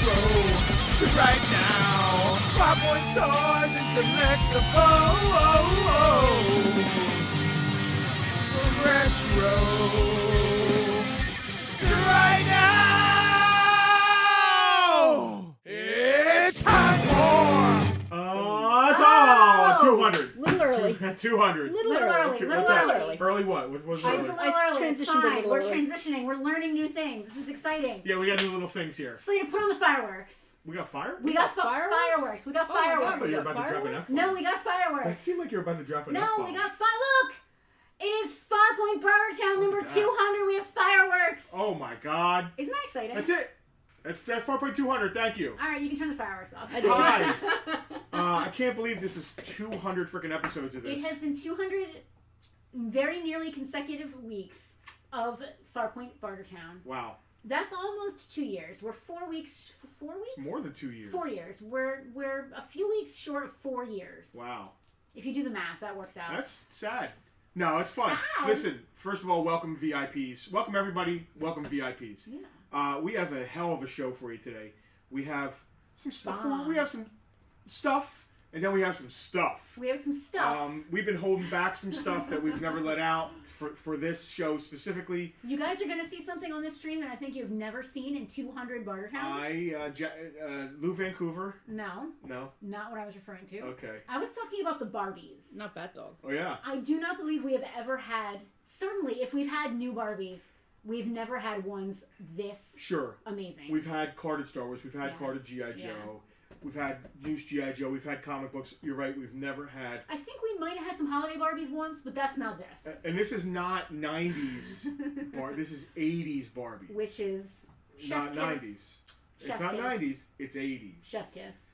retro to right now. Farpoint toys and collectibles. From retro to right now. It's time for 200. Little early. 200. Little early. What's Little that? early. Early what? What was I it? was a Early? little early. It's transitioned a fine. little We're early. transitioning. We're learning new things. This is exciting. Yeah, we got new little things here. Selena, put on the fireworks. We got fire? We got fireworks? fireworks. We got Oh my God, I fireworks. thought you were got about to drop an F-bomb. No, we got fireworks. That seemed like you were about to drop an No, F-bomb. we got Look! It is Farpoint Bartertown number God. 200. We have fireworks. Oh my god. Isn't that exciting? That's it. That's 4.200. Thank you. All right, you can turn the fireworks off. I did. Hi. I can't believe this is 200 freaking episodes of this. It has been 200 very nearly consecutive weeks of Farpoint Bartertown. Wow. That's almost 2 years. We're 4 weeks. 4 weeks? It's more than 2 years. 4 years. We're a few weeks short of 4 years. Wow. If you do the math, that works out. That's sad. No, it's fun. Sad? Listen, first of all, welcome VIPs. Welcome everybody. Welcome VIPs. Yeah. We have a hell of a show for you today. We have some stuff. Fun. We have some stuff, and then we have some stuff. We have some stuff. We've been holding back some stuff that we've never let out for this show specifically. You guys are going to see something on this stream that I think you've never seen in 200 Bartertowns. Lou Vancouver. No, No. not what I was referring to. Okay. I was talking about the Barbies. Not Bat Dog. Oh yeah. I do not believe we have ever had, certainly if we've had new Barbies, we've never had ones this Sure. amazing. We've had carded Star Wars. We've had Yeah. carded G.I. Joe. Yeah. We've had used G.I. Joe. We've had comic books. You're right. We've never had. I think we might have had some holiday Barbies once, but that's not this. And this is not 90s this is 80s Barbie. Which is not Chef's 90s. Kiss. It's Chef's not kiss. 90s. It's 80s. Chef's Kiss.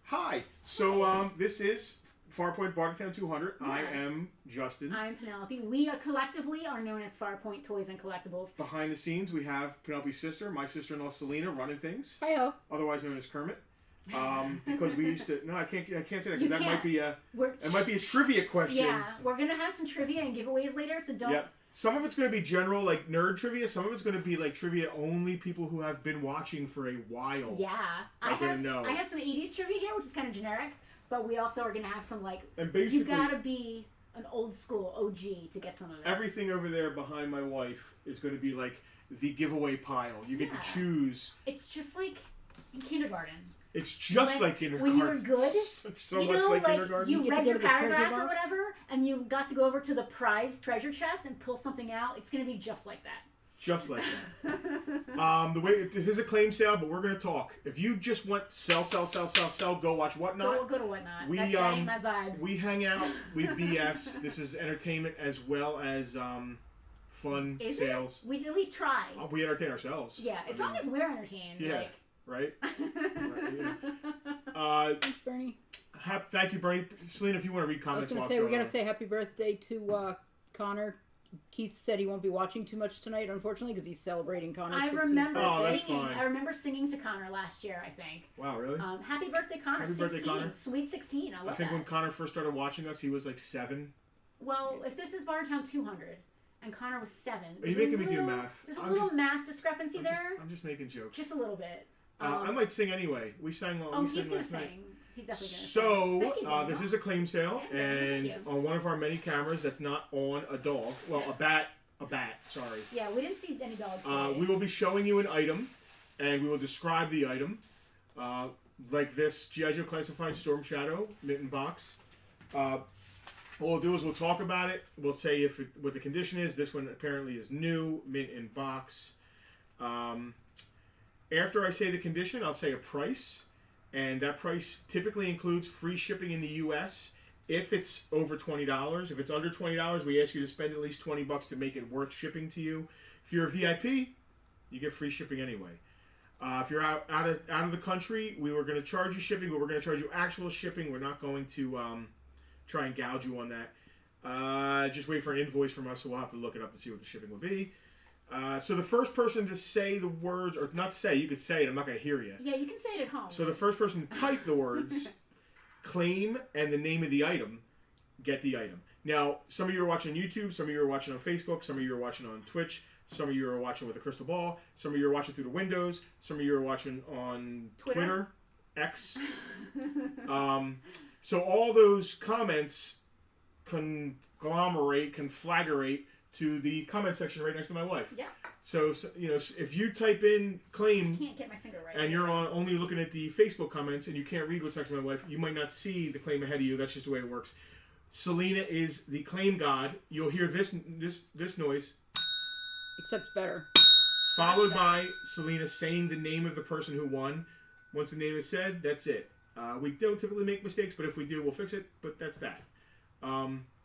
Hi. So this is Farpoint Bartertown 200. Yeah. I am Justin. I'm Penelope. We are collectively are known as Farpoint Toys and Collectibles. Behind the scenes, we have Penelope's sister, my sister-in-law Selena, running things, Hi-ho. otherwise known as Kermit. Because we used to. No, I can't say that because You that can't. might be a. We're, It might be a trivia question. yeah, we're gonna have some trivia and giveaways later, so don't. Yep. Some of it's going to be general, like nerd trivia. Some of it's going to be like trivia only people who have been watching for a while. Yeah, I'm gonna know. I have some 80s trivia here, which is kind of generic, but we also are gonna have some like And you basically, gotta be an old school OG to get some of it. everything over there behind my wife is going to be like the giveaway pile. You get Yeah. to choose. It's just like in kindergarten. It's just When- like kindergarten. when you were good, so you much know, like like kindergarten. you You get read to your go to the treasure paragraph or box? whatever, and you got to go over to the prize treasure chest and pull something out. It's gonna be just like that. Just like that. The way this is a claim sale, but we're going to talk. If you just want sell, go watch Whatnot. Go to Whatnot. We, that ain't my vibe. We hang out, we BS. This is entertainment as well as fun Is sales. it? We at least try. We entertain ourselves. Yeah, as I long mean, as we're entertained. Yeah. Like. Right? Thanks, Bernie. Thank you, Bernie. Selena, if you want to read I was comments going to while say, it's we got to going say happy birthday to Connor. Keith said he won't be watching too much tonight, unfortunately, because he's celebrating Connor's I 16th remember birthday. Oh, that's singing. fine. I remember singing to Connor last year. I think. on. Wow, really? Happy birthday, Connor! Happy birthday, 16, Connor. sweet 16. I love I think that. when Connor first started watching us, he was like 7. Well, if this is Bartertown 200 and Connor was 7, Are you making me do math? There's a I'm little just- math discrepancy there. I'm just making jokes. Just a little bit. I might sing anyway. We sang. Oh, we he's sang gonna last night. sing. He's definitely gonna sing. So, Thank you, Daniel. this is a claim sale, Yeah, and thank you. on one of our many cameras that's not on a dog, well, a bat, sorry. Yeah, we didn't see any dogs today. We will be showing you an item, and we will describe the item, like this G.I. Joe Classified Storm Shadow mitten box. What we'll do is we'll talk about it. We'll say what the condition is. This one apparently is new, mint in box. After I say the condition, I'll say a price, and that price typically includes free shipping in the U.S. If it's over $20. If it's under $20, we ask you to spend at least $20 to make it worth shipping to you. If you're a VIP, you get free shipping anyway. If you're out of the country, we were going to charge you shipping, but we're going to charge you actual shipping. We're not going to try and gouge you on that. Just wait for an invoice from us, so we'll have to look it up to see what the shipping will be. So the first person to say the words, or not say, you could say it, I'm not going to hear you. Yeah, you can say it at home. So the first person to type the words, claim, and the name of the item, get the item. Now, some of you are watching on YouTube, some of you are watching on Facebook, some of you are watching on Twitch. Some of you are watching with a crystal ball. Some of you are watching through the windows. Some of you are watching on Twitter X. So all those comments conflagrate to the comment section right next to my wife. Yeah. So if you type in claim, I can't get my finger right. and you're only looking at the Facebook comments and you can't read what's next to my wife, you might not see the claim ahead of you. That's just the way it works. Selena is the claim god. You'll hear this noise, Except better. followed by Selena saying the name of the person who won. Once the name is said, that's it. We don't typically make mistakes, but if we do, we'll fix it. But that's that.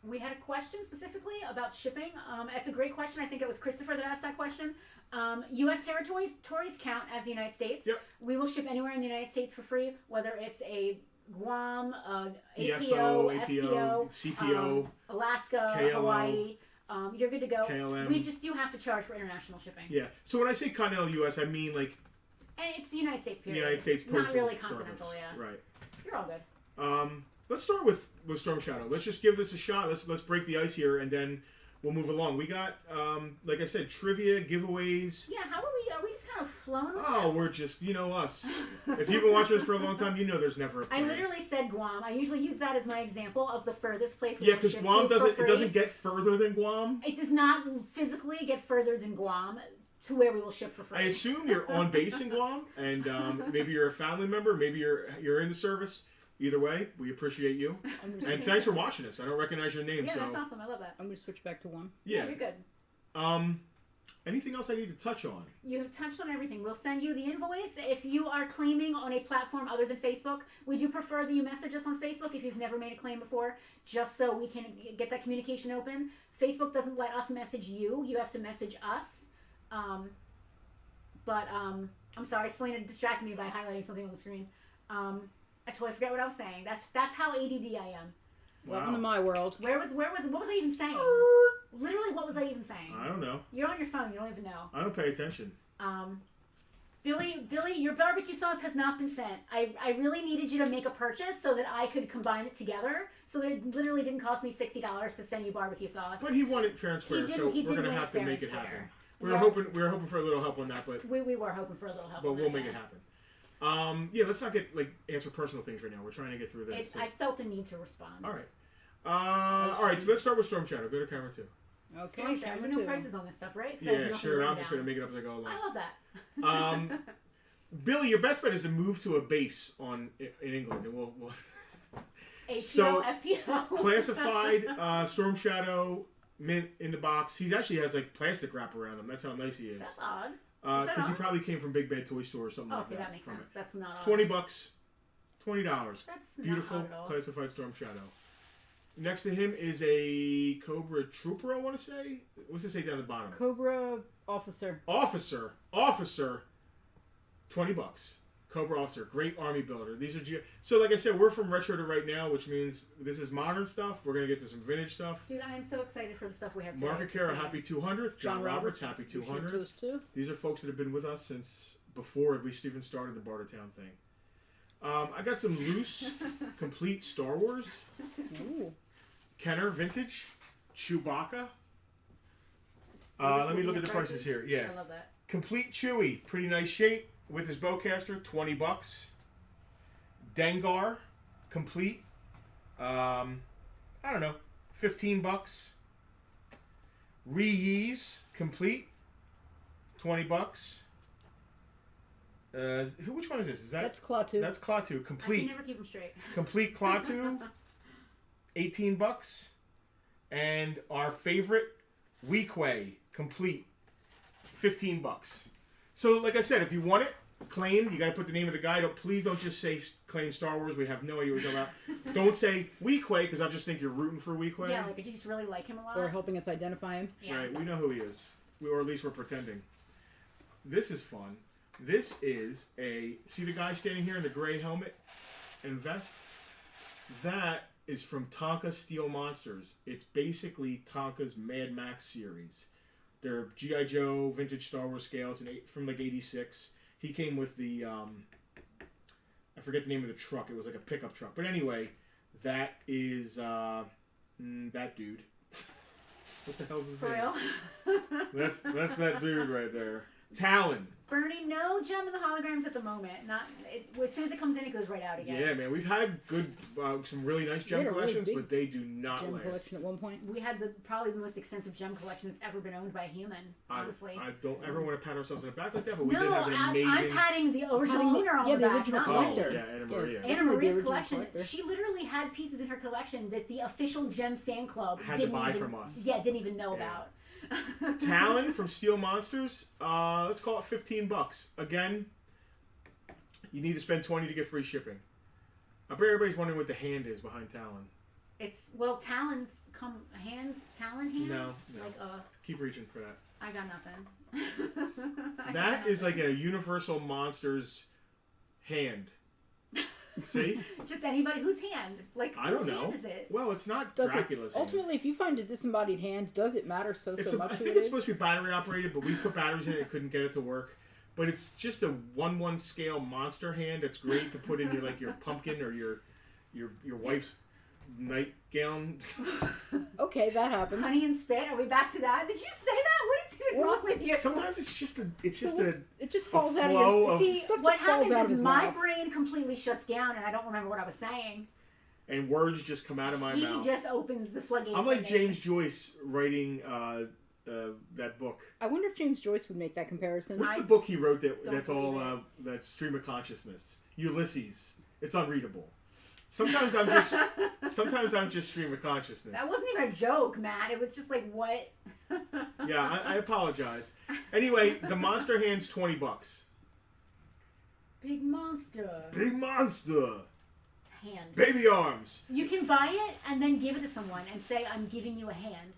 We had a question specifically about shipping. It's a great question. I think it was Christopher that asked that question. U.S. territories count as the United States. Yep. We will ship anywhere in the United States for free, whether it's a Guam, APO, FPO, CPO, Alaska, KLO, Hawaii. You're good to go. KLM. We just do have to charge for international shipping. Yeah. So when I say continental U.S., I mean like And it's the United States period. United States It's not Postal really continental, Service. yeah. Right. You're all good. Let's start with Storm Shadow. Let's just give this a shot. Let's break the ice here, and then we'll move along. We got, like I said, trivia, giveaways. Yeah, how are we? Are we just kind of flowing with Oh, this? we're just, us. If you've been watching us for a long time, you know there's never a I plan. literally said Guam. I usually use that as my example of the furthest place we Yeah, can because ship Guam to for free. doesn't get further than Guam. It does not physically get further than Guam to where we will ship for free. I assume you're on base in Guam, and maybe you're a family member, maybe you're in the service. Either way, we appreciate you, and thanks for watching us. I don't recognize your name, Yeah, so that's awesome. I love that. I'm going to switch back to 1. yeah. You're good. Anything else I need to touch on? You have touched on everything. We'll send you the invoice. If you are claiming on a platform other than Facebook, we do prefer that you message us on Facebook if you've never made a claim before, just so we can get that communication open. Facebook doesn't let us message you. You have to message us. I'm sorry, Selena distracted me by highlighting something on the screen. I totally forgot what I was saying. That's how ADD I am. Welcome to my world. What was I even saying? Literally, what was I even saying? I don't know. You're on your phone. You don't even know. I don't pay attention. Billy, your barbecue sauce has not been sent. I really needed you to make a purchase so that I could combine it together. So that it literally didn't cost me $60 to send you barbecue sauce. But he won it fair and square, so he we're did gonna win have fair to make and it happen. square. We were hoping for a little help on that, but We were hoping for a little help. but on we'll that, make yeah. it happen. Let's not get answer personal things right now. We're trying to get through this. I felt the need to respond. All right. All right. So let's start with Storm Shadow. Go to camera 2. Okay, Storm Shadow. camera We know 2. prices on this stuff, right? 'Cause I have Yeah, nothing sure. written I'm just down. gonna make it up as I go along. I love that. Billy, your best bet is to move to a base in England, and we'll APO, So, FPO. classified Storm Shadow mint in the box. He actually has plastic wrap around him. That's how nice he is. That's odd. Because he odd? probably came from Big Bad Toy Store or something like Okay, that. that makes from sense. That's not odd. $20. $20. That's Beautiful not odd at all. classified Storm Shadow. Next to him is a Cobra Trooper, I want to say. What's it say down the bottom? Cobra Officer. Officer. $20. Cobra Officer. Great army builder. These are so like I said, we're from retro to right now, which means this is modern stuff. We're going to get to some vintage stuff. Dude, I am so excited for the stuff we have today. Market It's Cara, insane. happy 200th. John Roberts, happy You should 200th. toast too. These are folks that have been with us since before we even started the Bartertown thing. I got some loose, complete Star Wars. Ooh. Kenner Vintage. Chewbacca. Let me look at the prices here. Yeah. I love that. Complete Chewie. Pretty nice shape. With his bowcaster, $20. Dengar. Complete. I don't know. $15. Re-Yeez. Complete. $20. Which one is this? That's Klaatu. That's Klaatu. I can Complete. never keep them straight. Complete Klaatu. $18. And our favorite, Weequay. Complete. $15. So, like I said, if you want it claimed, you got to put the name of the guy. Please don't just say claim Star Wars. We have no idea what you're talking about. Don't say Weequay, because I'll just think you're rooting for Weequay. Yeah, did you just really like him a lot? Or helping us identify him. Yeah. Right, we know who he is. Or at least we're pretending. This is fun. This is see the guy standing here in the gray helmet and vest? That is from Tonka Steel Monsters. It's basically Tonka's Mad Max series. They're G.I. Joe vintage Star Wars scale. It's from 86. He came with the I forget the name of the truck. It was like a pickup truck. But anyway, that is that dude. What the hell's his For name? real? That's that dude right there. Talon. Bernie, no gem in the holograms at the moment. As soon as it comes in, it goes right out again. Yeah, man, we've had good, some really nice gem We had a really collections, big but they do not Gem last. collection at one point. We had probably the most extensive gem collection that's ever been owned by a human, honestly. I don't ever want to pat ourselves on the back like that, but we did No, have an amazing. I'm patting the original owner on yeah, the the back, original not collector. me. Yeah, Anna Maria. Anna Definitely the Marie's original collection, collector. she literally had pieces in her collection that the official gem fan club Had to didn't buy even, from us. Yeah, didn't even know Yeah. about. Talon from Steel Monsters. Let's call it $15. Again, you need to spend $20 to get free shipping. I bet everybody's wondering what the hand is behind Talon. Talons come Talon hand? No. Like Keep reaching for that. I got nothing. That is like a Universal Monsters hand. See? Just anybody whose hand? Like I whose don't know. hand is it? Well, it's not Does Dracula's hand. ultimately, if you find a disembodied hand, does it matter so I much? think it's supposed to be battery operated, but we put batteries in it and couldn't get it to work. But it's just a 1/1 scale monster hand that's great to put in your pumpkin or your wife's nightgown. Okay, that happened. Honey and spit. Are we back to that? Did you say that? What is even wrong with you? Sometimes it's just It just falls out of flow your. of- See, stuff what just falls out happens of is his my mouth. brain completely shuts down and I don't remember what I was saying. and words just come out of my He mouth. just opens the floodgates. I'm like of me. James Joyce writing that book. I wonder if James Joyce would make that comparison. What's the book he wrote don't that's all believe that's stream of consciousness? Ulysses. It's unreadable. Sometimes I'm just stream of consciousness. That wasn't even a joke, Matt. It was just like, what? Yeah, I apologize. Anyway, the monster hand's $20. Big monster. Big monster. Hand. Baby arms. You can buy it and then give it to someone and say, I'm giving you a hand.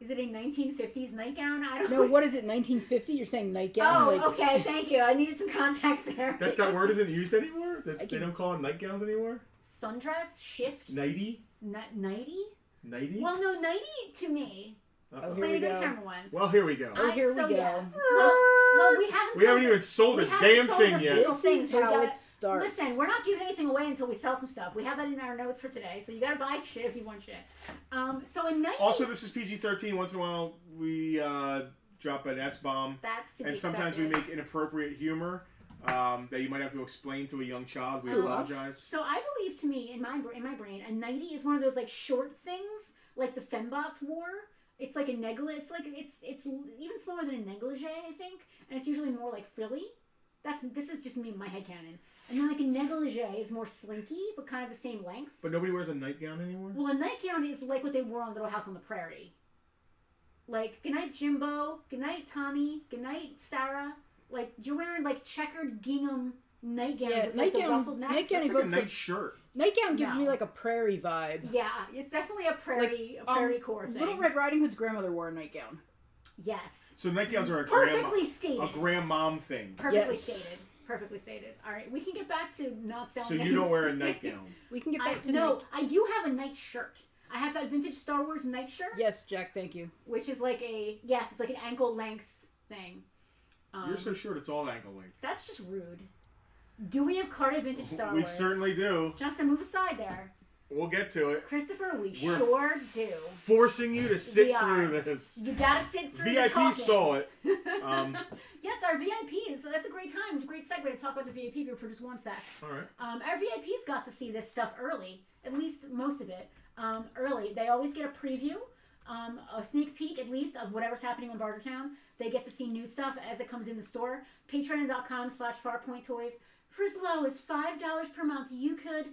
Is it a 1950s nightgown? I don't No, what is it? 1950? You're saying nightgown? Oh, like, okay. Thank you. I needed some context there. That word isn't used anymore? They don't call it nightgowns anymore? Sundress? Shift? Nighty? Nighty? Nighty? Well, no, nighty to me. Oh, Slay here we the good go. camera one. Well, here we go. Oh, here we go. Yeah. Well, we haven't. We haven't even sold we a haven't damn sold thing a yet. single This thing, is so you how gotta- it starts. Listen, we're not giving anything away until we sell some stuff. We have that in our notes for today, so you gotta buy shit if you want shit. So a night. Also, this is PG-13. Once in a while, we drop an S-bomb. That's to be And sometimes we expected. make inappropriate humor that you might have to explain to a young child. We Oh, apologize. So I believe, to me, in my brain, a nightie is one of those like short things, like the fembots wore. It's like a negligee. It's like it's even smaller than a negligee, I think, and it's usually more like frilly. This is just me, my headcanon. And then like a negligee is more slinky, but kind of the same length. But nobody wears a nightgown anymore? Well, a nightgown is like what they wore on Little House on the Prairie. Like, goodnight Jimbo, goodnight Tommy, goodnight Sarah. Like, you're wearing like checkered gingham nightgowns Yeah, with like the nightgown- ruffled neck. nightgown It's like a evokes night shirt. Nightgown gives No. me like a prairie vibe. Yeah, it's definitely a prairie core thing. Little Red Riding Hood's grandmother wore a nightgown. Yes. So nightgowns are Perfectly stated. a grandmom thing. Perfectly Yes. stated. Perfectly stated. All right, we can get back to not So selling. you don't wear a nightgown. We can get back to No, I do have a night shirt. I have that vintage Star Wars night shirt, Yes, Jack, thank you. which is like it's like an ankle length thing. You're so short, it's all ankle length. That's just rude. Do we have Carta vintage Star We Wars? certainly do. Justin, move aside there. We'll get to it. Christopher, we We're sure do. Forcing you to sit We are. through this. You gotta sit through the VIP talking. saw it. Yes, our VIPs. So that's a great time. It's a great segue to talk about the VIP group for just one sec. All right. Our VIPs got to see this stuff early, at least most of it early. They always get a preview, a sneak peek at least of whatever's happening on Bartertown. They get to see new stuff as it comes in the store. Patreon.com/FarPointToys. For as low as $5 per month, you could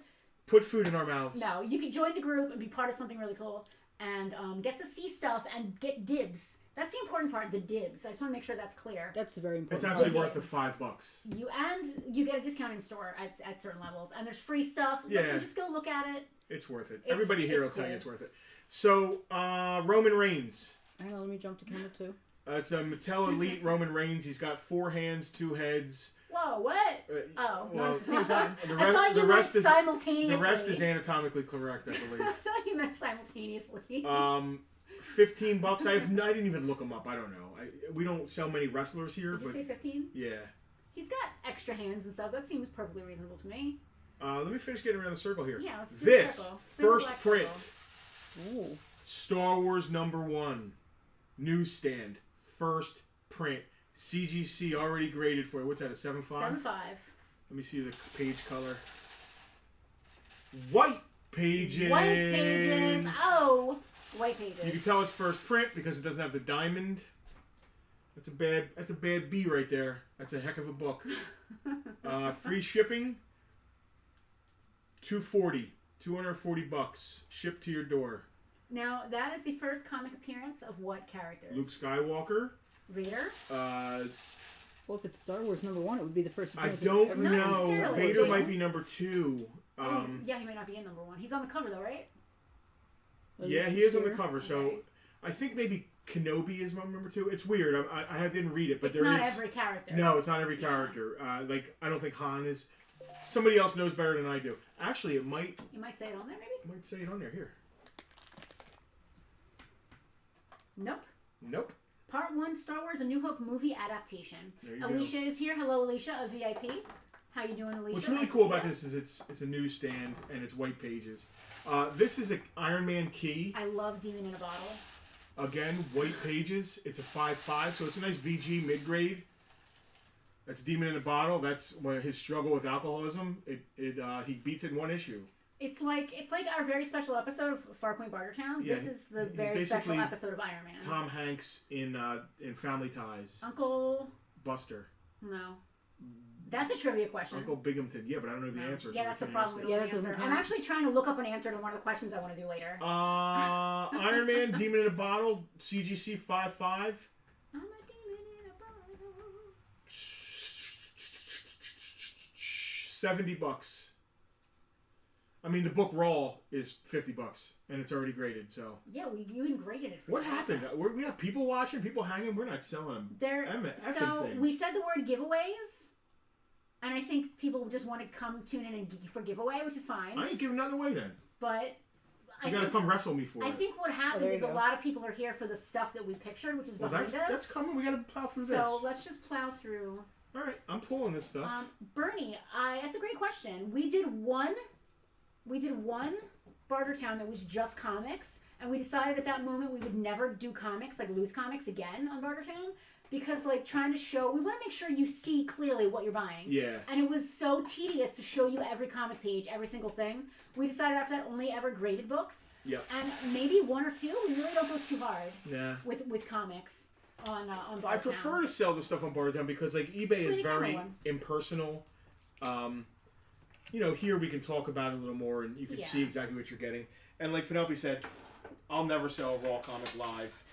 Put food in our mouths. you could join the group and be part of something really cool and get to see stuff and get dibs. That's the important part, the dibs. I just want to make sure that's clear. That's very It's important. actually Dibs. worth the $5. You get a discount in store at certain levels, and there's free stuff. Yeah. Listen, just go look at it. It's worth it. It's- Everybody here will it's tell you cool. it's worth it. So, Roman Reigns. Hang on, let me jump to camera 2. It's a Mattel Elite Roman Reigns. He's got 4 hands, 2 heads. Whoa, what? Oh, well, not at the same time. the I thought you meant rest is simultaneously. the rest is anatomically correct, I believe. I thought you meant simultaneously. $15. I didn't even look them up. I don't know. We don't sell many wrestlers here, Did you but say 15? yeah. He's got extra hands and stuff. That seems perfectly reasonable to me. Let me finish getting around the circle here. Yeah, let's do This the circle. Spin the first black print. circle. Ooh. Star Wars #1. Newsstand. First print. CGC already graded for it. What's that, a 7.5? 7.5. Let me see the page color. White pages. White pages. Oh, white pages. You can tell it's first print because it doesn't have the diamond. That's a bad B right there. That's a heck of a book. Free shipping. $240 shipped to your door. Now, that is the first comic appearance of what characters? Luke Skywalker. Vader? Well, if it's Star Wars #1, it would be the first. I appearance don't ever- Not know. necessarily. Vader They- might be #2. Yeah, he might not be in #1. He's on the cover, though, right? Yeah, he is on the Sure. cover. So Okay. I think maybe Kenobi is my #2. It's weird. I didn't read it, but It's there is. not every character. No, it's not every Yeah. character. Like I don't think Han is. Somebody else knows better than I do. Actually, it might You might say it on there, maybe? say it on there. Here. Nope. Nope. Part 1, Star Wars A New Hope movie adaptation. There you Alicia is here. Hello, Alicia, a VIP. How you doing, Alicia? What's really Nice to cool see about ya. this is it's a newsstand and it's white pages. This is an Iron Man key. I love Demon in a Bottle. Again, white pages. It's a 5.5, so it's a nice VG mid-grade. That's Demon in a Bottle. That's when his struggle with alcoholism. He beats it in one issue. It's like our very special episode of Farpoint Bartertown. Yeah, This is the he's very special basically episode of Iron Man. Tom Hanks in Family Ties. Uncle... Buster. No. That's a trivia question. Uncle Bigumton. Yeah, but I don't know the answer. so Yeah, we that's the can't problem. answer We it. don't Yeah, know that the answer. doesn't I'm count. actually trying to look up an answer to one of the questions I want to do later. Iron Man, Demon in a Bottle, CGC 5.5. I'm a demon in a bottle. $70. I mean, the book raw is $50, and it's already graded. So Yeah, you even graded it for what me. happened? We have people watching, people hanging. We're not selling them. So we said the word giveaways, and I think people just want to come tune in and for giveaway, which is fine. I ain't giving nothing away then. But You gotta come wrestle me for I it. think what happened there is you a go. lot of people are here for the stuff that we pictured, which is Well, behind us. that's coming. We gotta plow through So this. let's just plow through. All right, I'm pulling this stuff. Bernie, that's a great question. We did one Bartertown that was just comics, and we decided at that moment we would never do comics, like loose comics again on Bartertown, because like trying to show, we want to make sure you see clearly what you're buying. Yeah. And it was so tedious to show you every comic page, every single thing. We decided after that only ever graded books. Yep. And maybe one or two. We really don't go too hard Nah. with comics on Bartertown. I prefer to sell the stuff on Bartertown because like eBay is Sweetie very Caroline. impersonal. Here we can talk about it a little more and you can see Yeah. exactly what you're getting. And like Penelope said, I'll never sell a raw comic live.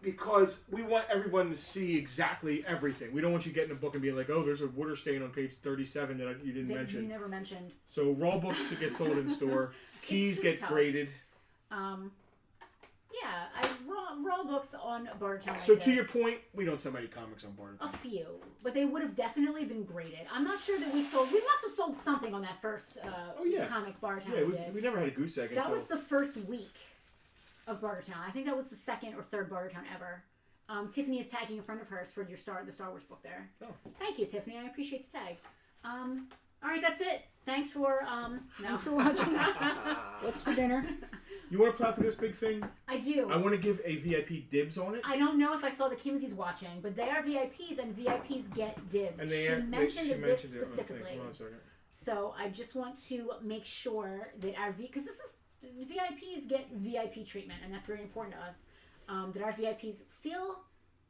Because we want everyone to see exactly everything. We don't want you getting a book and being like, oh, there's a water stain on page 37 that you didn't that mention. you never mentioned. So raw books get sold in store. Keys just get tough. graded. Raw books on Bartertown. Like So to your this. point, we don't sell many comics on Bartertown. A few, but they would have definitely been graded. I'm not sure that we must have sold something on that first yeah. comic Bartertown Yeah, we did. we never had a goose egg That until... was the first week of Bartertown. I think that was the second or third Bartertown ever. Tiffany is tagging a friend of hers for the Star Wars book there. Oh. Thank you, Tiffany. I appreciate the tag. All right, that's it. Thanks for no. Thanks for watching. What's for dinner? You want to plow through this big thing? I do. I want to give a VIP dibs on it. I don't know if I saw the Kimsey's watching, but they are VIPs and VIPs get dibs. And She mentioned it this on the thing. specifically. Hold on a second. So I just want to make sure that because this is VIPs get VIP treatment, and that's very important to us. That our VIPs feel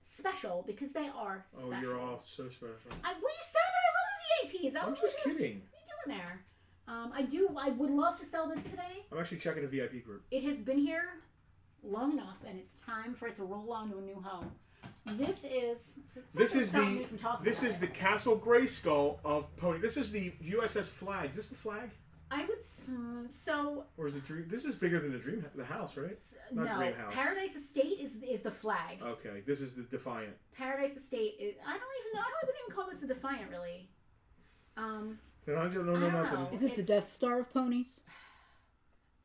special because they are special. Oh, you're all so special. Will you stop it? I love VIPs. I'm just kidding. What are you doing there? I would love to sell this today. I'm actually checking the VIP group. It has been here long enough, and it's time for it to roll on to a new home. This is the Castle Grayskull of Pony. This is the USS Flag. Is this the flag? I would so. Or is the dream? This is bigger than the house, right? Not No, Dream House. Paradise Estate is the flag. Okay, this is the Defiant. Paradise Estate. I wouldn't even call this the Defiant, really. Then I don't know I don't nothing. know. Is it the It's- Death Star of ponies?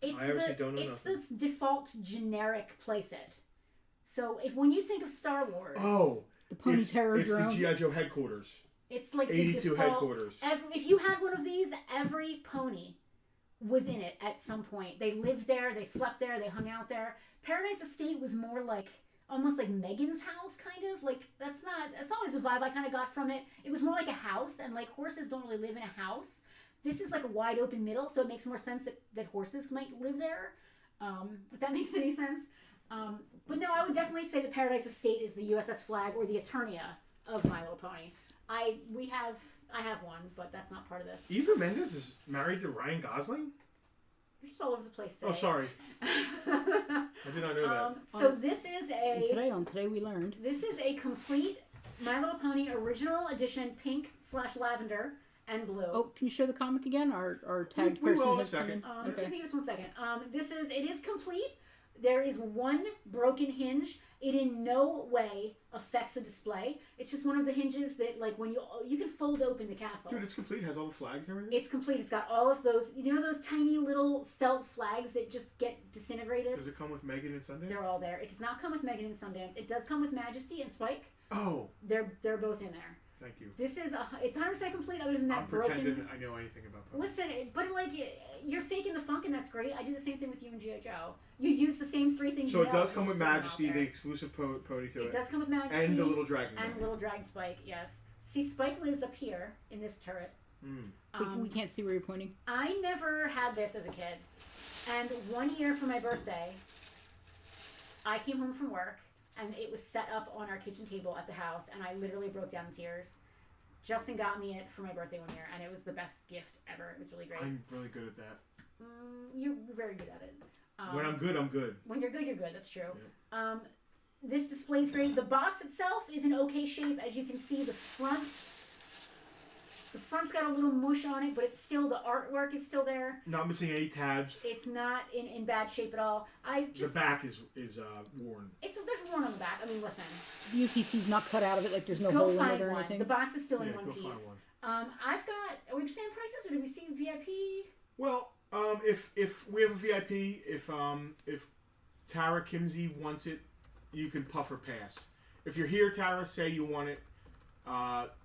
It's I obviously don't know it's nothing. this default generic playset. So when you think of Star Wars, Oh, The pony terror it's the drone? G.I. Joe headquarters. it's like the 82 default. headquarters. If you had one of these, every pony was in it at some point. They lived there, they slept there, they hung out there. Paradise Estate was more like almost like Megan's house, kind of. Like, that's always a vibe I kind of got from it. It was more like a house, and like horses don't really live in a house. This is like a wide open middle, so it makes more sense that horses might live there, if that makes any sense. But no, I would definitely say that Paradise Estate is the USS Flag or the Eternia of My Little Pony. I have one, but that's not part of this. Eva Mendes is married to Ryan Gosling? You're just all over the place today. Oh, sorry. I did not know that. So this is on Today We Learned. This is a complete My Little Pony original edition, pink/lavender and blue. Oh, can you show the comic again? Our tagged We person will in a has come second. in. Let's give us 1 second. It is complete. There is one broken hinge. It in no way affects the display. It's just one of the hinges that, like, when you can fold open the castle. Dude, it's complete. It has all the flags and everything? It's complete. It's got all of those, those tiny little felt flags that just get disintegrated? Does it come with Megan and Sundance? They're all there. It does not come with Megan and Sundance. It does come with Majesty and Spike. Oh. They're both in there. Thank you. This is it's 100% complete. Other than that, I'm pretending I know anything about ponies. Listen, but like you're faking the funk, and that's great. I do the same thing with you and G.I. Joe. You use the same 3 things. So it does come with Majesty, the exclusive pony to it. It does come with Majesty and the little dragon. And little dragon Spike. Yes. See, Spike lives up here in this turret. We can't see where you're pointing. I never had this as a kid, and one year for my birthday, I came home from work. And it was set up on our kitchen table at the house, and I literally broke down in tears. Justin got me it for my birthday one year, and it was the best gift ever. It was really great. I'm really good at that. You're very good at it. When I'm good, I'm good. When you're good, you're good. That's true. Yeah. This display's great. The box itself is in okay shape. As you can see, the front's got a little mush on it, but it's still, the artwork is still there. Not missing any tabs. It's not in bad shape at all. The back is worn. There's worn on the back. I mean, listen. The UPC's not cut out of it, like there's no Go hole in find it or one. anything. The box is still in one go piece. Find one. I've got. Are we saying prices, or did we see VIP? Well, if we have a VIP, if Tara Kimsey wants it, you can puff or pass. If you're here, Tara, say you want it.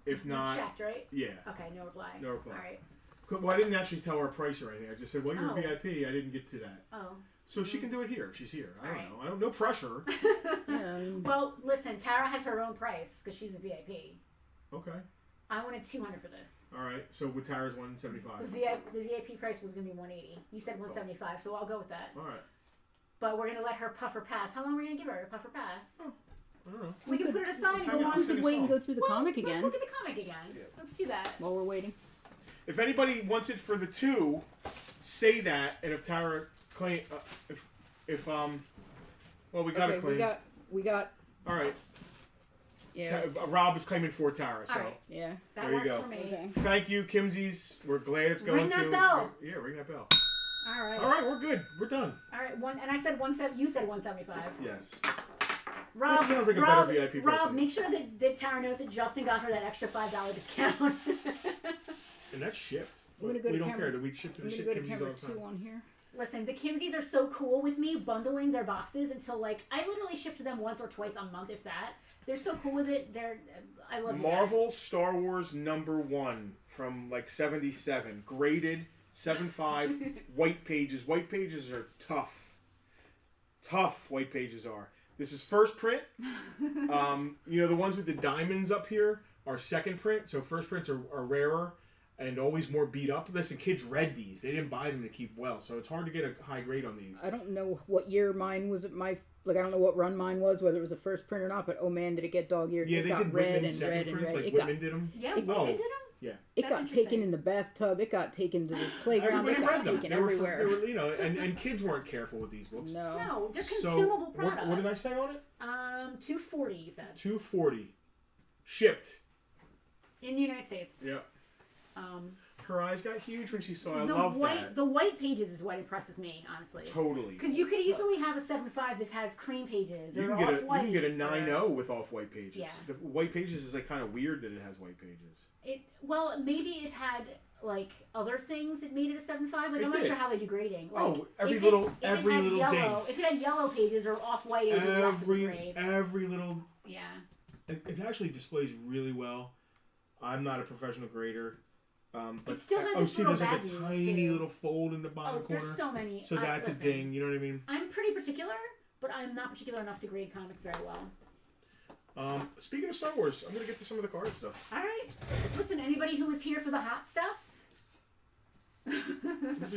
If not, checked, right? Yeah. Okay, no reply. No reply. All right. Well, I didn't actually tell her a price or anything. I just said, well, you're Oh. a VIP. I didn't get to that. Oh. So she can do it here if she's here. I don't Alright. know. I don't. No pressure. Well, listen, Tara has her own price because she's a VIP. Okay. I wanted $200 for this. All right. So with Tara's 175. The VIP price was gonna be $180. You said $175, so I'll go with that. All right. But we're gonna let her puff or pass. How long are we gonna give her to puff or pass? Oh, I don't know. We can put it aside and go on. We could wait and go through the comic Let's again look at the comic again. Yeah. Let's do that. while we're waiting. If anybody wants it for the 2, say that. And if Tara claim, well, we got to claim. We got. All right. Yeah. Rob is claiming for Tara. So All right. Yeah. That there you works go. for me. Okay. Thank you, Kimsies. We're glad it's going Ring that to. bell. Yeah, ring that bell. All right. All right, we're good. We're done. All right. And I said 170. You said 175. Yes. Rob, That sounds like a Rob, better VIP Rob, person. make sure that Tara knows that Justin got her that extra $5 discount. And that's shipped. I'm gonna go we to don't camera- care. Do we ship to I'm the gonna ship go to Kimsies all camera the time? 2 on here. Listen, the Kimsies are so cool with me bundling their boxes until, like, I literally ship to them once or twice a month, if that. They're so cool with it. I love you Marvel guys. Star Wars #1 from like 77, graded 7.5, white pages. White pages are tough. Tough white pages are. This is first print. The ones with the diamonds up here are second print. So first prints are rarer and always more beat up. Listen, kids read these. They didn't buy them to keep well. So it's hard to get a high grade on these. I don't know what year mine was. I don't know what run mine was, whether it was a first print or not. But oh man, did it get dog-eared? Yeah, it they got did red Whitman and second red and prints, red. like It got, Whitman did them. Yeah, No. they did them? Yeah. it That's got interesting. taken in the bathtub. It got taken to the playground. Everybody It got read them. taken They were, everywhere. and kids weren't careful with these books. No. They're So, consumable products. what did I say on it? $240, you said. $240. Shipped. In the United States. Yeah. Um, Her eyes got huge when she saw it. I the love white, that. The white pages is what impresses me, honestly. Totally. Because you could easily have a 7.5 that has cream pages You or can off-white. get a 9.0 with off-white pages. Yeah. The white pages is like kind of weird that it has white pages. Well, maybe it had like other things that made it a 7.5. Like, I'm not did. sure how they do grading. Like, Oh, every if little it had thing. yellow, if it had yellow pages or off-white, it would be less of a grade. Every little. Yeah. It actually displays really well. I'm not a professional grader. But It still has oh, its see, little there's like a baggie, tiny too. little fold in the bottom corner. There's so many. So that's listen, a ding. You know what I mean? I'm pretty particular, but I'm not particular enough to grade comics very well. Speaking of Star Wars, I'm gonna get to some of the card stuff. All right. Listen, anybody who was here for the hot stuff. I'm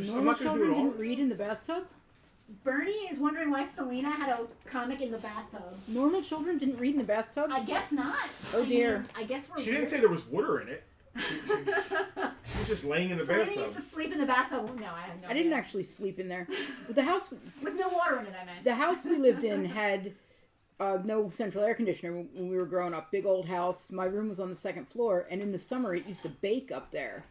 Normal not gonna do children it all. didn't read in the bathtub? Bernie is wondering why Selena had a comic in the bathtub. Normal children didn't read in the bathtub? I guess not. Oh, dear. I guess we're. She didn't weird. say there was water in it. She was just laying in the Selena bathtub. used to sleep in the bathtub. No, I have no I didn't idea. actually sleep in there. But the house With no water in it, I meant. the house we lived in had no central air conditioner when we were growing up. Big old house. My room was on the second floor, and in the summer it used to bake up there.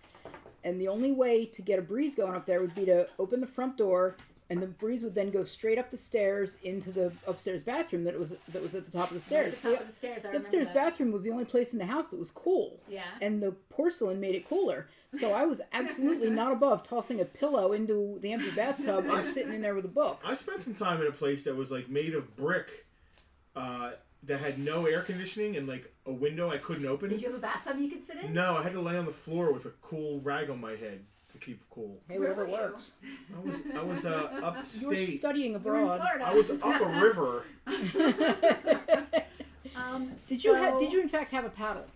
And the only way to get a breeze going up there would be to open the front door, and the breeze would then go straight up the stairs into the upstairs bathroom that was at the top of the stairs. At the top of the stairs, I The remember upstairs that. bathroom was the only place in the house that was cool. Yeah. And the porcelain made it cooler. So I was absolutely not above tossing a pillow into the empty bathtub and sitting in there with a book. I spent some time in a place that was like made of brick, that had no air conditioning and like a window I couldn't open. Did you have a bathtub you could sit in? No, I had to lay on the floor with a cool rag on my head to keep cool. Hey, whatever Where were you? works. I was You were upstate. studying You were in abroad. Florida. I was up a river. Did So, you in fact have a paddle?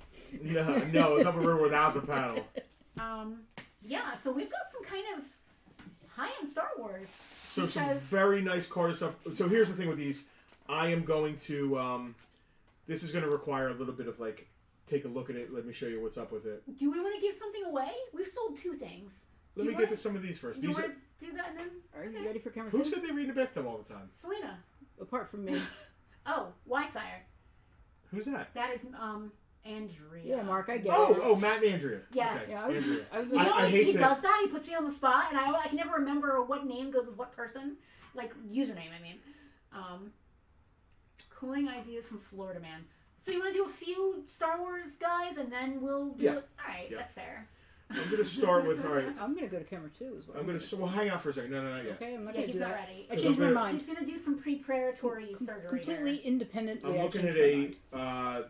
No, I was up a river without the paddle. Yeah, so we've got some kind of high-end Star Wars. So some Because- very nice card stuff. So here's the thing with these. I am going to. This is going to require a little bit of like, take a look at it. Let me show you what's up with it. Do we want to give something away? We've sold 2 things. Let Do me you get wanna- to some of these first. You These want are. to do that and then? Are you Okay. ready for camera Who 2? said they read in the bathtub all the time? Selena. Apart from me. Oh, Sire. Who's that? That is Andrea. Yeah, Mark, I get it. Oh, Matt and Andrea. Yes. Okay, Yeah, I was, Andrea. I was He like, I always hate he to- does that. He puts me on the spot, and I can never remember what name goes with what person. Like username, I mean. Cooling ideas from Florida Man. So you want to do a few Star Wars guys, and then we'll do Yeah. it? All right, Yeah. that's fair. I'm going to start with. All right. I'm going to go to camera 2 as well. I'm going to. Well, hang out for a second. No, not yet. Okay, I'm not Yeah, going to he's do not that. ready. I Because changed my I'm mind. He's going to do some preparatory surgery Completely here. independently. I'm I looking changed at my mind.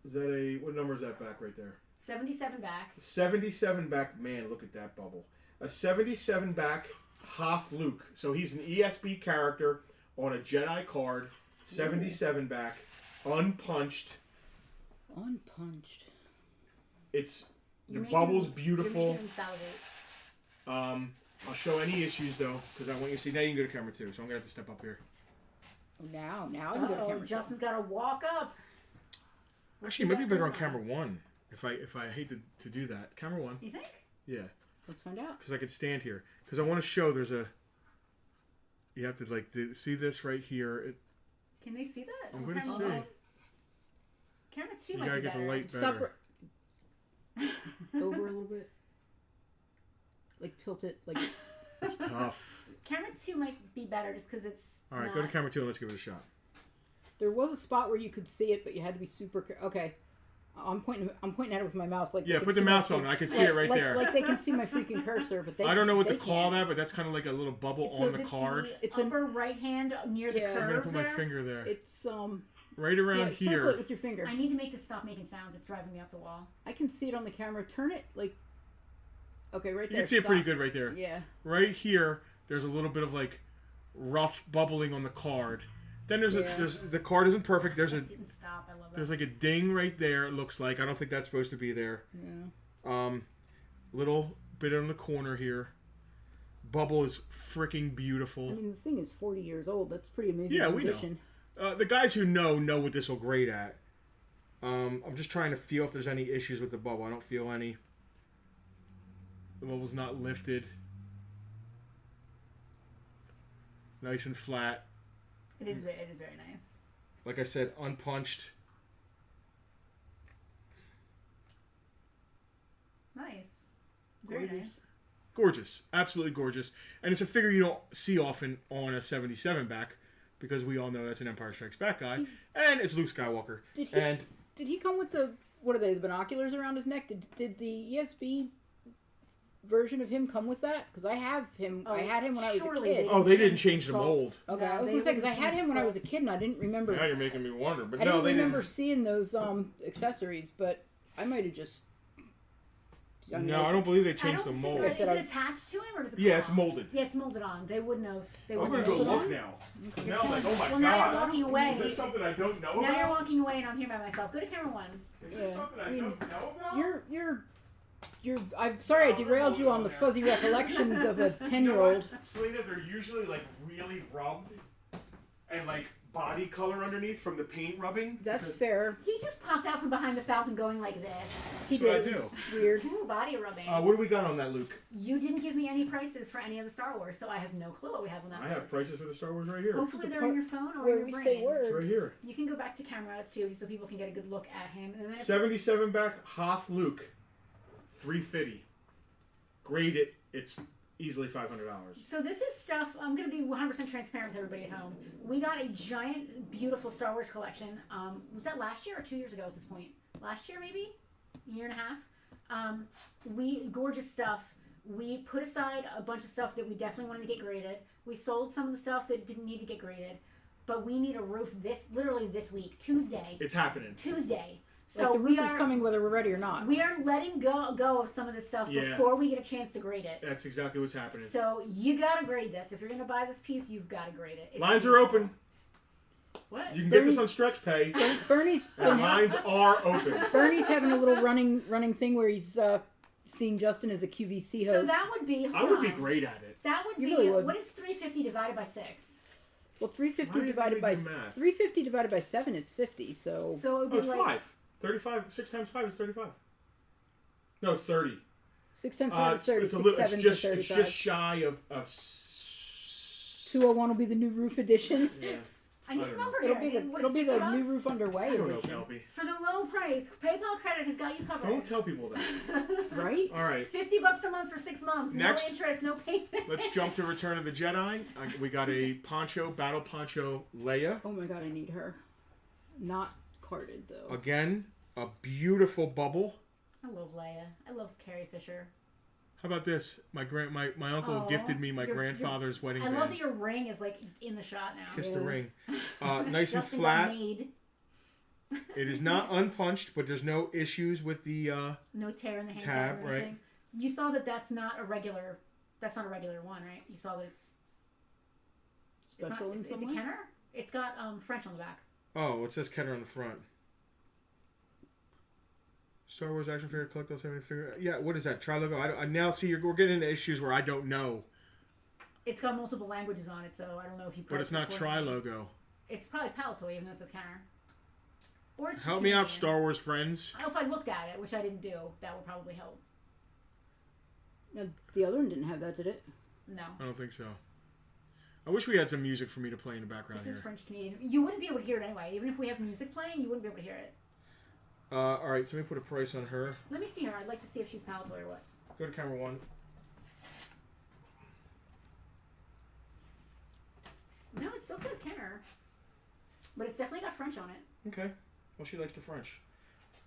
Is that a what number is that back right there? 77 back. 77 back. Man, look at that bubble. A 77 back Hoth Luke. So he's an ESB character on a Jedi card. 77 back, unpunched. Unpunched. It's the You're bubble's making- beautiful. You're making him salivate. I'll show any issues though, because I want you to see. Now you can go to camera 2, so I'm gonna have to step up here. Now I can go to Uh-oh, camera 2. Justin's got to walk up. Actually, it might be better on camera 1. If I hate to do that, camera 1. You think? Yeah, Let's find out. because I could stand here. Because I want to show there's a. You have to like see this right here. Can they see that? I'm On gonna camera see. one? Camera 2 You might gotta be get the better. light Stop. better. Over a little bit. Like tilt it. Like It's tough. Camera 2 might be better just because it's. All right, not... go to camera 2 and let's give it a shot. there was a spot where you could see it, but you had to be super. Okay. I'm pointing at it with my mouse. Like Yeah, they put can the see mouse my on. freak- I can see it right like, there. Like they can see my freaking cursor, but they. I don't know what to they call can't. that, but that's kind of like a little bubble So on is the it card. The It's an- upper right hand near the Yeah. curve I'm gonna put my there? finger there. It's Right around yeah, circle here. it with your finger. I need to make this stop making sounds. It's driving me up the wall. I can see it on the camera. Turn it like. Okay, right You there. can see it pretty stop. good right there. Yeah. Right here, there's a little bit of like rough bubbling on the card. Then there's Yeah. the card isn't perfect. There's a It didn't stop. I love there's that. like a ding right there. It looks like I don't think that's supposed to be there. Yeah. Little bit on the corner here. Bubble is freaking I beautiful. mean, the thing is 40 years old. That's pretty amazing. Yeah, we know. condition. The guys who know what this will grade at. I'm just trying to feel if there's any issues with the bubble. I don't feel any. The bubble's not lifted. Nice and flat. It is very nice. Like I said, unpunched. Nice. Very Gorgeous. nice. Gorgeous. Absolutely gorgeous. And it's a figure you don't see often on a 77 back because we all know that's an Empire Strikes Back guy. And it's Luke Skywalker. Did he, And did he come with the, what are they, the binoculars around his neck? Did the ESB version of him come with that? Because I have him. I had him when I was a surely kid. they oh, they didn't changed change the the mold. Okay, No, I was they going to say, because I wouldn't had change him when I was a sculpt. kid and I didn't remember. Now you're making me wonder. But I no, didn't they remember didn't. seeing those accessories, but I might have just No, I don't believe they I changed the don't mold. think. I Is said I it was- attached to him or does it? Yeah, come it's off? molded. Yeah, it's molded on. They wouldn't have. They I'm wouldn't gonna have go molded look on. now. 'Cause now I'm like, oh my Well, now you're god. walking away. Is this something I don't know Now you're about? walking away, and I'm here by myself. Go to camera one. Is this something I don't know about? You're. I'm sorry I derailed you on the fuzzy recollections of a 10-year-old. Selena, they're usually like really rubbed and like body color underneath from the paint rubbing. That's because- fair. He just popped out from behind the Falcon, going like this. He That's what did. I It was weird. Ooh, body rubbing. What do we got on that, Luke? You didn't give me any prices for any of the Star Wars, so I have no clue what we have on that. I have prices for the Star Wars right here. Hopefully the they're part in your phone or Where in your we brain. say It's words. right here. You can go back to camera too, so people can get a good look at him. And then if 77 back Hoth Luke, 350. Grade it. It's easily $500. So this is stuff, I'm going to be 100% transparent with everybody at home. We got a giant, beautiful Star Wars collection. Was that last year or 2 years ago at this point? Last year, maybe? A year and a half? Gorgeous stuff. We put aside a bunch of stuff that we definitely wanted to get graded. We sold some of the stuff that didn't need to get graded. But we need a roof literally this week, Tuesday. It's happening. Tuesday. So Like the roof we is are, coming whether we're ready or not. we are letting go of some of this stuff Yeah. before we get a chance to grade it. That's exactly what's happening. So you gotta grade this. If you're gonna buy this piece, you've gotta grade it. It's Lines are open. What? You can get this on Stretch Pay. Bernie's And lines are open. Bernie's having a little running thing where he's seeing Justin as a QVC host. So that would be. I would be great at it. That would You be. really would. What is 350 divided by 6? Well, 350 Why do you divided by do math? 350 divided by 7 is 50. So So it would Oh, be it's like 5. 35. 6 times 5 is 35. No, it's 30. 6 times 5 is 30. It's, a 6 little, 7 it's, is just, 35. it's just shy of 201 will be the new roof edition. Yeah. I need I a don't know. number It'll here. be the What, it'll be the $50? new roof underway I don't know, edition, Kelby. For the low price. PayPal credit has got you covered. Don't tell people that. right? All right. $50 a month for 6 months. Next. No interest, no payment. Let's jump to Return of the Jedi. We got a battle poncho Leia. Oh my god, I need her. Not carded though. Again, a beautiful bubble. I love Leia. I love Carrie Fisher. How about this? My uncle Aw, gifted me my your- grandfather's wedding I band. love that your ring is like just in the shot now. Kiss the Yeah. ring. Nice and Justin got flat. made. It is not unpunched, but there's no issues with the. No tear in the hand Tab, or anything. You saw that that's not a regular. That's not a regular one, right? You saw that it's Special not. in Is some it way? Kenner? It's got French on the back. Oh, it says Ketter on the front. Star Wars action figure collectibles having figure. Yeah, what is that? Tri logo. I now see we're getting into issues where I don't know. It's got multiple languages on it, so I don't know if you. But it's not Tri accordingly. logo. It's probably Palatoy, even though it says Kenner. Or it's just Help me out, Canadian. Star Wars friends. If I looked at it, which I didn't do, that would probably help. No, the other one didn't have that, did it? No. I don't think so. I wish we had some music for me to play in the background This is here. French Canadian. You wouldn't be able to hear it anyway. Even if we have music playing, you wouldn't be able to hear it. All right, so let me put a price on her. Let me see her. I'd like to see if she's Palatoy or what. Go to camera 1. No, it still says Kenner. But it's definitely got French on it. Okay. Well, she likes the French.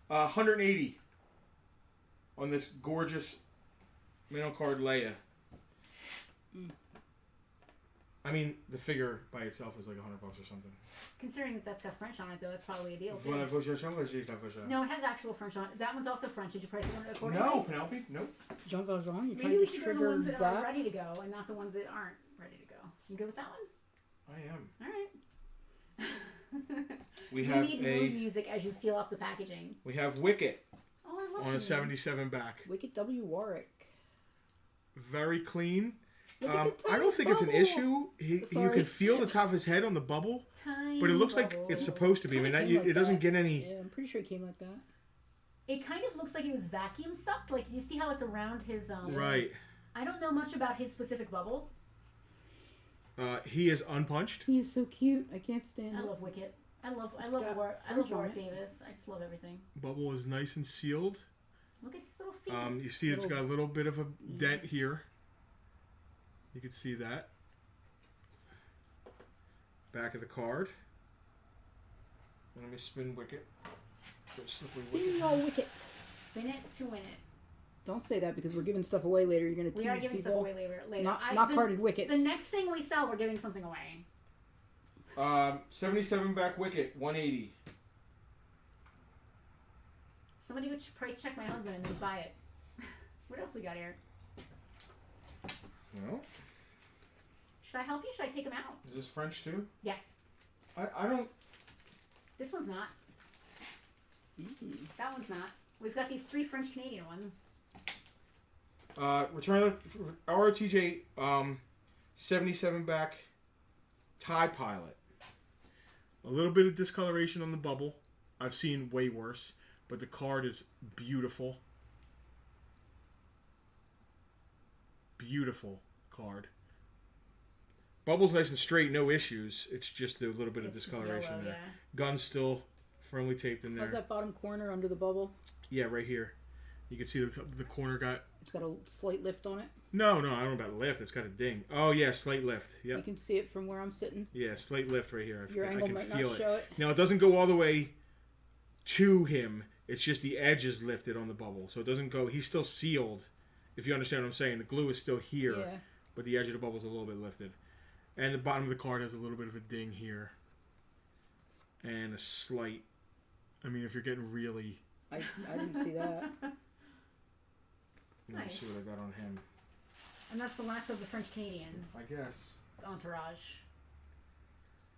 180 on this gorgeous mail card Leia. I mean, the figure by itself is like $100 or something. Considering that that's got French on it, though, that's probably a deal. Too. No, No, it has actual French on it. That one's also French. Did you price it accordingly? Penelope. Nope. Jean Valjean, you're Maybe trying we to should go to the trigger ones that are Zap? ready to go and not the ones that aren't ready to go. You good with that one? I am. All right. We You have need mood music as you feel up the packaging. We have Wicket Oh, I love on a you. 77 back. Wicked W. Warwick. Very clean. Look at the I don't tiny think it's an bubble. issue. You Sorry. can feel the top of his head on the bubble, Tiny but it looks like bubble. it's supposed to be. I mean, Kinda that, came like it doesn't that. get any. Yeah, I'm pretty sure it came like that. It kind of looks like it was vacuum sucked. Like, you see how it's around his... Right. I don't know much about his specific bubble. He is unpunched. He is so cute. I can't stand I it. love Wicket. I love got Warwick French on it. Davis. I just love everything. Bubble is nice and sealed. Look at his little feet. You see it's got a little bit of a dent here. You can see that. Back of the card. Let me spin Wicket. Slippery Wicket. Spin your wicket. Spin it to win it. Don't say that because we're giving stuff away later. You're going to tease We are giving people. stuff away later. Not carded wickets. The next thing we sell, we're giving something away. 77 back Wicket, 180. Somebody would price check my husband and then buy it. What else we got here? Well, Should I help you? Should I take them out? is this French too? Yes. I don't. This one's not. That one's not. We've got these 3 French Canadian ones. Return of ROTJ 77 back tie pilot. A little bit of discoloration on the bubble. I've seen way worse, but the card is beautiful. Beautiful card. Bubble's nice and straight, no issues. It's just a little bit of discoloration yellow, there. yeah. Gun's still firmly taped in there. How's that bottom corner under the bubble? Yeah, right here. You can see the corner got... It's got a slight lift on it. No, I don't know about lift. It's got a ding. Oh, yeah, slight lift. Yep. You can see it from where I'm sitting. Yeah, slight lift right here. Your angle I can might feel not it. show it. Now, it doesn't go all the way to him. It's just the edge is lifted on the bubble. So it doesn't go... He's still sealed, if you understand what I'm saying. The glue is still here, Yeah. but the edge of the bubble is a little bit lifted. And the bottom of the card has a little bit of a ding here. And a slight... I mean, if you're getting really... I didn't see that. Let me Nice. see what I got on him. And that's the last of the French Canadian I guess. entourage.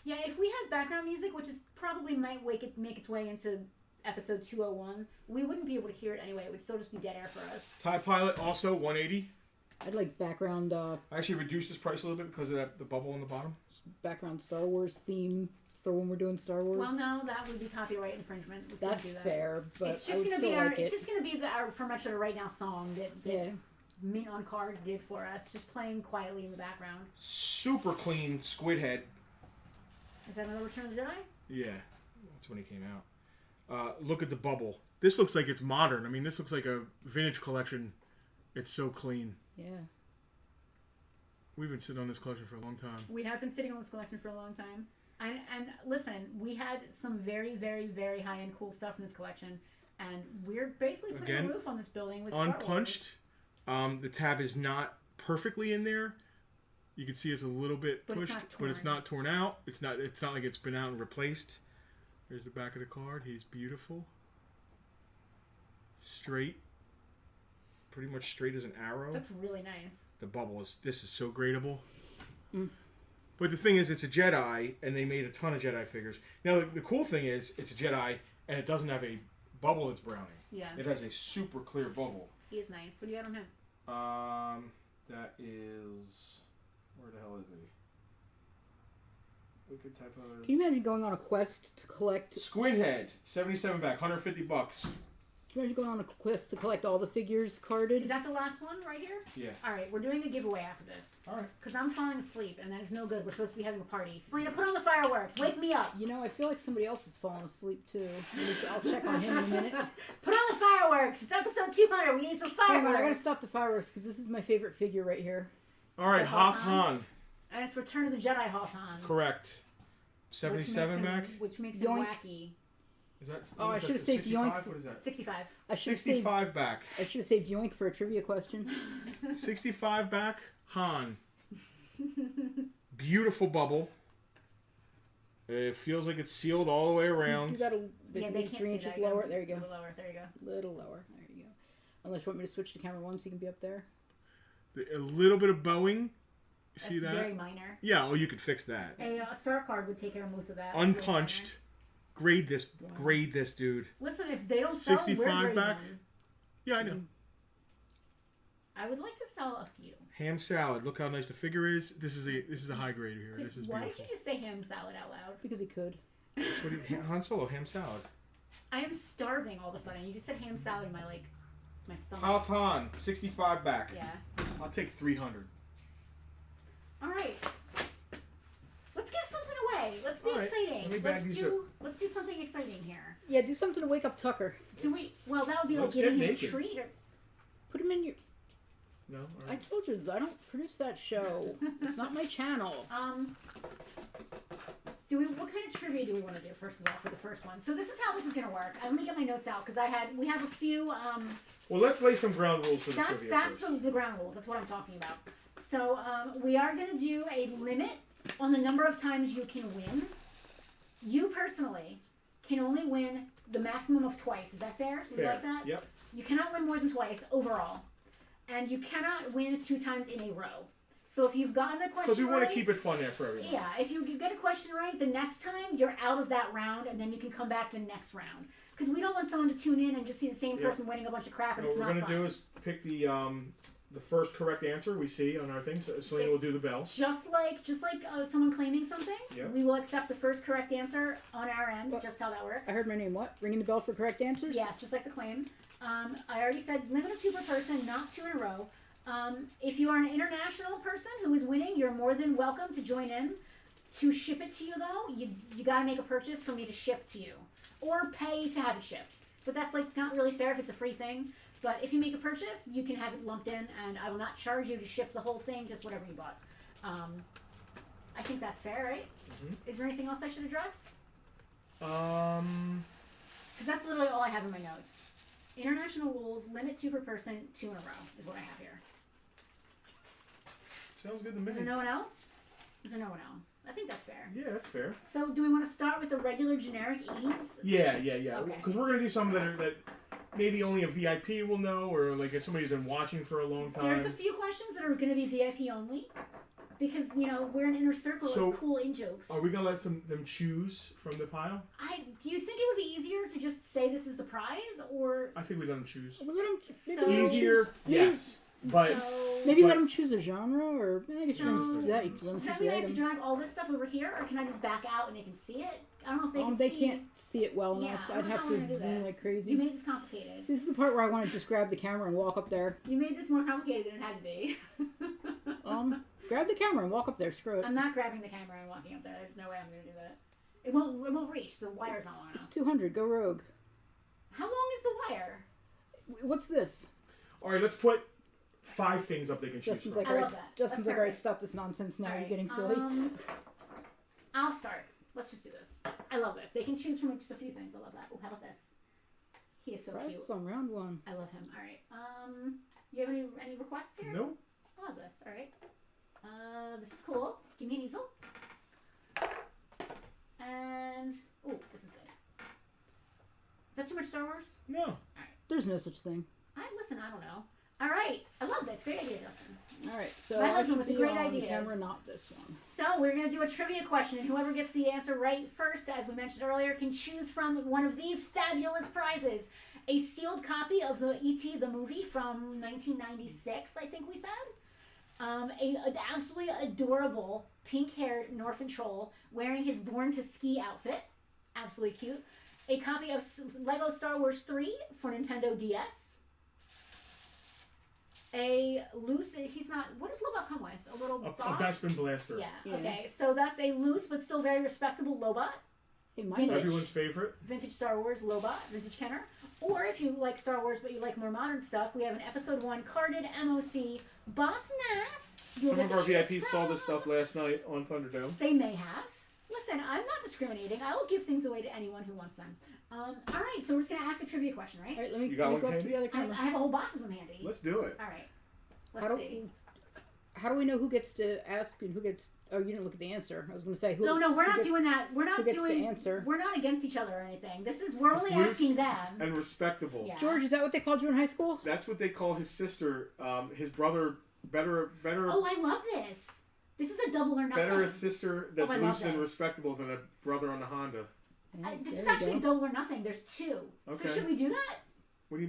Yeah, if we had background music, which is probably might make its way into episode 201, we wouldn't be able to hear it anyway. It would still just be dead air for us. Tie Pilot, also 180. I'd like background I actually reduced this price a little bit because of the bubble on the bottom. Star Wars theme for when we're doing Star Wars. Well, no, that would be copyright infringement. We couldn't That's do that. fair, but It's I just would gonna still be like it. It's just gonna be our For Much of the Right Now song that Yeah. Mint on Card did for us, just playing quietly in the background. Super clean squid head. Is that another Return of the Jedi? Yeah, that's when he came out. Look at the bubble. This looks like it's modern. I mean, this looks like a vintage collection. It's so clean. Yeah. We've been sitting on this collection for a long time. We have been sitting on this collection for a long time. And listen, we had some very, very, very high-end cool stuff in this collection. And we're basically putting Again, a roof on this building with Star Wars. Unpunched. The tab is not perfectly in there. You can see it's a little bit But it's pushed, not but it's torn. not torn out. It's not like it's been out and replaced. There's the back of the card. He's beautiful. Straight. Pretty much straight as an arrow. That's really nice. The bubble this is so gradable. Mm. But the thing is, it's a Jedi, and they made a ton of Jedi figures. Now, the cool thing is, it's a Jedi, and it doesn't have a bubble that's browning. Yeah. It has a super clear bubble. He is nice. What do you got on him? That is... Where the hell is he? Wicked typo. Can you imagine going on a quest to collect? Squid Head, 77 back, $150. Can you imagine going on a quest to collect all the figures carded? Is that the last one right here? Yeah. All right, we're doing a giveaway after this. All right. Because I'm falling asleep, and that is no good. We're supposed to be having a party. Selena, put on the fireworks. Wake me up. You know, I feel like somebody else is falling asleep too. I'll check on him in a minute. Put on the fireworks. It's episode 200. We need some Hang fireworks. on, I gotta stop the fireworks because this is my favorite figure right here. All right, Is it Hoth Hoth Han. And it's Return of the Jedi Hoth Han. Correct. 77 back? Which makes him Yoink. wacky. Is that? Oh, what I is that, should've saved 65? Yoink. What is that? 65. I should have saved. 65 back. I should have saved Yoink for a trivia question. 65 back, Han. Beautiful bubble. It feels like it's sealed all the way around. Do that a Yeah, bit, they maybe can't 3 see inches that. lower. There you go. A little lower. There you go. Little lower. There you go. Unless you want me to switch to camera 1 so you can be up there. A little bit of bowing. See That's that? very minor. Yeah, you could fix that. A star card would take care of most of that. It's really Unpunched. Grade this, dude. minor. Listen, if they don't sell, 65 we're grading back? them. Yeah, I know. I would like to sell a few. Ham salad. Look how nice the figure is. This is a high grade here. This is Why beautiful. did you just say ham salad out loud? Because he could. That's what Han Solo ham salad. I am starving all of a sudden. You just said ham salad in my stomach. Hoth Han, 65 back. Yeah. I'll take 300. All right. Let's give something away. Let's be All right. exciting. Let me bag these Let's do something exciting here. Yeah, do something to wake up Tucker. Do we? Well, that would be like Let's giving get him naked. a treat. Or, Put him in your. No. All I right. told you I don't produce that show. It's not my channel. what kind of trivia do we want to do first of all for the first one? So this is how this is going to work. Let me get my notes out because we have a few. Well, let's lay some ground rules for the That's trivia first. the ground rules. That's what I'm talking about. So we are going to do a limit on the number of times you can win. You personally can only win the maximum of twice. Is that fair? Do you Fair. like that? Yep. You cannot win more than twice overall. and you cannot win 2 times in a row. So if you've gotten the question Because we want right, to keep it fun there for everyone. yeah, if you get a question right, the next time you're out of that round, and then you can come back the next round. Because we don't want someone to tune in and just see the same person winning a bunch of crap, and it's what not we're fun. going to do is pick the first correct answer we see on our thing. So Selena will do the bell. Just like someone claiming something, Yep. we will accept the first correct answer on our end. Just how that works. I heard my name. What? Ringing the bell for correct answers? Yeah, it's just like the claim. I already said limit of 2 per person, not 2 in a row. If you are an international person who is winning, you're more than welcome to join in. To ship it to you, though, you got to make a purchase for me to ship to you, or pay to have it shipped. But that's like not really fair if it's a free thing. But if you make a purchase, you can have it lumped in, and I will not charge you to ship the whole thing, just whatever you bought. I think that's fair, right? Mm-hmm. Is there anything else I should address? Um. Because that's literally all I have in my notes. International rules, limit 2 per person, 2 in a row is what I have here. Sounds good to me. Is there no one else? Is there no one else? I think that's fair. Yeah, that's fair. So do we want to start with the regular generic 80s? Yeah. Okay. Because we're gonna do something that maybe only a VIP will know, or like if somebody's been watching for a long time. There's a few questions that are going to be VIP only. Because, we're an inner circle of cool in-jokes. Are we gonna let them choose from the pile? Do you think it would be easier to just say this is the prize, or... I think we let them choose. Well, let 'em- So- Easier, yes, but Maybe But- let them choose a genre, or I guess you can choose that. You can let Does them that choose mean the I have to item. drag all this stuff over here, or can I just back out and they can see it? I don't know if they can They see. can't see it well Yeah, enough. I I'd don't know have how I'm to gonna do zoom this. like crazy. You made this complicated. See, this is the part where I want to just grab the camera and walk up there. You made this more complicated than it had to be. Grab the camera and walk up there. Screw it. I'm not grabbing the camera and walking up there. There's no way I'm going to do that. It won't reach. The wire's not long It's enough. 200. Go rogue. How long is the wire? What's this? all right. Let's put 5 things up they can choose Justin's from. like, I all love right. that. Justin's That's like, all right, perfect. stop this nonsense now. All You're right, getting silly. I'll start. Let's just do this. I love this. They can choose from just a few things. I love that. Oh, how about this? He is so cute. Prize on round 1. I love him. All right. You have any requests here? Nope. I love this. All right. This is cool. Give me an easel. And oh, this is good. Is that too much Star Wars? No. There's no such thing. Listen. I don't know. All right. I love this. Great idea, Justin. All right, so My I husband should with the be great on ideas. the camera, not this one. So we're going to do a trivia question, and whoever gets the answer right first, as we mentioned earlier, can choose from one of these fabulous prizes. A sealed copy of the E.T. the movie from 1996, I think we said. An absolutely adorable pink-haired Norfin troll wearing his Born to Ski outfit. Absolutely cute. A copy of Lego Star Wars 3 for Nintendo DS. A loose, what does Lobot come with? A little A box? Bespin Blaster. Yeah, okay. So that's a loose but still very respectable Lobot. Hey, mine Vintage. Everyone's favorite. Vintage Star Wars Lobot, Vintage Kenner. Or if you like Star Wars but you like more modern stuff, we have an Episode 1 carded MOC Boss Nass. Some of our VIPs saw this stuff last night on Thunderdome. They may have. Listen, I'm not discriminating. I will give things away to anyone who wants them. All right, so we're just going to ask a trivia question, right? All right, let me You got go one up to handy? the other I camera. have a whole box of them handy. Let's do it. All right. How Let's do- see. How do we know who gets to ask and who gets... Oh, you didn't look at the answer. I was going to say who... No, we're who not gets- doing that. We're not who gets doing. to answer. We're not against each other or anything. We're only Loose asking them. And respectable. Yeah. George, is that what they called you in high school? That's what they call his sister. His brother. Better. Oh, I love this. This is a double or nothing. Better a sister that's I love loose and this. respectable than a brother on the Honda. This There is you actually go. double or nothing. There's 2. Okay. So should we do that?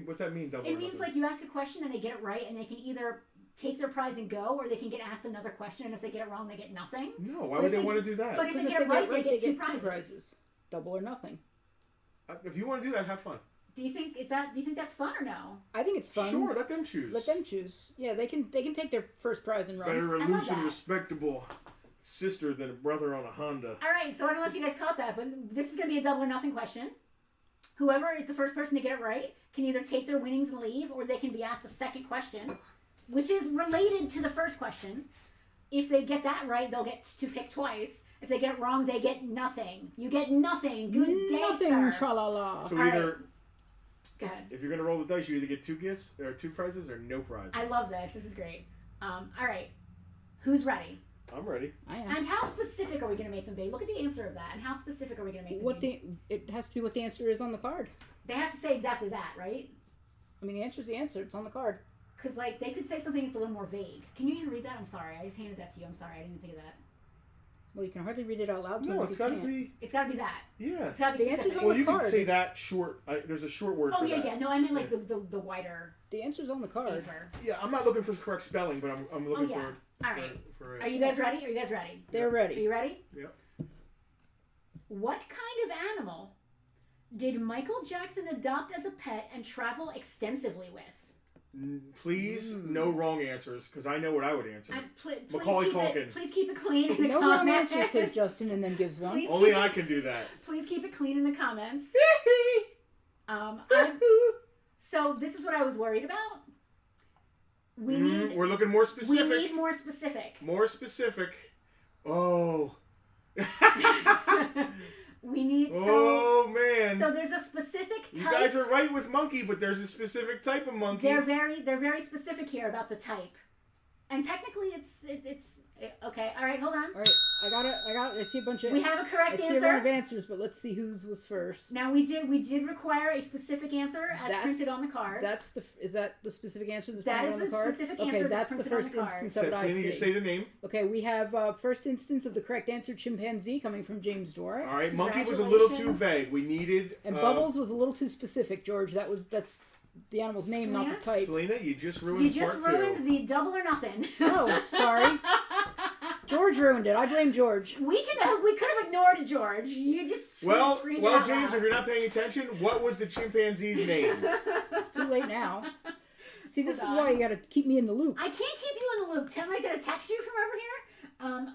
What's that mean? Double. It or means nothing? like you ask a question and they get it right, and they can either take their prize and go, or they can get asked another question, and if they get it wrong, they get nothing. No. Why But would if they they- want to do that? but if Because they get it right, they get 2 two prizes. Double or nothing. If you want to do that, have fun. Do you think that's fun or no? I think it's fun. Sure, let them choose. Let them choose. Yeah, they can take their first prize and run. Better a I love loose and that. respectable sister than a brother on a Honda. All right, so I don't know if you guys caught that, but this is going to be a double or nothing question. Whoever is the first person to get it right can either take their winnings and leave, or they can be asked a second question, which is related to the first question. If they get that right, they'll get to pick twice. If they get it wrong, they get nothing. You get nothing. Good day, Nothing, sir. tra-la-la. So All right. either, Go ahead. if you're gonna roll the dice, you either get 2 gifts or 2 prizes or no prizes. I love this. This is great. All right. Who's ready? I'm ready. I am. And how specific are we going to make them be? Look at the answer of that. And how specific are we going to make them be? It has to be what the answer is on the card. They have to say exactly that, right? I mean, the answer's the answer. It's on the card. Because, like, they could say something that's a little more vague. Can you even read that? I'm sorry. I just handed that to you. I'm sorry. I didn't think of that. Well, you can hardly read it out loud. No, it's got to be. It's got to be that. Yeah. It's got to be The answer's specific. on Well, the you can card. say that short. There's a short word Oh, for yeah, that. yeah. No, I meant, like, the wider The answer's on the card. answer. Yeah, I'm not looking for correct spelling, but I'm looking yeah. for. All right. For Are you guys ready? Are you guys ready? They're Are ready. you ready? Yep. What kind of animal did Michael Jackson adopt as a pet and travel extensively with? Please, no wrong answers, because I know what I would answer. Macaulay Culkin. Please keep it clean in the No wrong comments. answer, says Justin, and then gives one. Please Only keep I it- can do that. Please keep it clean in the comments. So this is what I was worried about. We're looking more specific. We need more specific. More specific. Oh. We need Oh man. So there's a specific type. You guys are right with monkey, but there's a specific type of monkey. They're very specific here about the type, and technically it's okay. All right, hold on. All right, I got it. I see a bunch of. We have a correct I see a lot of answer. answers, but let's see whose was first. Now we did require a specific answer as That's- printed on the card. Is that the specific answer that's That printed is on the the card? specific Okay, answer that's that's the printed on first the card. instance Said, of it I can you see. say the name? Okay, we have first instance of the correct answer, chimpanzee, coming from James Dora. All right, monkey was a little too Congratulations. vague. We needed. And Bubbles was a little too specific, George. That's the animal's name, not the type. Selena, you just ruined You just part ruined two. the double or nothing. Oh, sorry. George ruined it. I blame George. We could have ignored George. You just screamed it Well, out James, loud. if you're not paying attention, what was the chimpanzee's name? It's too late now. See, this is Hold on. why you got to keep me in the loop. I can't keep you in the loop. Tim, I gotta text you from over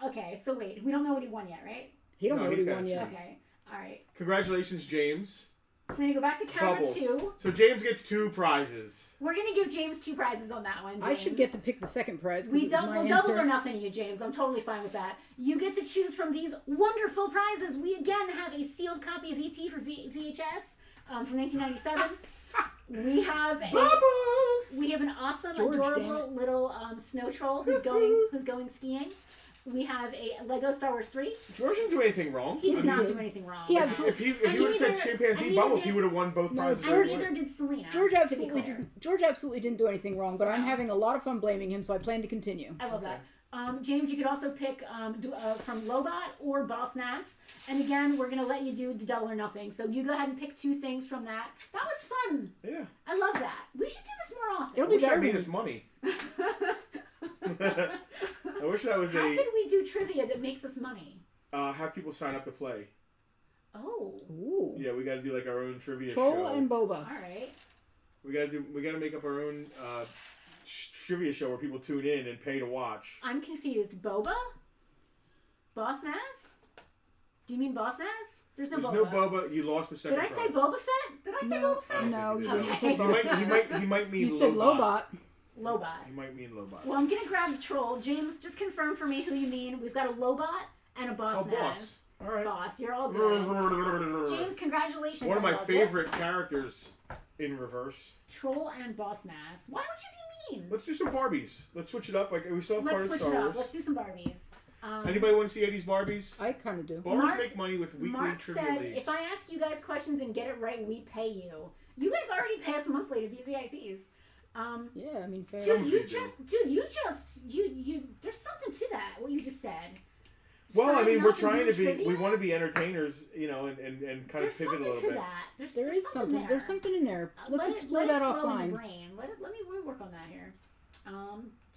here. Okay, so wait, we don't know what he won yet, right? He don't No, know what he's he got won a yet. chance. Okay, all right. Congratulations, James. So then you go back to camera Bubbles. 2. So James gets 2 prizes. We're gonna give James 2 prizes on that one. James. I should get to pick the second prize. 'cause We it was double, my we'll double answer. or nothing, you James. I'm totally fine with that. You get to choose from these wonderful prizes. We again have a sealed copy of ET for VHS from 1997. We have Bubbles! We have an awesome, George, damn adorable it. little snow troll who's going skiing. We have a Lego Star Wars 3. George didn't do anything wrong. He did He not did. do anything wrong. He If he would have said chimpanzee Bubbles, he would have won both prizes. And right neither away. did Selena. George to be absolutely clear. didn't. George absolutely didn't do anything wrong, but I'm No. having a lot of fun blaming him, so I plan to continue. I love that. James, you could also pick from Lobot or Boss Nass. And again, we're going to let you do the double or nothing. So you go ahead and pick 2 things from that. That was fun. Yeah. I love that. We should do this more I often. It'll be wish that better made when- us money. I wish that was How could we do trivia that makes us money? have people sign up to play. Oh, Ooh. Yeah, we got to do like our own trivia Troll show. and Boba. all right. We got to make up our own trivia show where people tune in and pay to watch. I'm confused. Boba? Boss Nass? Do you mean Boss Nass? There's no There's Boba. no Boba. You lost the Did second I prize. say Boba Fett? Did I say No. Boba Fett? No, you Okay. didn't say He Boba. might mean You said Lobot. Lobot. He might mean Lobot. Well, I'm going to grab the troll. James, just confirm for me who you mean. We've got a Lobot and a Boss Oh, Nass. Boss. All right. Boss, you're all good. James, congratulations. One of I my love favorite this. characters in reverse. Troll and Boss Nass. Why would you be mean? Let's do some Barbies. Let's switch it up. Like we still have Let's part of switch Star it up. Wars. Let's do some Barbies. Anybody want to see 80s Barbies? I kind of do. Bars Mark- make money with weekly Mark trivia said, leagues. if I ask you guys questions and get it right, we pay you. You guys already pay us monthly to be VIPs. Yeah, I mean, fair Dude, enough. you there's something to that, what you just said. Well, I Signing mean, we're up and trying to doing be. trivia? We want to be entertainers, you know, and kind There's of pivot a something little to bit. that. There's There there. There's something in there. Let's Let explore it that flow in offline. your brain. Let me work on that here.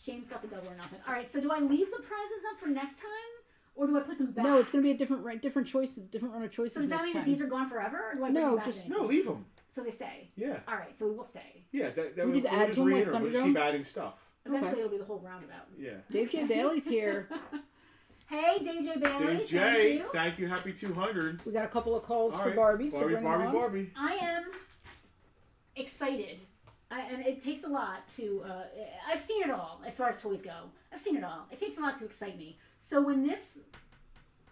James got the double or nothing. All right, so do I leave the prizes up for next time, or do I put them back? No, it's going to be a different choice, different run of choices So does that next mean time. that these are gone forever, or do I bring No, them back? just- at No, any point? leave them. So they stay. Yeah, All right, so we will stay. yeah. That We we'll just add just to 'em like reiterate. We'll just keep Thunderdome? adding stuff. Eventually, Okay. it'll be the whole roundabout. Yeah. Dave J. Bailey's here. Hey, DJ Bailey. Dave J, Thank you. thank you. Happy 200. We got a couple of calls All for right. Barbies, so bring them on. Barbie. I am excited. And it takes a lot to. I've seen it all as far as toys go. I've seen it all. It takes a lot to excite me. So when this.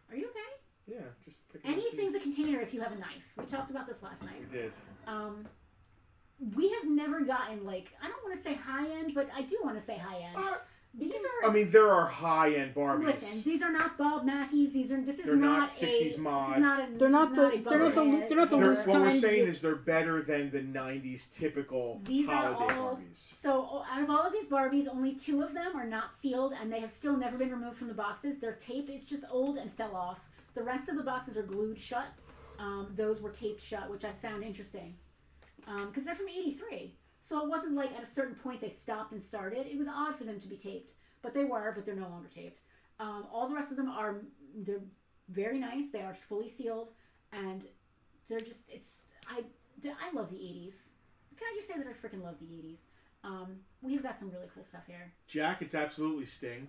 Are you okay? Yeah, just pick it up. Anything's a container if you have a knife. We talked about this last night. We did. We have never gotten, like, I don't want to say high end, but I do want to say high end. These are. I mean, there are high-end Barbies. Listen, these are not Bob Mackies. This is They're not 60s a. mod. This is not a. They're not the loose What we're kind saying that- is they're better than the 90s typical These are holiday all. Barbies. So out of all of these Barbies, only 2 of them are not sealed, and they have still never been removed from the boxes. Their tape is just old and fell off. The rest of the boxes are glued shut. Those were taped shut, which I found interesting. Because they're from '83. So it wasn't like at a certain point they stopped and started. It was odd for them to be taped. But they were, but they're no longer taped. All the rest of them they're very nice. They are fully sealed. And they're just, I love the 80s. Can I just say that I freaking love the 80s? We've got some really cool stuff here. Jack, it's absolutely Sting.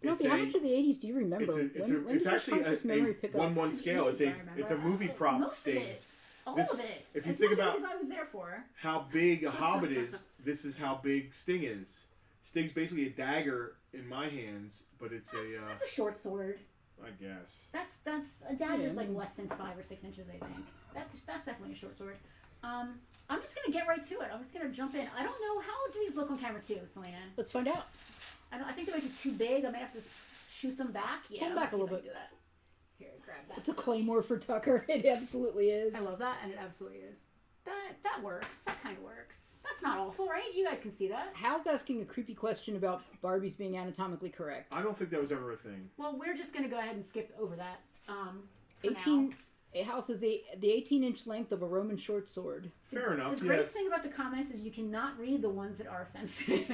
Penelope, how much of the 80s do you remember? It's actually a 1-1 scale. It's a movie prop Most Sting. of it. All This- of it. if you As think much about- as I was there for. How big a Hobbit is, this is how big Sting is. Sting's basically a dagger in my hands, but it's That's a short sword. I guess. That's a dagger's like less than 5 or 6 inches, I think. That's definitely a short sword. I'm just gonna get right to it. I'm just gonna jump in. I don't know how do these look on camera too, Selena. Let's find out. I think they might be too big. I might have to shoot them back. Yeah, Pull them back a little bit. Do that. Here, grab that. It's a claymore for Tucker. It absolutely is. I love that, and it absolutely is. That works. That kind of works. That's not awful, right? You guys can see that. Hal's asking a creepy question about Barbies being anatomically correct. I don't think that was ever a thing. Well, we're just gonna go ahead and skip over that. For 18. now. A house is the 18-inch length of a Roman short sword. Fair enough. The great thing about the comments is you cannot read the ones that are offensive.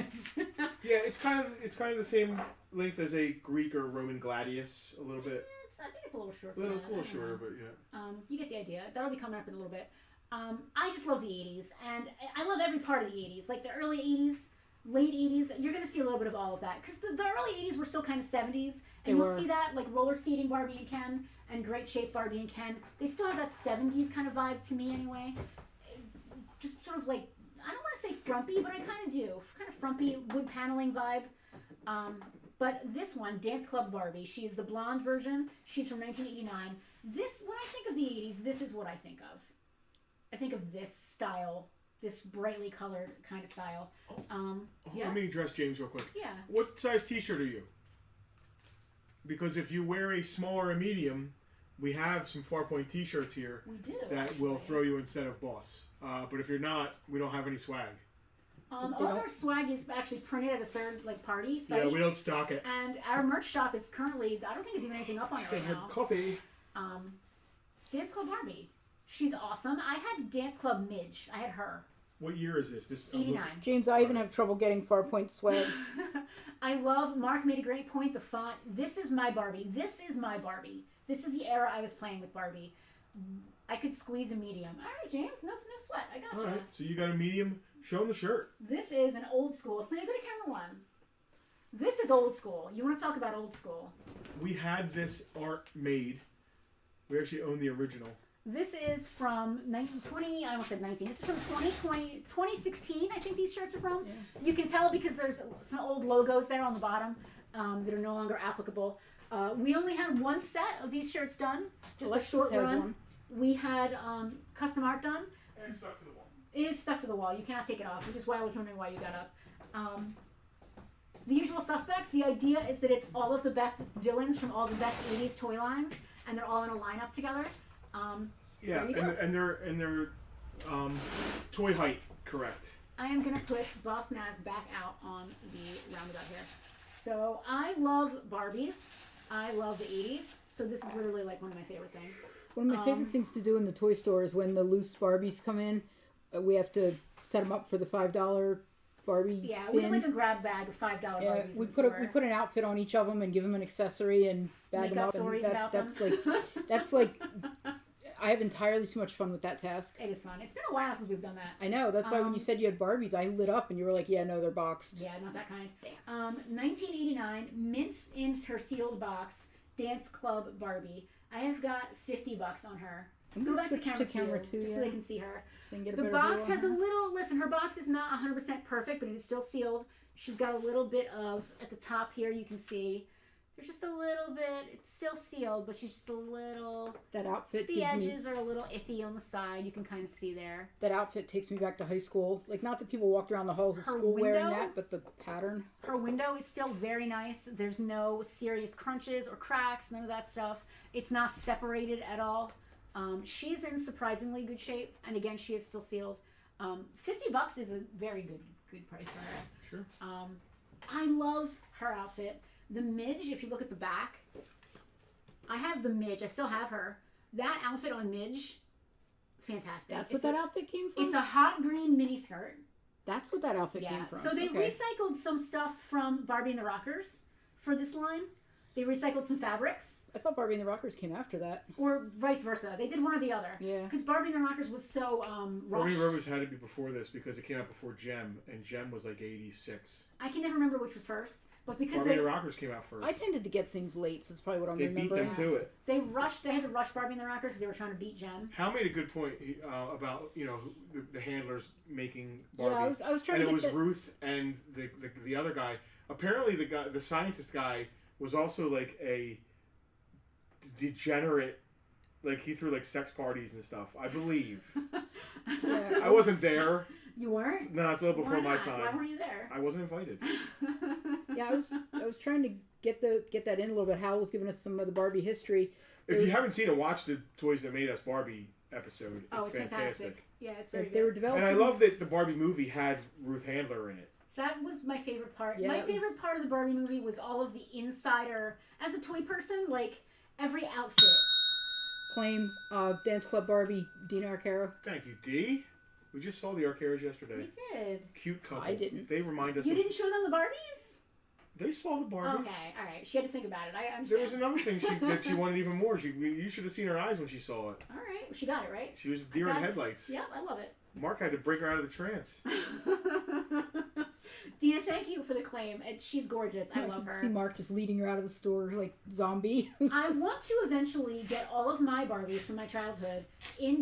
Yeah, it's kind of the same length as a Greek or Roman gladius, a little bit. I think it's a little short. It's a little shorter, but yeah. You get the idea. That'll be coming up in a little bit. I just love the 80s, and I love every part of the 80s. Like the early 80s, late 80s, you're going to see a little bit of all of that. Because the early 80s were still kind of 70s, and you'll see that, like roller skating Barbie and Ken, and great shape Barbie and Ken. They still have that 70s kind of vibe to me anyway. Just sort of like, I don't want to say frumpy, but I kind of do. Kind of frumpy wood paneling vibe. But this one, Dance Club Barbie, she's the blonde version. She's from 1989. This, when I think of the 80s, this is what I think of. I think of this style, this brightly colored kind of style. Yes. Let me address James real quick. Yeah. What size t-shirt are you? Because if you wear a small or a medium, we have some Farpoint t-shirts here We do. that will throw you instead of boss. But if you're not, we don't have any swag. All of our swag is actually printed at a third party site. Yeah, we don't stock it. And our merch shop is currently, I don't think there's even anything up on it right now. Coffee. Dance Club Barbie. She's awesome. I had Dance Club Midge. I had her. What year is this? This 89. James, I even have trouble getting Farpoint swag. I love, Mark made a great point, the font. This is my Barbie. This is my Barbie. This is the era I was playing with Barbie. I could squeeze a medium. All right, James, no sweat. I got All you. right, so you got a medium. Show them the shirt. This is an old school. So now go to camera 1. This is old school. You want to talk about old school? We had this art made. We actually own the original. This is from 1920. I almost said 19. This is from 2016. I think these shirts are from. Yeah. You can tell because there's some old logos there on the bottom that are no longer applicable. We only had one set of these shirts done, just Alexis a short has run. one. We had custom art done. And it's stuck to the wall. It is stuck to the wall. You cannot take it off, which is why I was wondering why you got up. The Usual Suspects. The idea is that it's all of the best villains from all the best 80s toy lines, and they're all in a lineup together. Yeah, and they're toy height correct. I am going to put Boss Naz back out on the roundabout here. So I love Barbies. I love the 80s. So this is literally like one of my favorite things. One of my favorite things to do in the toy store is when the loose Barbies come in, we have to set them up for the $5 Barbie Yeah, bin. we have like a grab bag of $5 Yeah, Barbies. we in the put store. we put an outfit on each of them and give them an accessory and bag Make them up up. And stories about that's them. that's like I have entirely too much fun with that task. It is fun. It's been a while since we've done that. I know. That's why when you said you had Barbies, I lit up and you were like, "Yeah, no, they're boxed." Yeah, not that kind. 1989, mint in her sealed box, Dance Club Barbie. I have got $50 on her. I'm Go gonna back to switch camera, to camera 2, two, just so yeah. they can see her. So you can get a The better box view on has a her. little, listen, her box is not 100% perfect, but it is still sealed. She's got a little bit of, at the top here, you can see, There's just a little bit. It's still sealed, but she's just a little. That outfit. The edges are a little iffy on the side. You can kind of see there. That outfit takes me back to high school. Like, not that people walked around the halls of school wearing that, but the pattern. Her window is still very nice. There's no serious crunches or cracks. None of that stuff. It's not separated at all. She's in surprisingly good shape, and again, she is still sealed. $50 is a very good price for her. Sure. I love her outfit. The midge, if you look at the back, I have the midge. I still have her. That outfit on midge, fantastic. That's what that outfit came from? It's a hot green mini skirt. That's what that outfit came from. So they recycled some stuff from Barbie and the Rockers for this line. They recycled some fabrics. I thought Barbie and the Rockers came after that. Or vice versa. They did one or the other. Yeah. Because Barbie and the Rockers was so rushed. Barbie and the Rockers had to be before this because it came out before Gem, and Gem was like 86. I can never remember which was first. But because Barbie and the Rockers came out first. I tended to get things late, so that's probably what I'm They remembering. beat them to it. They had to rush Barbie and the Rockers because they were trying to beat Gem. Hal made a good point about the handlers making Barbie. Yeah, I was trying and to it was Ruth and the other guy. Apparently, the scientist guy was also like a degenerate. Like he threw like sex parties and stuff. I believe. Yeah. I wasn't there. You weren't? No, it's a little before Why my not? time. Why weren't you there? I wasn't invited. Yeah, I was trying to get that in a little bit. Hal was giving us some of the Barbie history. If you haven't seen it, watch the Toys That Made Us Barbie episode. Oh, It's it's fantastic. Yeah, it's very They good. were developing. And I love that the Barbie movie had Ruth Handler in it. That was my favorite part. Yeah, My favorite part of the Barbie movie was all of the insider. As a toy person, like every outfit. Claim Dance Club Barbie, Dina Arcaro. Thank you, Dee. We just saw the Arcaros yesterday. We did. Cute couple. I didn't. They remind us. You didn't show them the Barbies? They saw the Barbies. Okay, all right. She had to think about it. I understand. There was another thing that she wanted even more. You should have seen her eyes when she saw it. All right, she got it right. She was a deer in headlights. Yep, I love it. Mark had to break her out of the trance. Dina, thank you for the claim. She's gorgeous. I love her. See Mark just leading her out of the store like zombie. I want to eventually get all of my Barbies from my childhood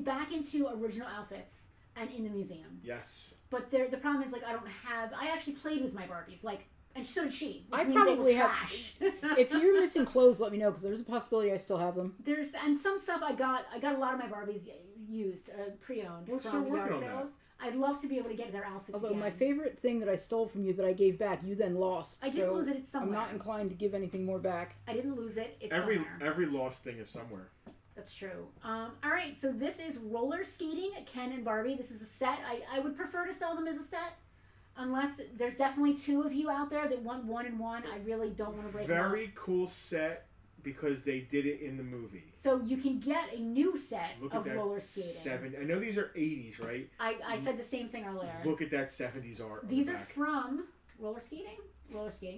back into original outfits and in the museum. Yes. But the problem is, like, I actually played with my Barbies, like, and so did she. Which I means probably they were have. trash. If you're missing clothes, let me know because there's a possibility I still have them. And some stuff I got a lot of my Barbies used, pre-owned We're still from working yard on sales. I'd love to be able to get their outfits Although again. my favorite thing that I stole from you that I gave back, you then lost. I did so lose it. It's somewhere. I'm not inclined to give anything more back. I didn't lose it. It's Every somewhere. lost thing is somewhere. That's true. All right, so this is roller skating, Ken and Barbie. This is a set. I would prefer to sell them as a set, unless there's definitely two of you out there that want one and one. I really don't want to break them up. Very cool set because they did it in the movie. So you can get a new set Look of at that roller skating. I know these are 80s, right? I said the same thing earlier. Look at that 70s art. These are from roller skating.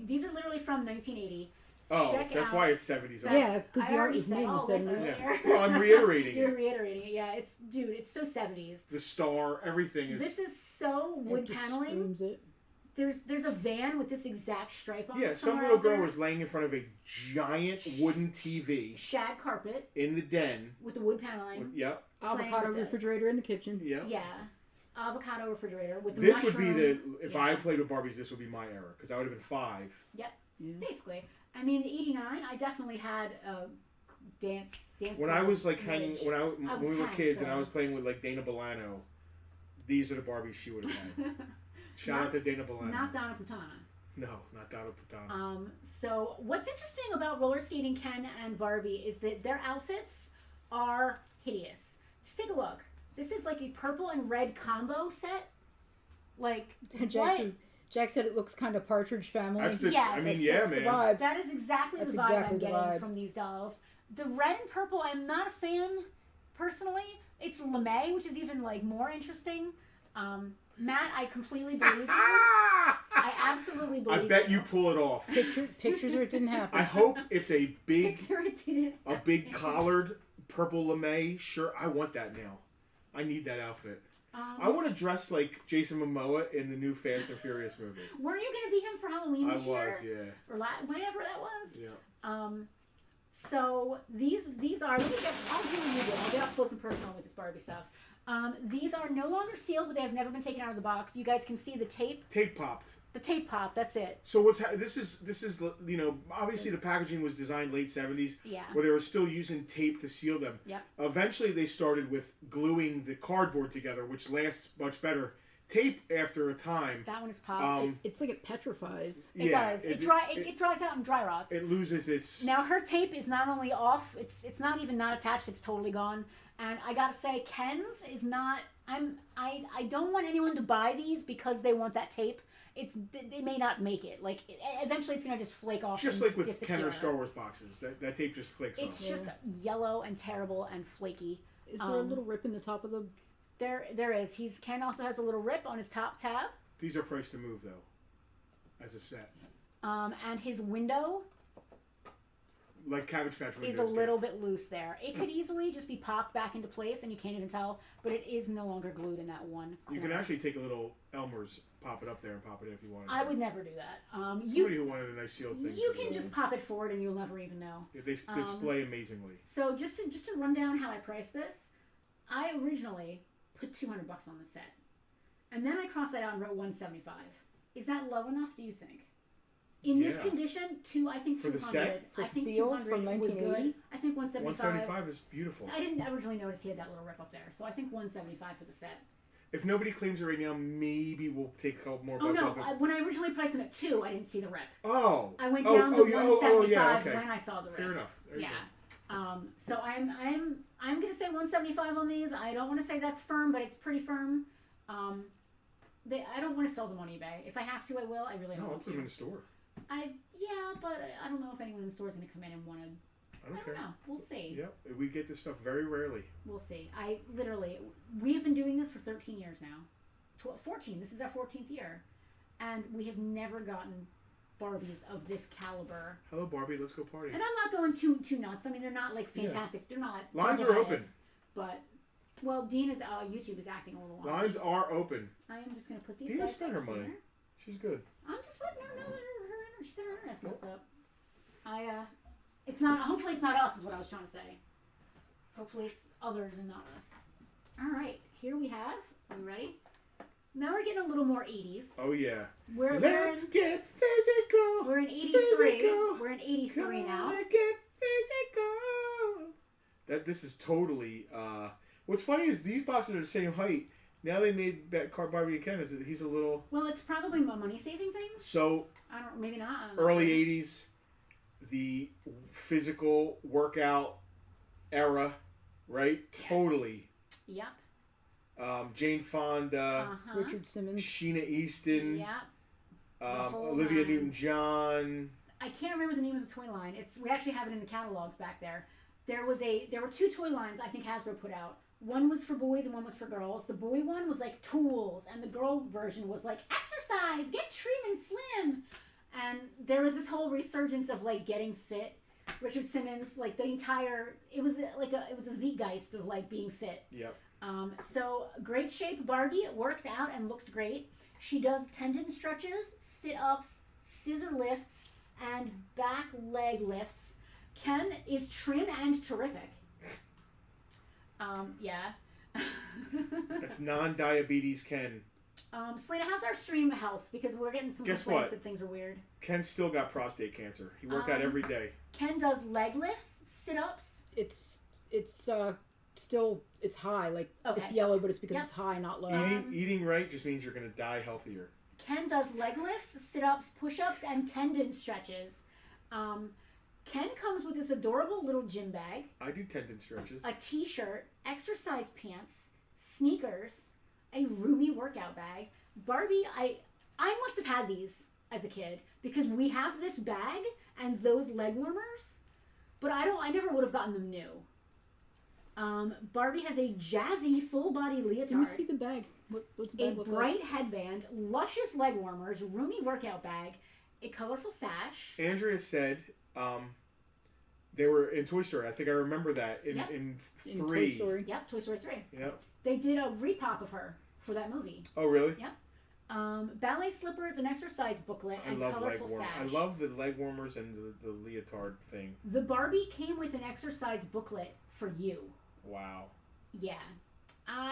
These are literally from 1980. Oh, Check that's out. why it's 70s art. Yeah, because I the art already was said made in all the this 70s. earlier. Yeah. Well, I'm reiterating You're it. reiterating it. Yeah, it's so 70s. The star, everything is. This is so It wood just paneling. screams it. There's a van with this exact stripe on Yeah, it. some somewhere little out girl there. was laying in front of a giant wooden TV Shag carpet in the den. with the wood paneling. Yep. Avocado with this. refrigerator in the kitchen. Yep. Yeah. Avocado refrigerator with the This would mushroom. be if I played with Barbies, this would be my era because I would have been 5. Yep. Yeah. Basically. I mean, the 89, I definitely had a dance. When I was like hanging, image. when I was we were 10, kids so- and I was playing with like Dana Bolano, these are the Barbies she would have had. Shout out to Dana Bolano. Not Donna Putana. No, not Donna Putana. So what's interesting about roller skating Ken and Barbie is that their outfits are hideous. Just take a look. This is like a purple and red combo set. Like Jack said it looks kind of Partridge Family. That's the. Yes. I mean, That's yeah, the man. vibe. that is exactly That's the vibe exactly I'm the getting vibe. from these dolls. The red and purple, I'm not a fan personally. It's LeMay, which is even like more interesting. Matt, I completely believe you. I absolutely believe I bet you pull it off. Pictures or it didn't happen. I hope it's a big, Picture it didn't. a big collared purple lame shirt. I want that now. I need that outfit. I want to dress like Jason Momoa in the new Fast and Furious movie. Weren't you going to be him for Halloween I this year? was, yeah. Or whenever that was? Yeah. So these are, I'll do what you do. I'll get up close and personal with this Barbie stuff. These are no longer sealed, but they have never been taken out of the box. You guys can see the tape. Tape popped. The tape pop. That's it. So this is obviously the packaging was designed late 70s. Yeah. Where they were still using tape to seal them. Yeah. Eventually they started with gluing the cardboard together, which lasts much better. Tape after a time. That one is popped. It's like it petrifies. It does. It dries out and dry rots. It loses its. Now her tape is not only off. It's not even not attached. It's totally gone. And I gotta say, Ken's is not. I don't want anyone to buy these because they want that tape. They may not make it. Like eventually, it's gonna just flake off. Just and like with disappear. Kenner Star Wars boxes, that tape just flicks off. It's just yellow and terrible and flaky. Is there a little rip in the top of the? There is. Ken also has a little rip on his top tab. These are priced to move though, as a set. And his window Like Cabbage Patch windows. is a little bit loose there. It could easily just be popped back into place, and you can't even tell. But it is no longer glued in that one corner. You can actually take a little Elmer's, pop it up there, and pop it in if you wanted. I would never do that. Somebody who wanted a nice sealed thing. You can just pop it forward, and you'll never even know. Yeah, they display amazingly. So just to run down how I priced this, I originally put $200 on the set, and then I crossed that out and wrote $175. Is that low enough? Do you think? In this condition, I think for 200. the set? I think seal 200 from was good. 1980? I think 175. 175 is beautiful. I didn't originally notice he had that little rip up there, so I think 175 for the set. If nobody claims it right now, maybe we'll take a couple more Oh bucks no! off it. When I originally priced them at 2, I didn't see the rip. Oh. I went down to 175 yeah, okay. when I saw the rip. Fair enough. There you Yeah. So I'm gonna say 175 on these. I don't want to say that's firm, but it's pretty firm. I don't want to sell them on eBay. If I have to, I will. I really go. don't No, I'll want put them in to. the store. But I don't know if anyone in the store is gonna come in and want to. I don't care. know. We'll see. Yep, we get this stuff very rarely. We'll see. We've been doing this for 13 years now. 14. This is our 14th year, and we have never gotten Barbies of this caliber. Hello, Barbie. Let's go party. And I'm not going too nuts. I mean, they're not like fantastic. They're not. Lines are double-headed, open. But Dina's YouTube is acting a little wild. Lines are open. I am just gonna put these. Dina guys spent her back money. here. She's good. I'm just letting her know that she said her internet's messed up. It's not. Hopefully, it's not us. Is what I was trying to say. Hopefully, it's others and not us. All right, here we have. Are we ready? Now we're getting a little more 80s. Oh yeah. Let's get physical. We're in 83. Physical. We're in 83 now. Gonna get physical. This is totally. What's funny is these boxes are the same height. Now they made that Barbie and Ken. He's a little. Well, it's probably a money saving thing. So. Maybe not. Early 80s, the physical workout era, right? Yes. Totally. Yep. Jane Fonda, Richard Simmons, Sheena Easton, Yep. Olivia line. Newton-John. I can't remember the name of the toy line. We actually have it in the catalogs back there. There were 2 toy lines I think Hasbro put out. One was for boys and one was for girls. The boy one was like tools, and the girl version was like exercise, get trim and slim. And there was this whole resurgence of like getting fit. Richard Simmons, like it was a zeitgeist of like being fit. Yep. So great shape Barbie. It works out and looks great. She does tendon stretches, sit-ups, scissor lifts, and back leg lifts. Ken is trim and terrific. Yeah. That's non-diabetes Ken. Selena, how's our stream health? Because we're getting some Guess complaints what? that things are weird. Ken still got prostate cancer. He worked out every day. Ken does leg lifts, sit-ups. it's still it's high, like Okay. it's yellow, but it's because Yep. it's high, not low. Eating right just means you're going to die healthier. Ken does leg lifts, sit-ups, push-ups, and tendon stretches. Ken comes with this adorable little gym bag, I do tendon stretches. a t-shirt, exercise pants, sneakers, a roomy workout bag. Barbie, I must have had these as a kid because we have this bag and those leg warmers, but I never would have gotten them new. Barbie has a jazzy full body leotard. Let me see the bag. What's the A bag look bright like? headband, luscious leg warmers, roomy workout bag, a colorful sash. Andrea said they were in Toy Story. I think I remember that in Yep. in In 3. Toy Story. Yep, Toy Story 3. Yep. They did a repop of her for that movie. Oh really? Yep. Ballet slippers, an exercise booklet, I and love leg colorful warmers. sash. I love the leg warmers and the leotard thing. The Barbie came with an exercise booklet for you. Wow. Yeah.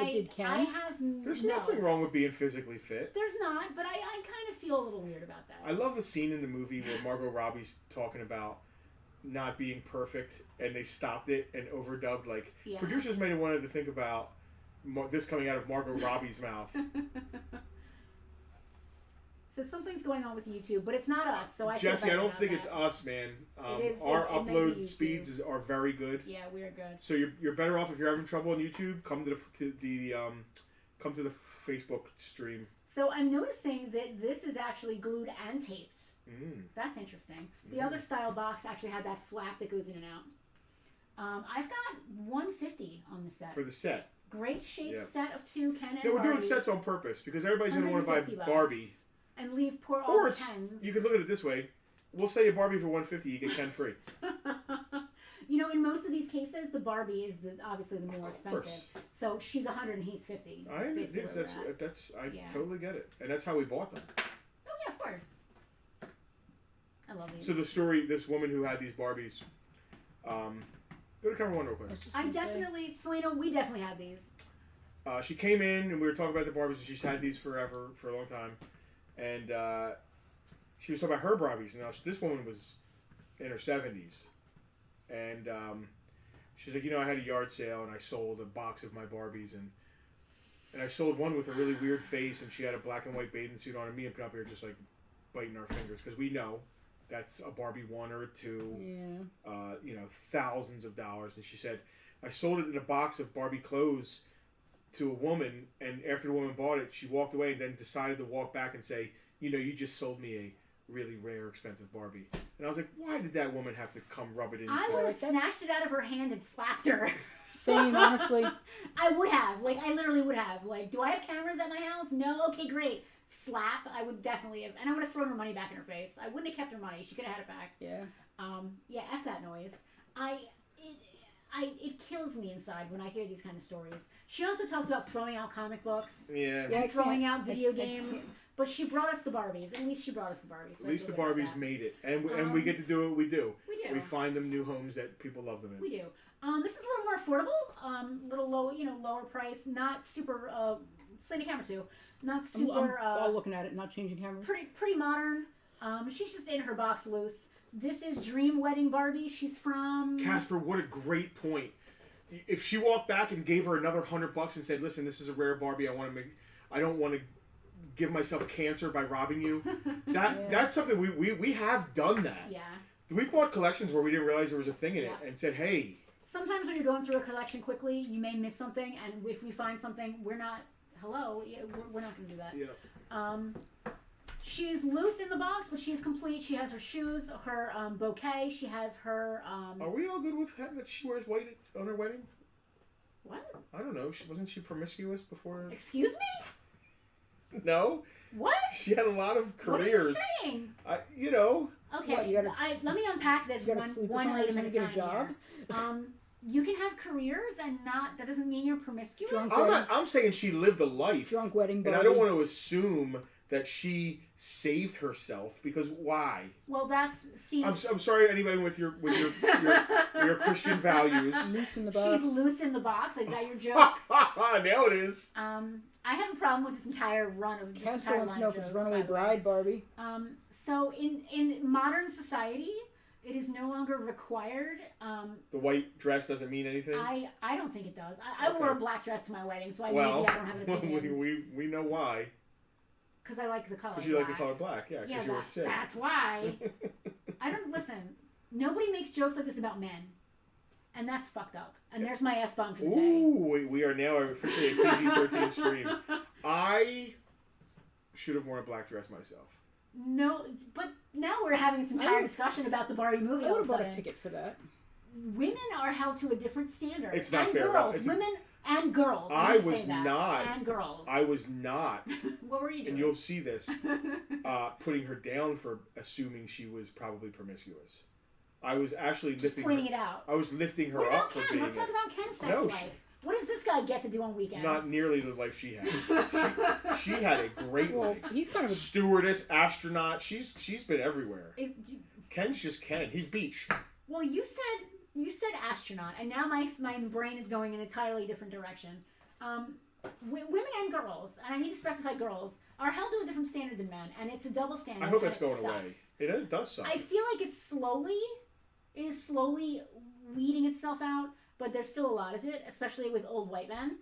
did Ken? I have There's no. nothing wrong with being physically fit. There's not, but I kind of feel a little weird about that. I love the scene in the movie where Margot Robbie's talking about not being perfect, and they stopped it and overdubbed. Like, producers may have wanted to think about this coming out of Margot Robbie's mouth. So something's going on with YouTube, but it's not us. So Jesse, feel I bad don't about think that. it's us, man. It is, our it may be upload YouTube. speeds are very good. Yeah, we're good. So you're better off if you're having trouble on YouTube. Come to the Facebook stream. So I'm noticing that this is actually glued and taped. That's interesting. The other style box actually had that flap that goes in and out. I've got $150 on the set. For the set. Great shaped set of 2 Ken and Yeah, we're Barbie. doing sets on purpose because everybody's going to want to buy $150 Barbie. And leave poor all Or the it's, Kens. you can look at it this way. We'll sell you Barbie for $150. You get Ken free. You know, in most of these cases, the Barbie is obviously the more Of expensive. course. So she's 100 and he's 50. I basically understand. where we're at. I totally get it, and that's how we bought them. Oh yeah, of course. I love these. So the story, this woman who had these Barbies, go to camera one real quick. Selena, we definitely had these. She came in and we were talking about the Barbies, and she's had these forever, for a long time, and she was talking about her Barbies. Now this woman was in her 70s, and she's like, I had a yard sale and I sold a box of my Barbies, and I sold one with a really weird face, and she had a black and white bathing suit on, and me and Penelope are just like biting our fingers because we know that's a Barbie 1 or a 2, thousands of dollars. And she said, I sold it in a box of Barbie clothes to a woman, and after the woman bought it, she walked away and then decided to walk back and say, you just sold me a really rare, expensive Barbie. And I was like, why did that woman have to come rub it into? I would have snatched it out of her hand and slapped her. Same, honestly. I would have. I literally would have. Do I have cameras at my house? No? Okay, great. Slap. I would definitely have. And I would have thrown her money back in her face. I wouldn't have kept her money. She could have had it back. Yeah. F that noise. It kills me inside when I hear these kind of stories. She also talked about throwing out comic books. Yeah. Throwing out video games. But she brought us the Barbies. At least she brought us the Barbies. So At least the Barbies made it. And we get to do what we do. We do. We find them new homes that people love them in. We do. This is a little more affordable. Little low, lower price. Not super. Slanty camera too. Not super. I'm all looking at it, not changing cameras. Pretty modern. She's just in her box loose. This is Dream Wedding Barbie. She's from Casper. What a great point. If she walked back and gave her another $100 and said, "Listen, this is a rare Barbie. I don't want to give myself cancer by robbing you." That's something we have done that. Yeah. We've bought collections where we didn't realize there was a thing in it and said, "Hey." Sometimes when you're going through a collection quickly, you may miss something, and if we find something, we're not. Hello, we're not going to do that. Yeah. She's loose in the box, but she's complete. She has her shoes, her bouquet. She has her. Are we all good with having that she wears white on her wedding? What? I don't know. Wasn't she promiscuous before? Excuse me? No. What? She had a lot of careers. What are you saying? Okay. What, let me unpack this one item at a time. Job? Here. You can have careers and not. That doesn't mean you're promiscuous. I'm saying she lived a life. Drunk wedding Barbie. And I don't want to assume that she saved herself, because why? Well, I'm sorry, anybody with your Christian values. Loose in the box. She's loose in the box. Is that your joke? Now it is. I have a problem with this entire run of. Casper wants to know if it's Runaway Bride Barbie. So in modern society, it is no longer required. The white dress doesn't mean anything? I don't think it does. I wore a black dress to my wedding, so maybe I don't have an opinion. we know why. Because I like the color. Because you like the color black, yeah. Because you were sick. That's why. I don't listen. Nobody makes jokes like this about men, and that's fucked up. And there's my F-bomb for the day. Ooh, we are now officially a PG-13 stream. I should have worn a black dress myself. No, but now we're having this entire discussion about the Barbie movie. I would have bought a ticket for that. Women are held to a different standard. It's not and fair. Girls, women and girls. I was not. And girls. I was not. What were you doing? And you'll see this. Putting her down for assuming she was probably promiscuous. I was actually lifting pointing it out. I was lifting her what about up Ken? for being Let's talk about Ken's sex life. What does this guy get to do on weekends? Not nearly the life she had. she had a great life. He's kind of a stewardess, astronaut. She's been everywhere. Ken's just Ken. He's beach. Well, you said astronaut, and now my brain is going in an entirely different direction. Women and girls, and I need to specify girls, are held to a different standard than men, and it's a double standard. I hope and that's going away. It does suck. I feel like it is slowly weeding itself out, but there's still a lot of it, especially with old white men.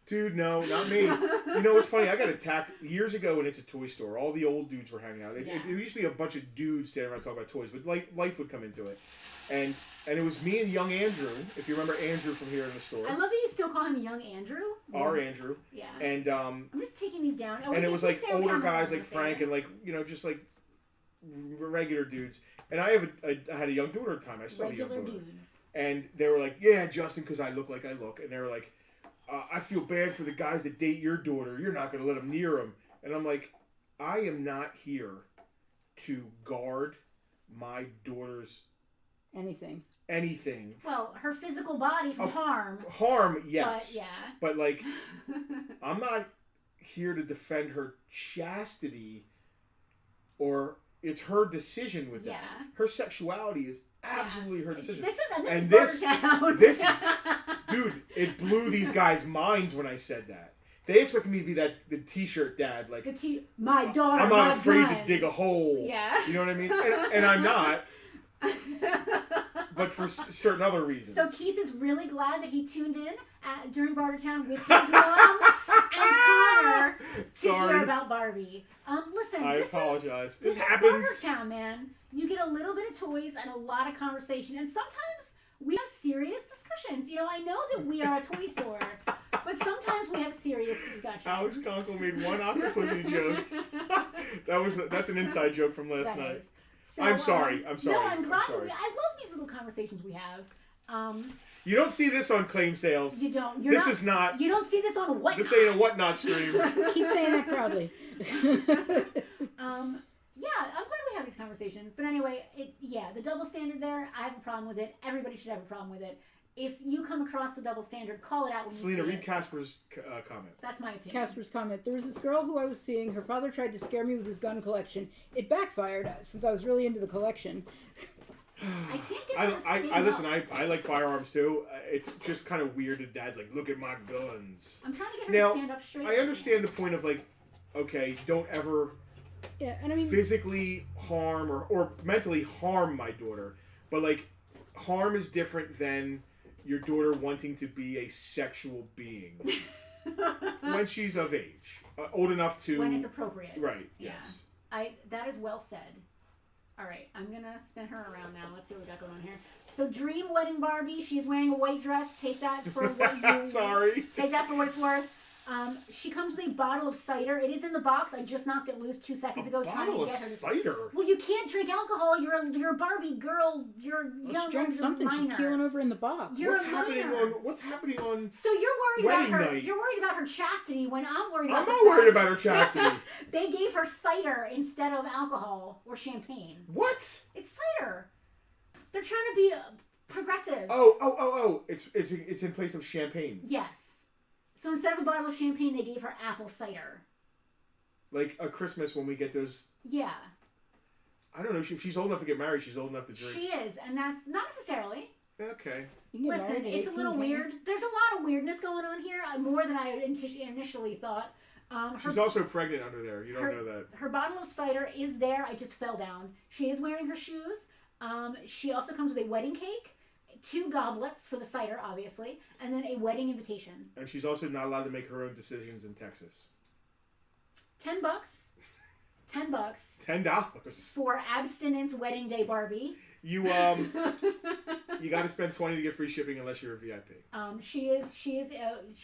Dude, no, not me. You know what's funny? I got attacked years ago when it's a toy store. All the old dudes were hanging out. It used to be a bunch of dudes standing around talking about toys, but life would come into it. And it was me and young Andrew, if you remember Andrew from here in the store. I love that you still call him young Andrew. Our Andrew. Yeah. And I'm just taking these down. Oh, and it was like older guys like Frank and like, you know, just like regular dudes. And I had a young daughter at the time. I still have a young daughter. Dudes. And they were like, yeah, Justin, because I look like I look. And they were like, I feel bad for the guys that date your daughter. You're not going to let them near them. And I'm like, I am not here to guard my daughter's anything. Well, her physical body from harm. Harm, yes. But, yeah. But, like, I'm not here to defend her chastity, or it's her decision with that. Her sexuality is absolutely her decision. This is this dude, it blew these guys' minds when I said that. They expected me to be the t-shirt dad, like my daughter. I'm not afraid to dig a hole. Yeah. You know what I mean? And I'm not. But for certain other reasons. So Keith is really glad that he tuned in during Bartertown with his mom and Connor to hear about Barbie. Listen, I apologize. This happens. Is Bartertown, man. You get a little bit of toys and a lot of conversation, and sometimes we have serious discussions. You know, I know that we are a toy store, but sometimes we have serious discussions. Alex Conkle made one octopussy joke. That's an inside joke from last night. So, I'm sorry. No, I'm glad. I love these little conversations we have. You don't see this on claim sales. You don't. This is not. You don't see this on Whatnot. This ain't a Whatnot stream. Keep saying that proudly. Yeah, I'm glad we have these conversations. But anyway, the double standard there, I have a problem with it. Everybody should have a problem with it. If you come across the double standard, call it out when Selena, you see read Casper's comment. That's my opinion. Casper's comment. There was this girl who I was seeing. Her father tried to scare me with his gun collection. It backfired since I was really into the collection. I can't get her to stand listen, up. I like firearms too. It's just kind of weird that Dad's like, look at my guns. I'm trying to get her to stand up straight. I understand the point of like, okay, don't ever physically harm or mentally harm my daughter. But like, harm is different than your daughter wanting to be a sexual being when she's of age, old enough to. When it's appropriate. Right. Yeah. Yes. That is well said. All right, I'm gonna spin her around now. Let's see what we got going on here. So, Dream Wedding Barbie. She's wearing a white dress. Take that for what you. Sorry. Take that for what it's worth. She comes with a bottle of cider. It is in the box. I just knocked it loose 2 seconds ago trying to get her to. Cider? Well, you can't drink alcohol. You're a Barbie girl. You're young. She drank something. Minor. She's keeling over in the box. What's happening on? So you're worried about her. Night. You're worried about her chastity when I'm worried about. I'm not worried about her chastity. They gave her cider instead of alcohol or champagne. What? It's cider. They're trying to be progressive. Oh! It's in place of champagne. Yes. So instead of a bottle of champagne, they gave her apple cider. Like a Christmas when we get those. Yeah. I don't know. If she's old enough to get married, she's old enough to drink. She is, and that's not necessarily. Okay. Listen, it's a little weird. There's a lot of weirdness going on here, more than I initially thought. She's also pregnant under there. You don't know that. Her bottle of cider is there. I just fell down. She is wearing her shoes. She also comes with a wedding cake. 2 goblets for the cider, obviously, and then a wedding invitation. And she's also not allowed to make her own decisions in Texas. $10. $10 for abstinence wedding day Barbie. You got to spend $20 to get free shipping unless you're a VIP. She's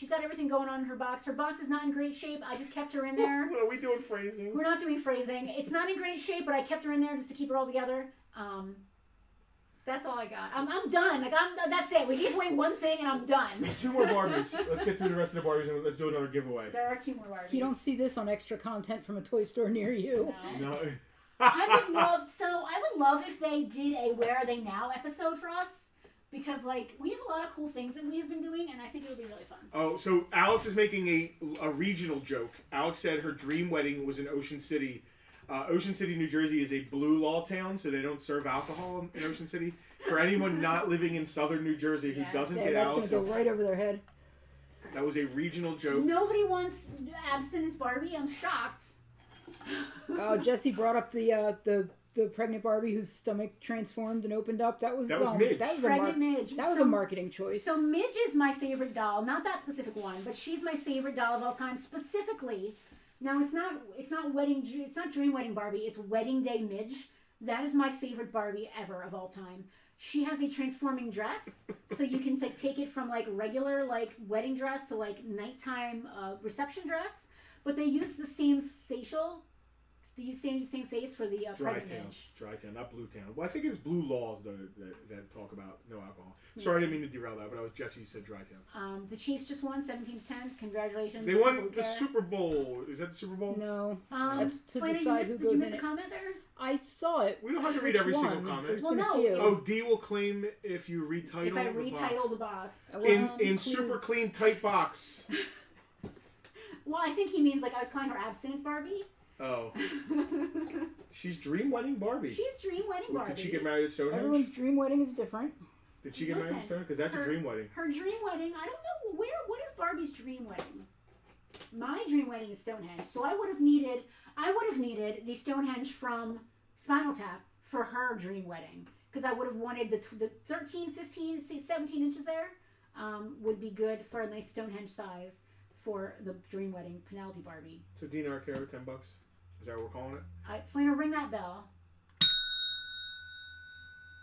got everything going on in her box. Her box is not in great shape. I just kept her in there. Are we doing phrasing? We're not doing phrasing. It's not in great shape, but I kept her in there just to keep her all together. That's all I got. I'm done. That's it. We gave away one thing and I'm done. There's 2 more Barbies. Let's get through the rest of the Barbies and let's do another giveaway. There are 2 more Barbies. You don't see this on extra content from a toy store near you. No. I would love if they did a Where Are They Now episode for us. Because, we have a lot of cool things that we have been doing, and I think it would be really fun. Oh, so Alex is making a regional joke. Alex said her dream wedding was in Ocean City. Ocean City, New Jersey is a blue law town, so they don't serve alcohol in Ocean City. For anyone not living in southern New Jersey who doesn't get Alex... that's going to go right over their head. That was a regional joke. Nobody wants abstinence Barbie. I'm shocked. Jesse brought up the pregnant Barbie whose stomach transformed and opened up. That was Midge. That was Pregnant Midge. That was a marketing choice. So Midge is my favorite doll. Not that specific one, but she's my favorite doll of all time. Specifically, now it's not Dream Wedding Barbie. It's Wedding Day Midge. That is my favorite Barbie ever of all time. She has a transforming dress, so you can take it from like regular like wedding dress to like nighttime reception dress. But they use the same facial. They use the same face for the pregnant Midge. Dry Town, not Blue Town. Well, I think it's blue laws that talk about no alcohol. Sorry, I didn't mean to derail that, but Jesse said Dry Town. The Chiefs just won 17-10. Congratulations. They won the Super Bowl. Is that the Super Bowl? No. That's to Slater, decide who goes in. Did you miss a comment there? I saw it. We don't have to read every single comment. There's Well, been no. a few. Oh, D will claim if you retitle If I the retitle the box. in super clean tight box. Well, I think he means like I was calling her abstinence Barbie. Oh. She's Dream Wedding Barbie. She's Dream Wedding Barbie. Did she get married at Stonehenge? Everyone's dream wedding is different. Did she get married at Stonehenge? Because that's a dream wedding. Her dream wedding, I don't know what is Barbie's dream wedding. My dream wedding is Stonehenge. So I would have needed the Stonehenge from Spinal Tap for her dream wedding. Because I would have wanted the 13, 15, say 17 inches there would be good for a nice Stonehenge size for the dream wedding Penelope Barbie. So Dina Arcaro, $10. Is that what we're calling it? Selena, ring that bell.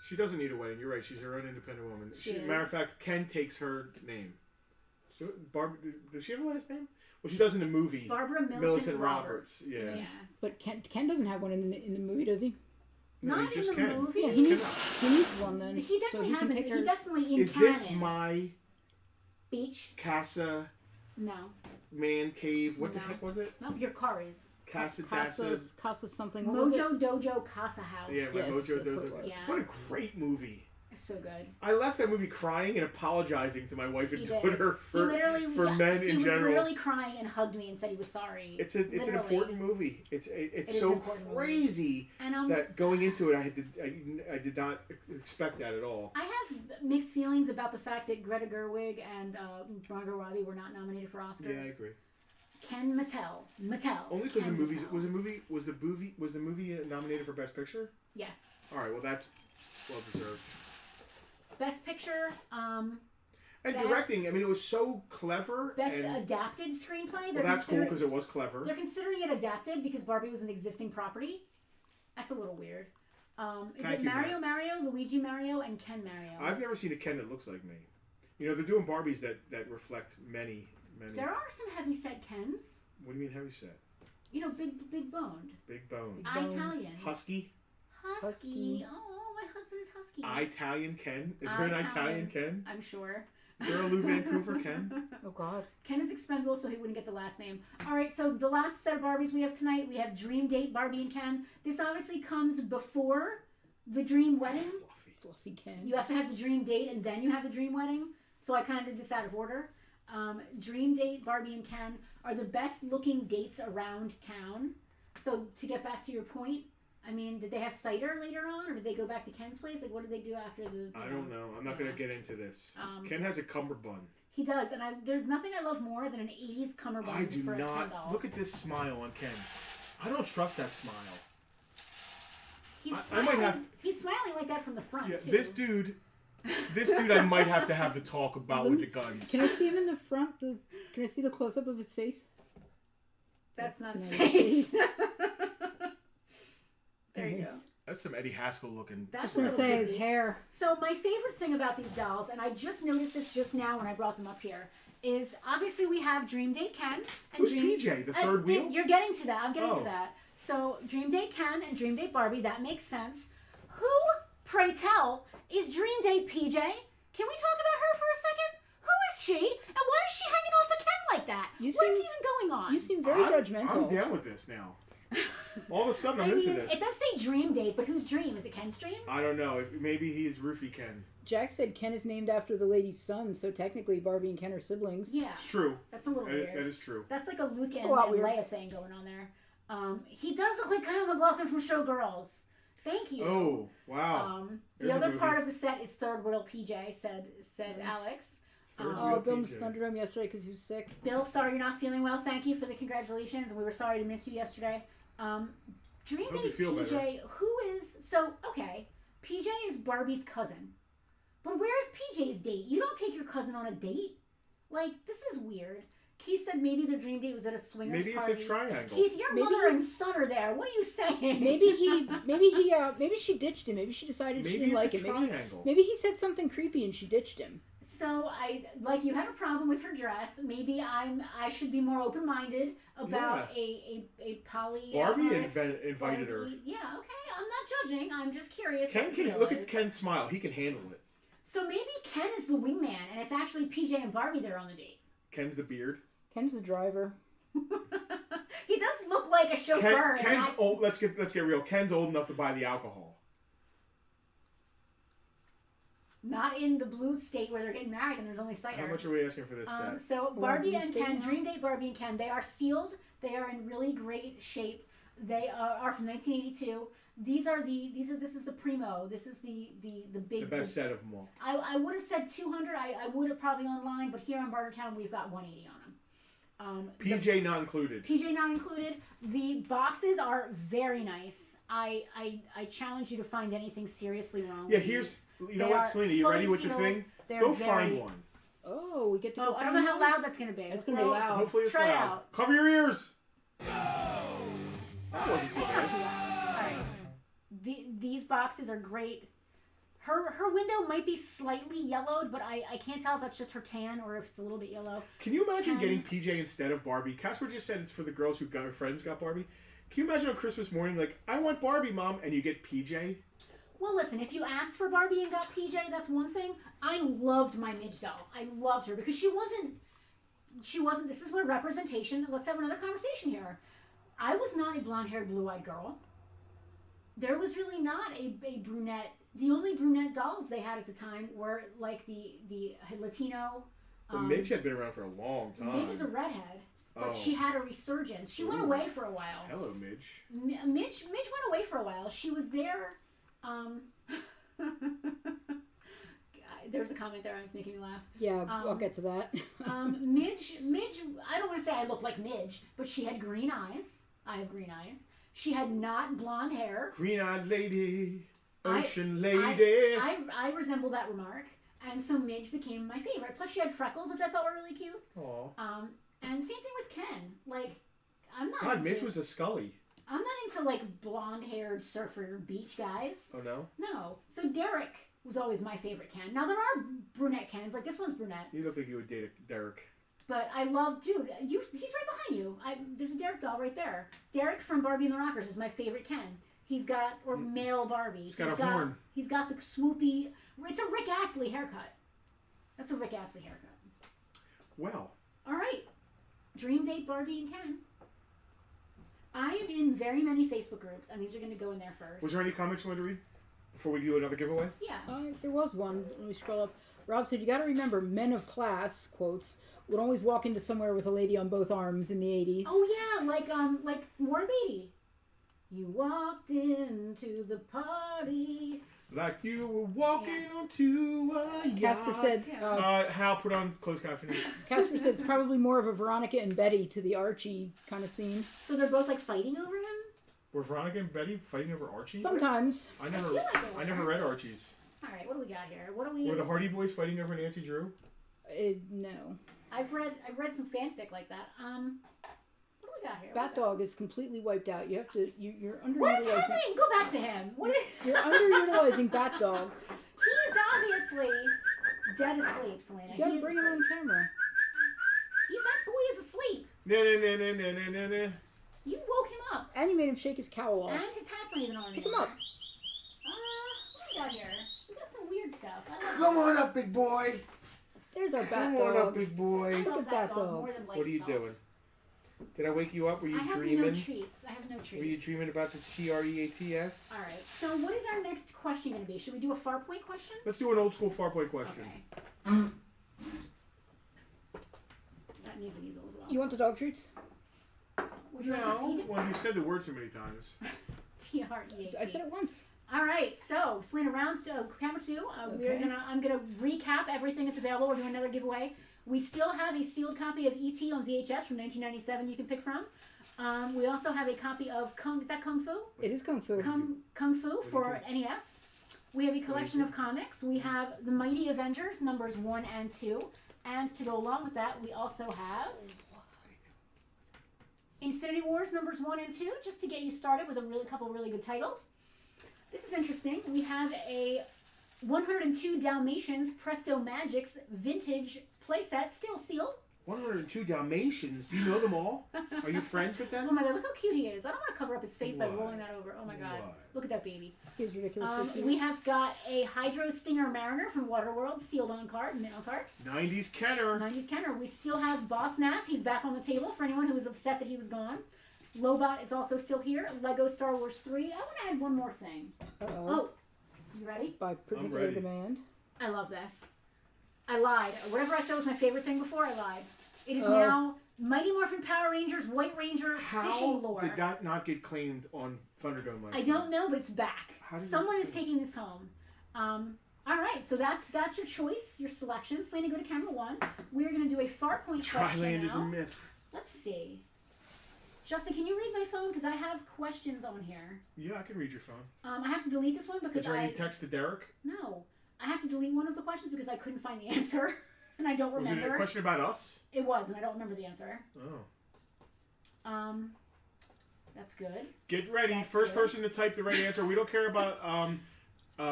She doesn't need a wedding. You're right. She's her own independent woman. She matter of fact, Ken takes her name. So Barbara, does she have a last name? Well, she does in the movie. Barbara Millicent Roberts. Yeah. But Ken doesn't have one in the movie, does he? No, Not in the Ken. movie. Yeah, he needs one then. He definitely so has it. He definitely in Is canon. this my Beach? Casa No. Man Cave? What the No. heck was it? No, your car is. Casa Dasa. Casa something. What was it? Mojo Dojo Casa House. Yeah, my Yes, Mojo that's what Dojo. it was. Yeah. What a great movie. It's so good. I left that movie crying and apologizing to my wife and He did. daughter for men in He was general. literally crying and hugged me and said he was sorry. It's an important movie. It's is so an important movie. crazy And that going into it, I did not expect that at all. I have mixed feelings about the fact that Greta Gerwig and Margot Robbie were not nominated for Oscars. Yeah, I agree. Ken Mattel. Only because Ken the movies Mattel. was the movie nominated for Best Picture? Yes. All right, well that's well deserved. Best Picture. And Best- directing, I mean, it was so clever. Best and, adapted screenplay. well, that's cool because it was clever. They're considering it adapted because Barbie was an existing property. That's a little weird. Is Thank it you, Mario Mario, Luigi Mario, and Ken Mario? I've never seen a Ken that looks like me. You know, they're doing Barbies that reflect many. There are some heavy-set Kens. What do you mean heavy set? You know, big boned. Big bone. Italian. Husky? Husky. Oh, my husband is husky. Italian Ken? Is there an Italian Ken? I'm sure. Is there a Lou Vancouver Ken? Oh God. Ken is expendable, so he wouldn't get the last name. All right, so the last set of Barbies we have tonight, we have Dream Date Barbie and Ken. This obviously comes before the Dream Wedding. Fluffy Ken. You have to have the Dream Date and then you have the Dream Wedding. So I kind of did this out of order. Dream Date Barbie and Ken are the best looking dates around town. So to get back to your point, I mean, did they have cider later on, or did they go back to Ken's place? Like, what did they do after the? I don't know. I'm not going to get into this. Ken has a cummerbund. He does, and there's nothing I love more than an '80s cummerbund I do for a Ken not. doll. Look at this smile on Ken. I don't trust that smile. He's I smiling. might have- He's smiling like that from the front. Yeah, too. this dude I might have to have the talk about with the guns. Can I see him in the front? Can I see the close up of his face? That's not his not his face. face. There you go. Nice. That's some Eddie Haskell looking. That's I was gonna what say it would his be. hair. So my favorite thing about these dolls, and I just noticed this just now when I brought them up here, is obviously we have Dream Date Ken and Who's Dream. PJ? The third wheel? You're getting to that. I'm getting Oh. to that. So Dream Date Ken and Dream Date Barbie. That makes sense. Who, pray tell, is Dream Date PJ? Can we talk about her for a second? Who is she, and why is she hanging off the Ken like that? You What is seem- even going on? You seem very judgmental. I'm down with this now. All of a sudden, I I'm into mean, this. it does say Dream Date, but whose dream? Is it Ken's dream? I don't know. Maybe he's Roofie Ken. Jack said Ken is named after the lady's son, so technically Barbie and Ken are siblings. Yeah, It's true. that's a little weird. That is true. That's like a Luke It's and, a lot and weird. Leia thing going on there. He does look like Kyle MacLachlan from Showgirls. Thank you. Oh, wow. The There's a other movie. part of the set is third wheel PJ, said Alex. Third Oh, wheel Bill PJ. missed Thunderdome yesterday because he was sick. Bill, sorry you're not feeling well. Thank you for the congratulations. We were sorry to miss you yesterday. Dream Hope you Date feel PJ, better. who is... So, okay, PJ is Barbie's cousin. But where is PJ's date? You don't take your cousin on a date. Like, this is weird. Keith said maybe their dream date was at a swingers Maybe party. it's a triangle. Keith, your Maybe mother he- and son are there. What are you saying? Maybe she ditched him. Maybe she decided she Maybe didn't it's like a him. triangle. Maybe he said something creepy and she ditched him. So you had a problem with her dress. Maybe I should be more open minded about a poly. Barbie invited invited her. Yeah, okay. I'm not judging. I'm just curious. Ken what the can deal look is. at Ken's smile. He can handle it. So maybe Ken is the wingman, and it's actually PJ and Barbie that are on the date. Ken's the beard. Ken's the driver. He does look like a chauffeur. Ken's old. Let's get real. Ken's old enough to buy the alcohol. Not in the blue state where they're getting married and there's only cider. How much are we asking for this set? So We're Barbie on and blue Ken, state now? Dream Date Barbie and Ken, they are sealed. They are in really great shape. They are from 1982. This is the primo. This is the big. The best set of them all. I would have said 200. I would have probably online, but here on Bartertown we've got 180 on them. PJ not included. PJ not included. The boxes are very nice. I challenge you to find anything seriously wrong. Yeah, with here's. these. You know They what, are Selena? You fully ready with the sealed. thing? They're Go very- find one. Oh, we get to go Oh, I don't find know how one? loud that's gonna be. That's Let's gonna be see. loud. Hopefully it's Try it loud. out. Cover your ears. That wasn't too It's not too bad. loud. All right. These boxes are great. Her window might be slightly yellowed, but I can't tell if that's just her tan or if it's a little bit yellow. Can you imagine getting PJ instead of Barbie? Casper just said it's for the girls who got her friends got Barbie. Can you imagine on Christmas morning, like, I want Barbie, Mom, and you get PJ? Well, listen, if you asked for Barbie and got PJ, that's one thing. I loved my Midge doll. I loved her because she wasn't, this is where representation, let's have another conversation here. I was not a blonde-haired, blue-eyed girl. There was really not a brunette. The only brunette dolls they had at the time were like the Latino. Well, Midge had been around for a long time. Midge is a redhead, but Oh. she had a resurgence. She went Ooh. away for a while. Hello, Midge. Midge went away for a while. She was there. There's a comment there making me laugh. Yeah, I'll get to that. Midge, I don't want to say I look like Midge, but she had green eyes. I have green eyes. She had not blonde hair. Green-eyed lady. I- Ocean lady. I resemble that remark. And so Midge became my favorite. Plus she had freckles, which I thought were really cute. Aw. And same thing with Ken. Like, I'm not God, into, Midge was a Scully. I'm not into like blonde-haired surfer beach guys. Oh, no? No. So Derek was always my favorite Ken. Now there are brunette Kens, like this one's brunette. You look like you would date a Derek. But I love, dude, he's right behind you. There's a Derek doll right there. Derek from Barbie and the Rockers is my favorite Ken. He's got, or male Barbie. He's got a horn. He's got the swoopy, it's a Rick Astley haircut. That's a Rick Astley haircut. Well. All right. Dream Date Barbie and Ken. I am in very many Facebook groups, and these are going to go in there first. Was there any comments you wanted to read before we do another giveaway? Yeah. There was one. Let me scroll up. Rob said, you got to remember, men of class, quotes, would always walk into somewhere with a lady on both arms in the 80s. Oh, yeah, like Warren Beatty. You walked into the party. Like you were walking onto a yacht. Casper said, Hal, put on closed captioning. Casper says it's probably more of a Veronica and Betty to the Archie kind of scene. So they're both like fighting over him? Were Veronica and Betty fighting over Archie? Sometimes. I never, feel like they were. I never read Archie's. All right, what do we got here? What do we? Were the Hardy Boys fighting over Nancy Drew? No. I've read some fanfic like that. What do we got here? Bat Dog is completely wiped out. You have to. You're underutilizing. What is happening? Go back to him. What is? You're underutilizing Bat Dog. He's obviously dead asleep, Selena. You gotta He's bring him on camera. that boy is asleep. No. You woke him up, And you made him shake his cowl off. and his hat's not even on Pick him anymore. up. What do we got here? We got some weird stuff. I love Come on up, big boy. There's our Bat Come on up, Dog. big I boy. love Look at that that dog dog. more than life What are you itself. doing? Did I wake you up? Were you I have dreaming? no treats. I have no treats. Were you dreaming about the TREATS? All right. So what is our next question going to be? Should we do a Farpoint question? Let's do an old school Farpoint question. Okay. That needs an easel as well. You want the dog treats? Would you like to No, feed it? well, you said the word so many times. T-R-E-A-T. I said it once. All right, so Selena, round camera 2. I'm gonna recap everything that's available. We're doing another giveaway. We still have a sealed copy of E.T. on VHS from 1997 you can pick from. We also have a copy of Is that Kung Fu? It is Kung Fu. Kung Fu for NES. We have a collection of comics. We have the Mighty Avengers numbers 1 and 2, and to go along with that, we also have Infinity Wars numbers 1 and 2, just to get you started with a couple really good titles. This is interesting. We have a 102 Dalmatians Presto Magics vintage playset, still sealed. 102 Dalmatians. Do you know them all? Are you friends with them? Oh my god, look how cute he is. I don't want to cover up his face by rolling that over. Oh my god. Look at that baby. He's ridiculous. We have got a Hydro Stinger Mariner from Waterworld, sealed on card, mint on card. 90s Kenner. 90s Kenner. We still have Boss Nass. He's back on the table for anyone who was upset that he was gone. Lobot is also still here. Lego Star Wars 3. I want to add one more thing. Oh, you ready? By particular demand. I love this. I lied. Whatever I said was my favorite thing before, I lied. It is now Mighty Morphin Power Rangers, White Ranger, fishing lore. How did that not get claimed on Thunderdome last I don't know, but it's back. Someone is taking this home. All right, so that's your choice, your selection. Selena, go to camera 1. We're going to do a Farpoint question Triland now. is a myth. Let's see. Justin, can you read my phone? Because I have questions on here. Yeah, I can read your phone. I have to delete this one because Is there any text to Derek? No. I have to delete one of the questions because I couldn't find the answer. And I don't remember. Was it a question about us? It was, and I don't remember the answer. Oh. That's good. Get ready. That's First good. person to type the right answer. We don't care about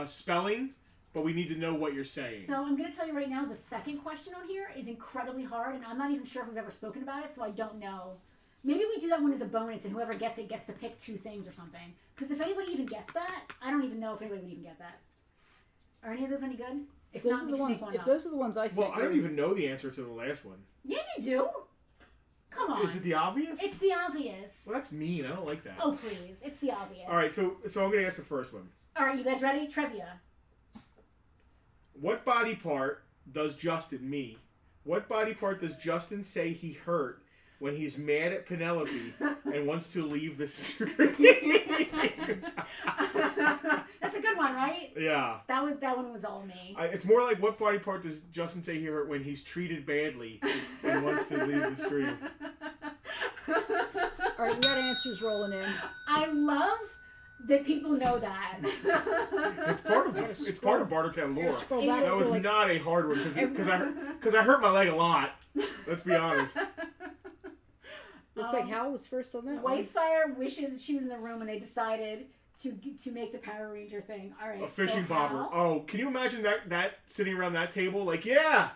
spelling, but we need to know what you're saying. So I'm going to tell you right now, the second question on here is incredibly hard, and I'm not even sure if we've ever spoken about it, so I don't know. Maybe we do that one as a bonus, and whoever gets it gets to pick 2 things or something. Because if anybody even gets that, I don't even know if anybody would even get that. Are any of those any good? If those not, are we the can ones. make one If up. those are the ones I sent, Well, I don't even know the answer to the last one. Yeah, you do. Come on. Is it the obvious? It's the obvious. Well, that's mean. I don't like that. Oh, please. It's the obvious. All right, so I'm going to ask the first one. All right, you guys ready? Trivia. What body part does What body part does Justin say he hurt when he's mad at Penelope and wants to leave the street? That's a good one, right? Yeah. That one was all me. It's more like what body part does Justin say he hurt when he's treated badly and wants to leave the street? All right, we got answers rolling in. I love that people know that. It's part of Bartertown lore. Scroll back That was to, not a hard one because I hurt my leg a lot. Let's be honest. Looks like Hal was first on that one. Weisfire wishes that she was in the room when they decided to make the Power Ranger thing. All right. A fishing so bobber. Hal, Oh, can you imagine that sitting around that table? Like, yeah,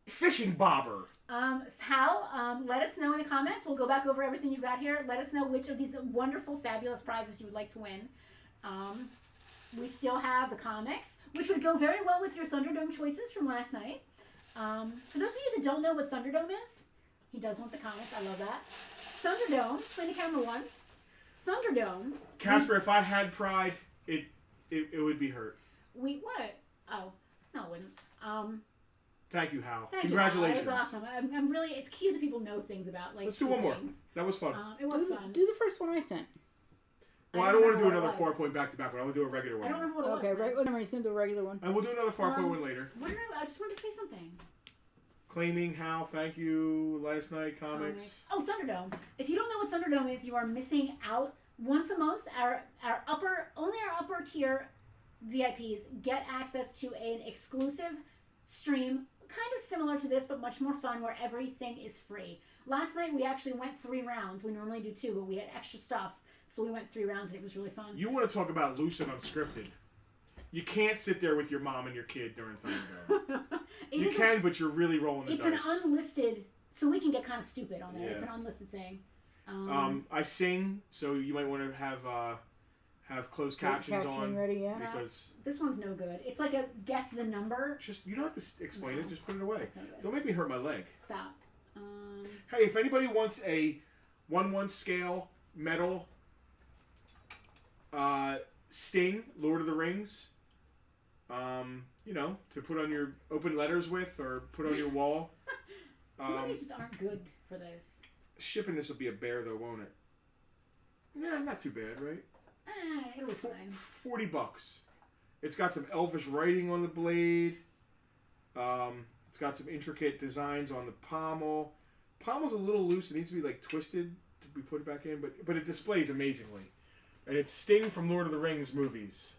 fishing bobber. Hal, let us know in the comments. We'll go back over everything you've got here. Let us know which of these wonderful, fabulous prizes you would like to win. We still have the comics, which would go very well with your Thunderdome choices from last night. For those of you that don't know what Thunderdome is, he does want the comics. I love that. Thunderdome, play the camera 1. Thunderdome. Casper, if I had pride, it would be hurt. What? Oh, no, it wouldn't. Thank you, Hal. Thank Congratulations. you, Hal. That was awesome. I'm really. It's cute that people know things about Let's do one more. things. That was fun. It was fun. Do the first one I sent. Well, I don't want to do remember another what it was. Farpoint back-to-back one. I want to do a regular I one. don't remember what it Okay, was. right. Whatever. He's gonna do a regular one. And we'll do another Farpoint one later. What did I just wanted to say something. Claiming Hal, thank you. Last night comics. Oh, Thunderdome. If you don't know what Thunderdome is, you are missing out. Once a month, our upper tier VIPs get access to an exclusive stream, kind of similar to this, but much more fun, where everything is free. Last night we actually went 3 rounds. We normally do 2, but we had extra stuff, so we went 3 rounds, and it was really fun. You want to talk about loose and unscripted? You can't sit there with your mom and your kid during Thunderdome. You can, but you're really rolling the dice. It's an unlisted, so we can get kind of stupid on there. Yeah. It's an unlisted thing. I sing, so you might want to have closed captions on. Ready, yeah. Because this one's no good. It's like a guess the number. just you don't have to explain it. Just put it away. That's no good. Don't make me hurt my leg. Stop. Hey, if anybody wants a 1/1 scale metal Sting, Lord of the Rings, to put on your open letters with or put on your wall. Some of these just aren't good for this. Shipping this will be a bear though, won't it? Yeah, not too bad, right? It was fine. $40. It's got some elvish writing on the blade. It's got some intricate designs on the pommel. Pommel's a little loose. It needs to be like twisted to be put back in, but it displays amazingly. And it's Sting from Lord of the Rings movies.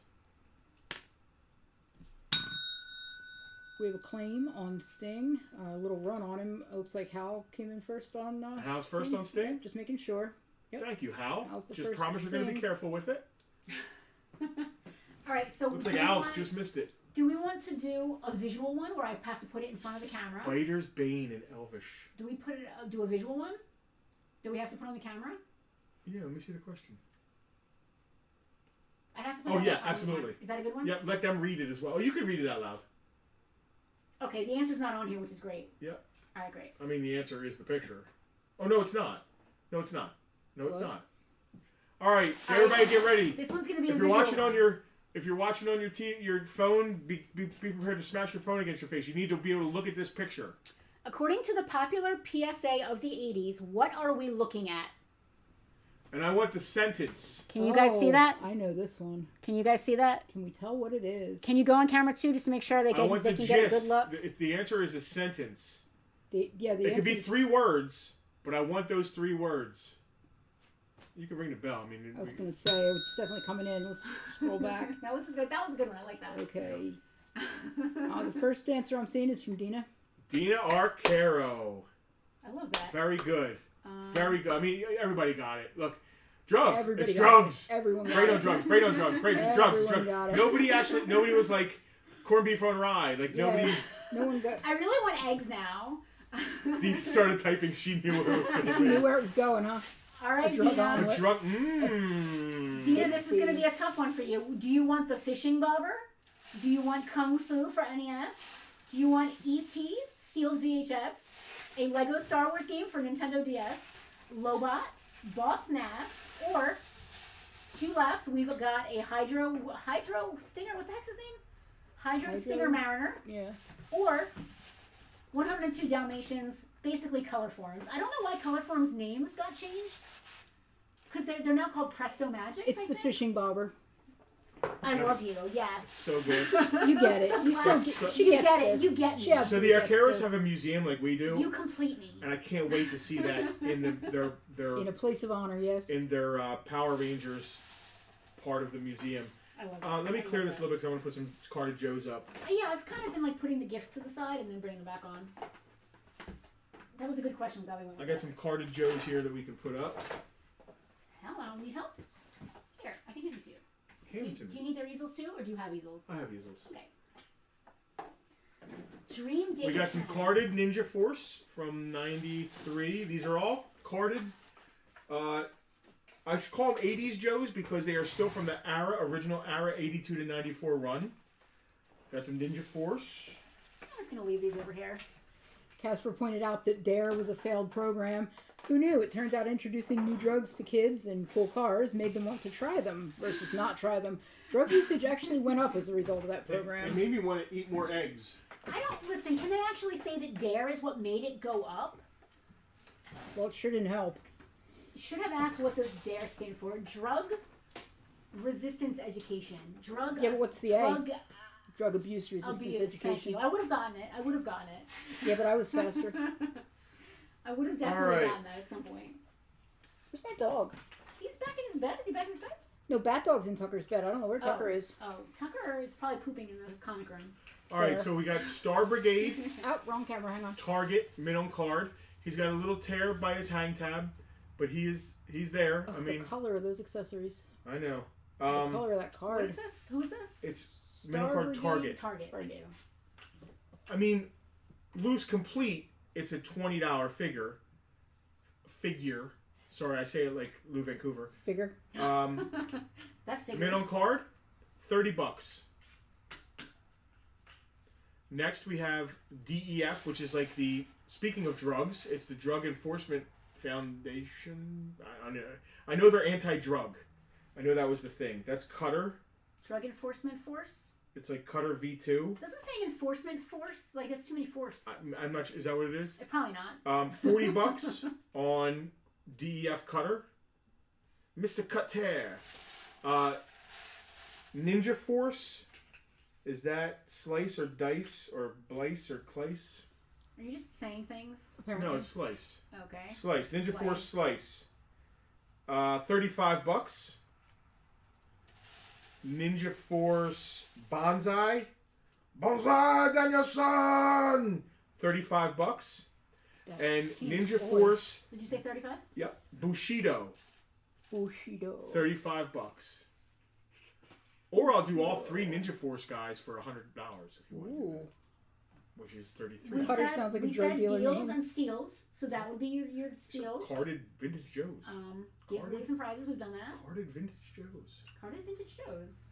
We have a claim on Sting. A little run on him. It looks like Hal came in first on. Hal's first on Sting? Yeah, just making sure. Yep. Thank you, Hal. Hal's the Just first promise you're going to be Sting. careful with it. All right, so Looks like Alex just missed it. do we want to do a visual one where I have to put it in front of the camera? Spider's Bane and Elvish. Do we do a visual one? Do we have to put on the camera? Yeah, let me see the question. I'd have to put Oh, that yeah, on the absolutely. camera. Is that a good one? Yeah, let them read it as well. Oh, you can read it out loud. Okay, the answer's not on here, which is great. Yeah. All right, great. I mean, the answer is the picture. Oh, no, it's not. No, it's not. No, it's What? not. All right, everybody get ready. This one's going to be If a you're visual watching on one. your phone, be prepared to smash your phone against your face. You need to be able to look at this picture. According to the popular PSA of the 80s, what are we looking at? And I want the sentence. Can you guys see that? I know this one. Can you guys see that? Can we tell what it is? Can you go on camera too, just to make sure they I can, want they the can get a good gist. look? The answer is a sentence. The It could be answer's- 3 words, but I want those 3 words. You can ring the bell. I mean, I was going to say, it's definitely coming in. Let's scroll back. That was a good one. I like that. Okay. The first answer I'm seeing is from Dina. Dina Arcaro. I love that. Very good. Very good. I mean, everybody got it. Look, drugs. Everybody It's got drugs. it. Everyone got Brain on it. drugs. Brain on drugs. Brain drugs. Everyone Drugs. got it. Nobody was like corned beef on rye. Like Yeah. nobody No one got. I really want eggs now. started typing. She knew what it was going to Knew be. where it was going, huh? All right, A drug Dina. omelet. A drug. Mmm. Dina, this is going to be a tough one for you. Do you want the fishing bobber? Do you want Kung Fu for NES? Do you want E.T. sealed VHS? A Lego Star Wars game for Nintendo DS? Lobot? Boss Nass? Or, 2 left, we've got a Hydro Stinger, what the heck's his name? Hydro Stinger Mariner. Yeah. Or 102 Dalmatians, basically color forms. I don't know why color forms names got changed. Because they're now called Presto Magics, It's I the think. fishing bobber. I love you, yes. So good. You get it. So You glad. still So- she You gets get it. this. You get me. She So absolutely the gets Arcaros this. have a museum like we do, You complete me. and I can't wait to see that in their in a place of honor. Yes. Power Rangers part of the museum. I love it. Let me I clear love this a little bit because I want to put some carded Joes up. Yeah, I've kind of been like putting the gifts to the side and then bringing them back on. That was a good question. I'm glad we went with I got that. some carded Joes here that we can put up. Hell, I don't need help. Here, I can give it to you. Hand them to Do you me. need their easels too, or do you have easels? I have easels. Okay. Dream Date. We got some carded Ninja Force from '93. These are all carded. I call them 80s Joes because they are still from the original era 82 to 94 run. Got some Ninja Force. I'm just gonna leave these over here. Casper pointed out that DARE was a failed program. Who knew? It turns out introducing new drugs to kids and cool cars made them want to try them versus not try them. Drug usage actually went up as a result of that It program. made me want to eat more eggs. I don't listen. Can they actually say that DARE is what made it go up? Well, it sure didn't help. Should have asked what does DARE stand for. Drug Resistance Education. Drug. Yeah, but what's the A? drug Drug abuse resistance abuse. Thank education. you. I would have gotten it. Yeah, but I was faster. I would have definitely Alright. gotten that at some point. Where's my dog? He's back in his bed. Is he back in his bed? No, Bat Dog's in Tucker's bed. I don't know where Tucker is. Oh, Tucker is probably pooping in the comic room. All right, Fair. so we got Star Brigade, Out, wrong camera. Hang on. Target, mid on card. He's got a little tear by his hang tab, but he's there. Oh, I mean, the color of those accessories. I know. The color of that What card. is this? Who is this? It's mid on Star card Brigade. Target. Target. Thank you. I mean, loose complete. It's a $20 figure. Sorry, I say it like Lou Vancouver. Figure. That figures. Mid on card, $30. Next we have DEF, which is like the, speaking of drugs, it's the Drug Enforcement Foundation. I know they're anti-drug. I know that was the thing. That's Cutter. Drug Enforcement Force. It's like Cutter V2. Doesn't say Enforcement Force. Like it's too many force. I'm not sure. Is that what it is? Probably not. $40 on DEF Cutter. Mr. Cutter. Ninja Force. Is that slice or dice or blice or clice? Are you just saying things? No, it's slice. Okay. Slice. Ninja Force slice. $35. Ninja Force Bonsai. Bonsai Daniel-san! $35. And Ninja Force. Did you say 35? Yep. Bushido. $35. Or I'll do all 3 Ninja Force guys for $100 if you want to do that. Which is $33. Cutter sounds like a drug dealer deals name. and steals, so that would be your steals. So carded Vintage Joes. Giveaways and prizes, we've done that. Carded Vintage Joes. Carded Vintage Joes.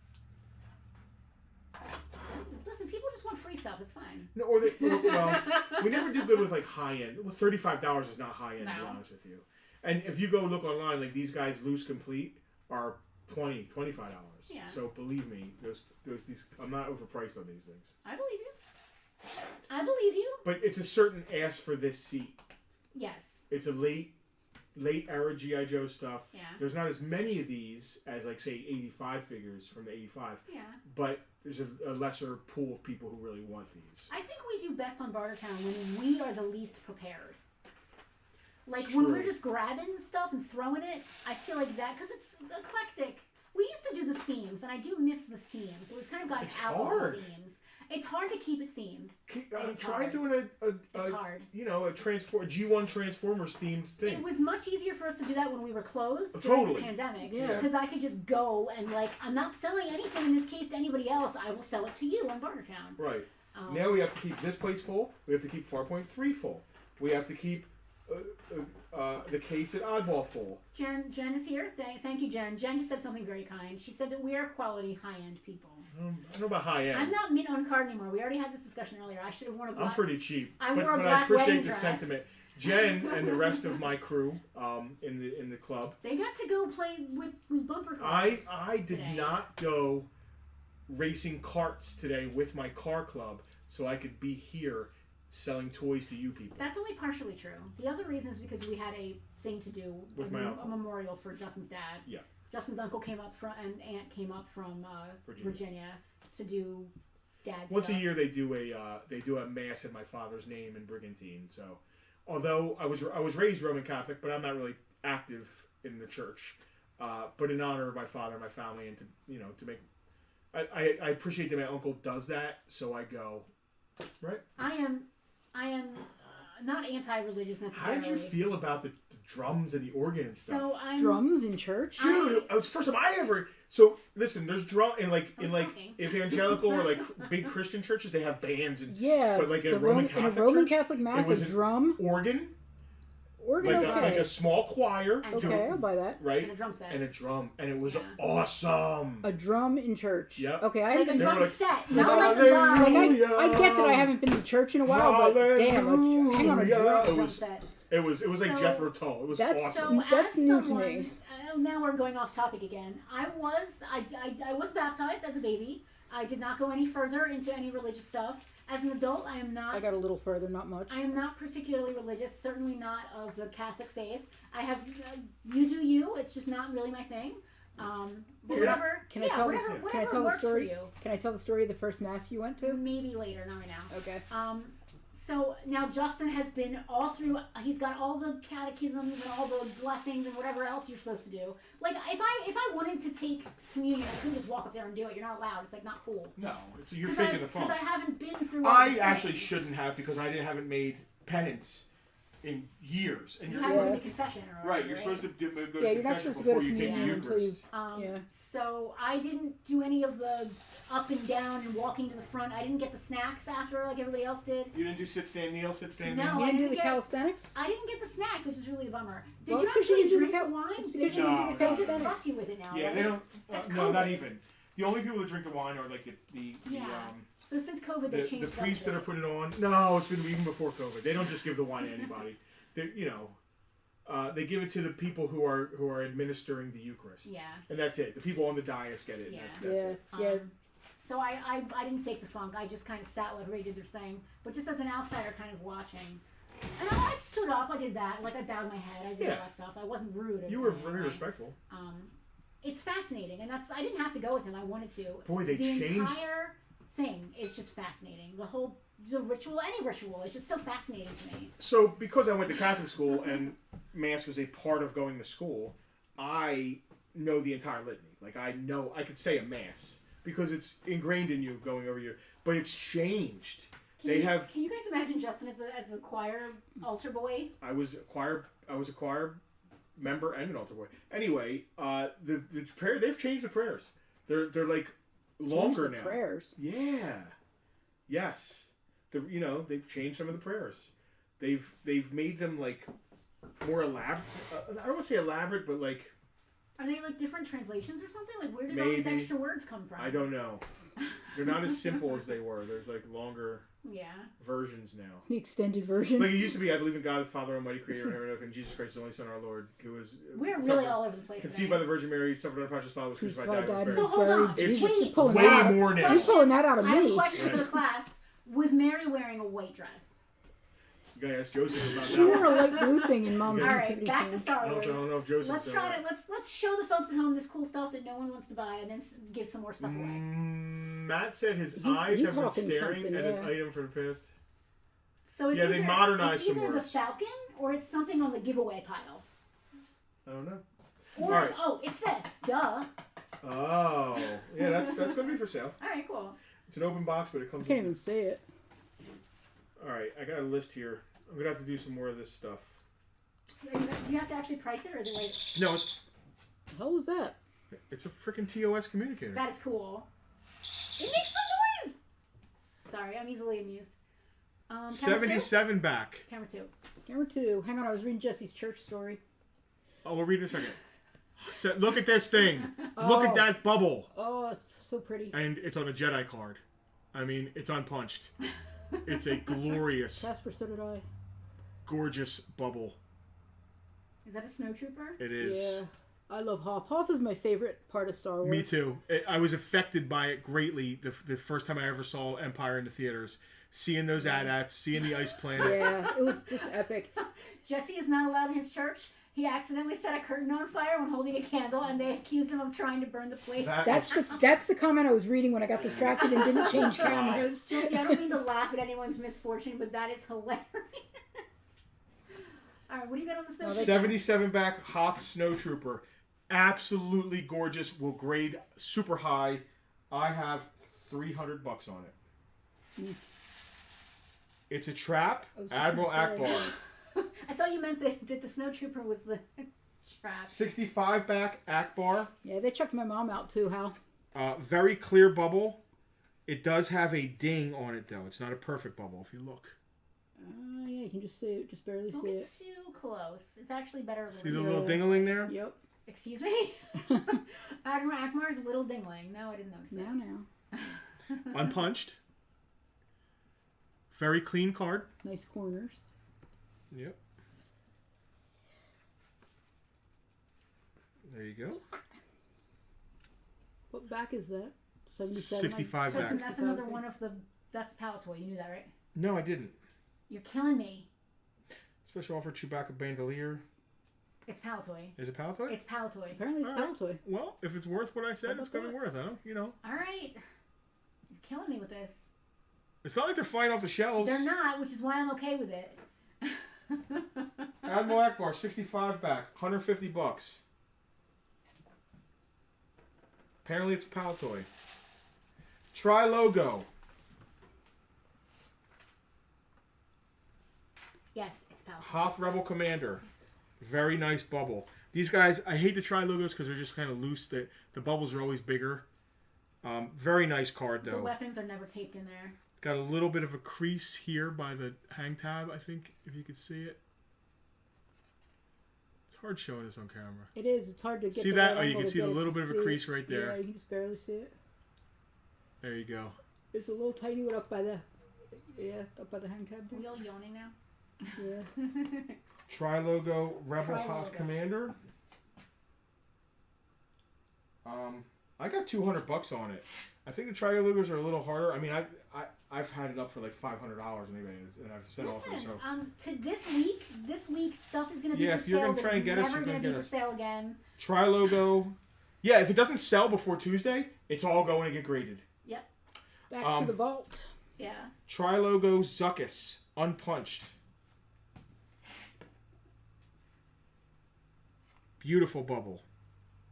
Listen, people just want free stuff. It's fine. No, or well, we never do good with like high end. Well, $35 is not high end, to be honest with you. And if you go look online, like these guys loose complete are $25. Yeah. So believe me, these I'm not overpriced on these things. I believe you. I believe you. But it's a certain ask for this seat. Yes. It's a late era G.I. Joe stuff. Yeah. There's not as many of these as like say 85 figures from the 85. Yeah. But there's a lesser pool of people who really want these. I think we do best on Bartertown when we are the least prepared. Like It's when true. we're just grabbing stuff and throwing it, I feel like that because it's eclectic. We used to do the themes, and I do miss the themes. We've kind of gotten It's out hard. of the themes. It's hard to keep it themed. It's Try hard. doing It's hard. a G1 Transformers themed thing. It was much easier for us to do that when we were closed Oh, during totally. the pandemic. Yeah. Because I could just go and like, I'm not selling anything in this case to anybody else. I will sell it to you on Bartertown. Right. Now we have to keep this place full. We have to keep Farpoint 3 full. We have to keep the case at Oddball full. Jen is here. Thank you, Jen. Jen just said something very kind. She said that we are quality, high-end people. I don't know about high end. I'm not mint on card anymore. We already had this discussion earlier. I should have worn a black. I'm pretty cheap. I but wore a but black I appreciate wedding the dress. sentiment. Jen and the rest of my crew in the club. They got to go play with bumper cars. I did today. not go racing carts today with my car club so I could be here selling toys to you people. That's only partially true. The other reason is because we had a thing to do With my uncle. a memorial for Justin's dad. Yeah. Justin's uncle came up from and aunt came up from Virginia to do dad's Once stuff. a year they do a mass in my father's name in Brigantine. So, although I was raised Roman Catholic, but I'm not really active in the church. But in honor of my father and my family, and to make, I appreciate that my uncle does that, so I go. Right. I am not anti-religious How necessarily. did you feel about the drums and the organ and stuff? So I'm Drums in church? Dude, it was the first time I ever. So listen, there's drum in like talking. evangelical or like big Christian churches. They have bands and Yeah. but like in a the Roman in a Catholic Roman church, Catholic mass, it was a an drum. organ, Organ, okay. like a small choir, And Okay, drums. I'll buy that. right? And a drum set. And a drum, and it was Yeah. awesome. A drum in church. Yep. Okay, I Like a haven't been. drum like, set, not like a guy. Hallelujah. I get that I haven't been to church in a while, but damn, hang on a Hallelujah. drum. It was set. it was like So- Jethro Tull. It was That's awesome. So That's as new to someone, me. now we're going off topic again. I was baptized as a baby. I did not go any further into any religious stuff. As an adult, I am not. I got a little further, not much. I am not particularly religious. Certainly not of the Catholic faith. I have. You do you. It's just not really my thing. Whatever. Can I tell the whatever, Can I whatever tell the works story? For you. Can I tell the story of the first mass you went to? Maybe later, not right now. Okay. So now Justin has been all through. He's got all the catechisms and all the blessings and whatever else you're supposed to do. Like if I wanted to take communion, I couldn't just walk up there and do it. You're not allowed. It's like not cool. No, you're faking the fun. Because I haven't been through. All I the actually things. shouldn't have because I haven't made penance in years. And You you're haven't been to confession or right. You're supposed to go to Yeah, you're not confession supposed to go before to you take the communion until you. Eucharist. Yeah. So I didn't do any of the up and down and walking to the front. I didn't get the snacks after like everybody else did. You didn't do sit stand kneel, sit stand No. kneel. You I didn't do didn't the get- calisthenics? I didn't get the snacks, which is really a bummer. Did Well, you it's 'cause you actually didn't do the drink the cal- wine? it's because They you didn't do the they just calisthenics. trust you with it now. Yeah, right? they don't. That's No, not COVID. even. The only people that drink the wine are like the Yeah. So since COVID, they the changed priests that are everything. putting it on. No, it's been even before COVID. They don't just give the wine to anybody. They they give it to the people who are administering the Eucharist. Yeah. And that's it. The people on the dais get it. Yeah. That's Yeah. it. Yeah. So I didn't fake the funk. I just kind of sat while everybody did their thing, but just as an outsider, kind of watching. And I stood up. I did that. Like I bowed my head. I did Yeah. all that stuff. I wasn't rude. You were in any very way. respectful. It's fascinating, and I didn't have to go with him. I wanted to. Boy, they the changed. The entire thing is just fascinating. The ritual, any ritual, is just so fascinating to me. So, because I went to Catholic school and Mass was a part of going to school, I know the entire litany. Like, I could say a Mass because it's ingrained in you going over you. But it's changed. Can you guys imagine Justin as the choir altar boy? I was a choir member and an altar boy. Anyway, the prayer, they've changed the prayers. They're like longer now. Prayers. Yeah. Yes. They've changed some of the prayers. They've made them like more elaborate. I don't want to say elaborate, but like. Are they like different translations or something? Like where did all these extra words come from? I don't know. They're not as simple as they were. There's like longer versions now. The extended version. Like it used to be, I believe in God the Father Almighty, Creator of heaven and earth, and Jesus Christ, His only Son, our Lord, who was we're really all over the place. Conceived by the Virgin Mary, suffered under Pontius Pilate, was crucified, died, so hold on. It's Wait, way more now. You're pulling that out of me. I have a question for the class. Was Mary wearing a white dress? You gotta ask Joseph about that. She wore a light blue thing in Mom's All right, nativity back plan. to Star Wars. I don't know if Joseph. Let's show the folks at home this cool stuff that no one wants to buy, and then give some more stuff away. Matt said his eyes have been staring at an item from the past. So it's they modernized some either words. the Falcon or it's something on the giveaway pile. I don't know. Or right. It's this. Duh. Oh, yeah, that's gonna be for sale. All right, cool. It's an open box, but it comes. I can't even say it. All right, I got a list here. I'm gonna have to do some more of this stuff. Do you have to actually price it, or is it like? No, it's. The hell was that? It's a freaking TOS communicator. That is cool. It makes some noise. Sorry, I'm easily amused. 77 two? back. Camera 2. Camera 2. Hang on, I was reading Jesse's church story. Oh, we'll read in a second. So, look at this thing. Look at that bubble. Oh, it's so pretty. And it's on a Jedi card. I mean, it's unpunched. It's a glorious, Casper, so did I. gorgeous bubble. Is that a snowtrooper? It is. Yeah. I love Hoth. Hoth is my favorite part of Star Wars. Me too. I was affected by it greatly the first time I ever saw Empire in the theaters. Seeing those AT-ATs, seeing the ice planet. Yeah, it was just epic. Jesse is not allowed in his church. He accidentally set a curtain on fire when holding a candle, and they accuse him of trying to burn the place. That's the comment I was reading when I got distracted and didn't change cameras. Jesse, I don't mean to laugh at anyone's misfortune, but that is hilarious. All right, what do you got on the snow? 77 back Hoth Snowtrooper. Absolutely gorgeous. Will grade super high. I have $300 on it. It's a trap. Admiral Akbar. I thought you meant that the snowtrooper was the trap. 65 back Akbar. Yeah, they checked my mom out too, Hal. Very clear bubble. It does have a ding on it though. It's not a perfect bubble if you look. Yeah, you can just see it, just barely Don't see get it. too close. It's actually better. See the little dingling there? Yep. Excuse me? Admiral Akbar's little dingling. No, I didn't notice that. Now. Unpunched. Very clean card. Nice corners. Yep. There you go. What back is that? 77? 65 Justin, back. that's another one of the... That's a Palatoy. You knew that, right? No, I didn't. You're killing me. Special offer Chewbacca Bandolier. It's Palatoy. Is it Palatoy? It's Palatoy. Apparently it's Palatoy. Well, if it's worth what I said, it's going to be worth. I don't, All right. You're killing me with this. It's not like they're flying off the shelves. They're not, which is why I'm okay with it. Admiral Akbar, 65 back, $150. Apparently it's Palatoy. Tri-Logo. Yes, it's Palatoy. Hoth Rebel Commander. Very nice bubble. These guys, I hate the Tri-Logos because they're just kind of loose. The bubbles are always bigger. Very nice card, though. The weapons are never taped in there. Got a little bit of a crease here by the hang tab, I think, if you could see it. It's hard showing this on camera. It is. It's hard to get. See that? Oh, you can see a little bit of a crease right there. Yeah, you can just barely see it. There you go. There's a little tiny one up by the hang tab. Are we all yawning now? Yeah. Tri-Logo Rebel Tri-Logo. Hoth Commander. I got $200 on it. I think the Tri-Logos are a little harder. I mean, I've had it up for like $500 and I've sent offers. So to this week stuff is going to be yeah, for if you're sale. gonna try and get us, never you're going gonna to be get for us. sale again. Tri-Logo Yeah, if it doesn't sell before Tuesday, it's all going to get graded. Yep. Back to the vault. Yeah. Tri-Logo Zuckus, unpunched. Beautiful bubble.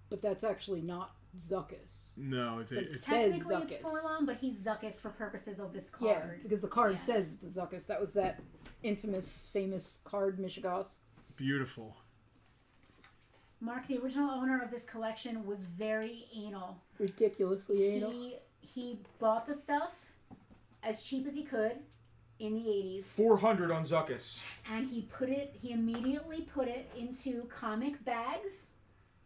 But that's actually not Zuckus. No, it's It says Technically, Zuckus. it's Forlom, but he's Zuckus for purposes of this Yeah, card. because the card Yeah. says it's a Zuckus. That was that famous card, Michigas. beautiful. Mark, the original owner of this collection, was very anal. Ridiculously anal. He bought the stuff as cheap as he could in the 80s. 400 on Zuckus. And he immediately put it into comic bags.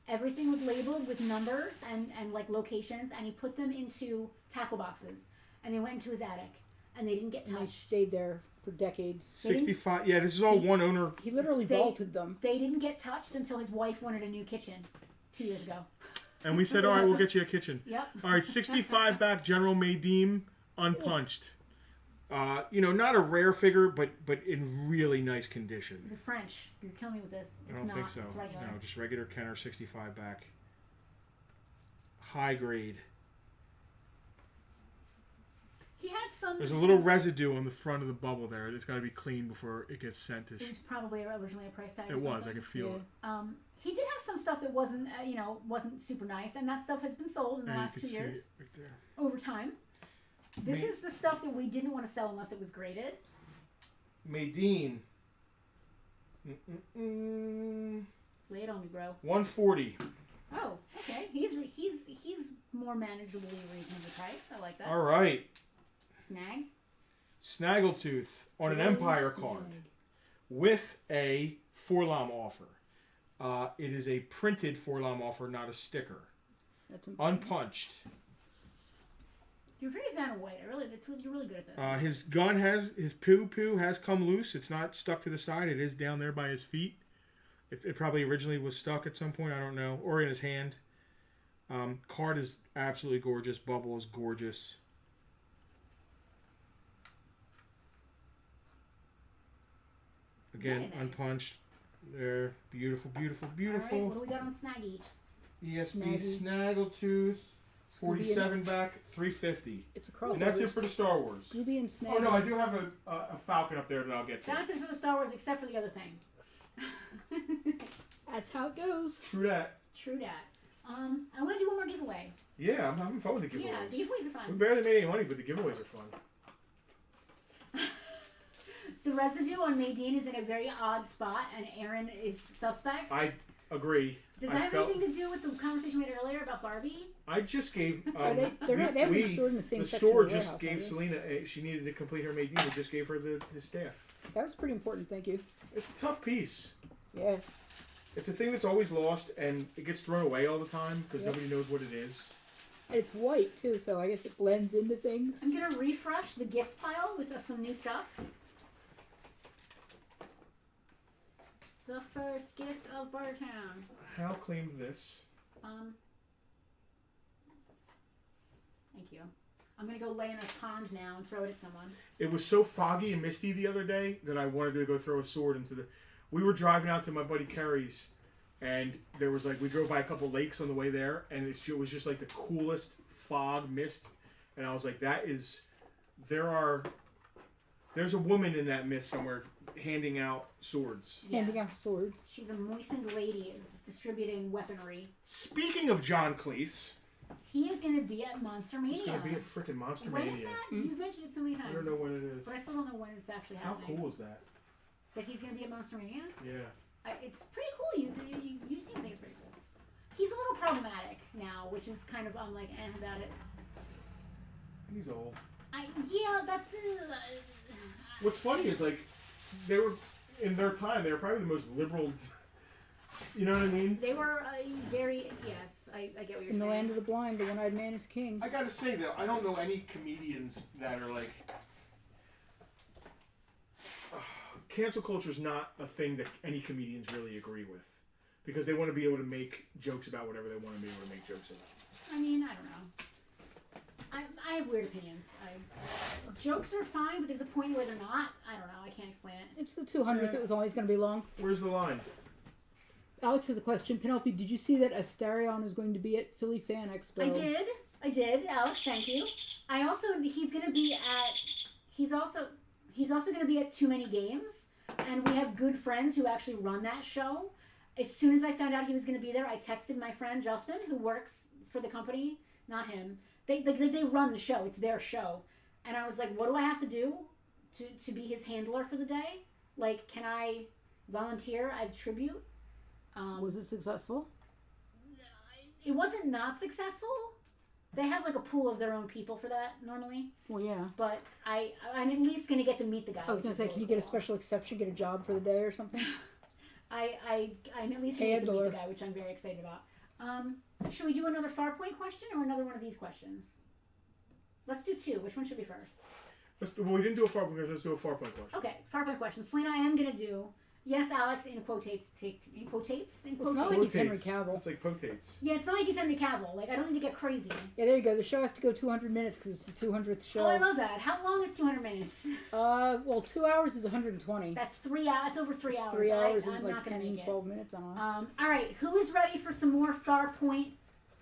Everything was labeled with numbers and like locations, and he put them into tackle boxes. And they went into his attic, and they didn't get And they touched. stayed there for decades. 65. Yeah, this is all one owner. He literally vaulted them. They didn't get touched until his wife wanted a new kitchen 2 years ago. And we said, all right, we'll get you a kitchen. Yep. All right, 65 back General Maydeem, unpunched. Not a rare figure, but in really nice condition. Is it French? You're killing me with this. I It's don't not. think so. It's regular. No, just regular Kenner 65 back. High grade. He had some. There's a little residue on the front of the bubble there. It's got to be cleaned before it gets sent to. It was probably originally a price tag. It or was. something. I could feel it. He did have some stuff that wasn't super nice, and that stuff has been sold in the Yeah, you last can 2 see years it right there. over time. This is the stuff that we didn't want to sell unless it was graded. Maydeem. Lay it on me, bro. 140. Oh, okay. He's more manageably reasonably priced. I like that. All right. Snag. Snaggletooth on an Empire card with a Forlom offer. It is a printed Forlom offer, not a sticker. That's important. You're Unpunched. very Vanna White. You're really good at this. His gun his poo has come loose. It's not stuck to the side. It is down there by his feet. It probably originally was stuck at some point. I don't know. Or in his hand. Card is absolutely gorgeous. Bubble is gorgeous. Again, Very nice. unpunched. There. Beautiful, beautiful, All beautiful. right, what do we got on Snaggy? ESB Snaggletooth. 47 back, 350. It's a crossover. And that's it for the Star Wars. Scooby and Snag. Oh no, I do have a Falcon up there that I'll get to. That's it for the Star Wars, except for the other thing. That's how it goes. True that. True that. I want to do one more giveaway. Yeah, I'm having fun with the giveaways. Yeah, the giveaways are We fun. barely made any money, but the giveaways are fun. The residue on Nadine is in a very odd spot, and Aaron is suspect. I agree. Does that have anything to do with the conversation we had earlier about Barbie? I just gave. They haven't been stored in the same The section store of the just warehouse, gave have they? Selena. She needed to complete her Maydeem. They just gave her his staff. That was pretty important, thank you. It's a tough piece. Yeah. It's a thing that's always lost, and it gets thrown away all the time because nobody knows what it is. And it's white, too, so I guess it blends into things. I'm going to refresh the gift pile with some new stuff. The first gift of Bartertown. Hal claimed this. Thank you. I'm going to go lay in a pond now and throw it at someone. It was so foggy and misty the other day that I wanted to go throw a sword into the... We were driving out to my buddy Kerry's, and there was we drove by a couple lakes on the way there, and it was just like the coolest fog mist. And I was like, there's a woman in that mist somewhere handing out swords. Yeah. Handing out swords. She's a moistened lady distributing weaponry. Speaking of John Cleese, He is going to be at Monster Mania. he's going to be at freaking Monster When Mania. is that? You've mentioned it so many times. I don't know when it is. But I still don't know when it's actually How happening. cool is that? That he's going to be at Monster Mania? Yeah. It's pretty cool. You seem to think it's pretty cool. He's a little problematic now, which is kind of, I'm like, about it. He's old. That's... What's funny is, they were, in their time, they were probably the most liberal, you know what I mean? They were very... Yes, I get what you're saying. In the land of the blind, the one-eyed man is king. I gotta say, though, I don't know any comedians that are cancel culture is not a thing that any comedians really agree with. Because they want to be able to make jokes about whatever they want to be able to make jokes about. I mean, I don't know. I have weird opinions. Jokes are fine, but there's a point where they're not. I don't know. I can't explain it. It's the 200th. It was always going to be long. Where's the line? Alex has a question. Penelope, did you see that Astarion is going to be at Philly Fan Expo? I did. Alex, thank you. He's going to be at. He's also going to be at Too Many Games, and we have good friends who actually run that show. As soon as I found out he was going to be there, I texted my friend Justin, who works for the company. Not him. They run the show. It's their show, and I was like, what do I have to do to be his handler for the day? Like, can I volunteer as tribute? Was it successful? It wasn't not successful. They have like a pool of their own people for that normally. Well, yeah. But I'm at least gonna get to meet the guy. I was gonna say, can you get a special exception, get a job for the day or something? I'm at least gonna get to meet the guy, which I'm very excited about. Should we do another Farpoint question or another one of these questions? Let's do two. Which one should be first? Well, we didn't do a Farpoint question. Let's do a Farpoint question. Okay, Farpoint question. Selena, I am gonna do. Yes, Alex, in quotates. In quotates? In It's not quotates? like he's Henry Cavill. It's like potates. Yeah, it's not like he's Henry Cavill. Like, I don't need to get crazy. Yeah, there you go. The show has to go 200 minutes because it's the 200th show. Oh, I love that. How long is 200 minutes? Well, 2 hours is 120. That's 3 hours. It's over 3 It's hours. 3 hours I'm and like not going to 10, make 12 minutes. I don't know. All right, who is ready for some more Farpoint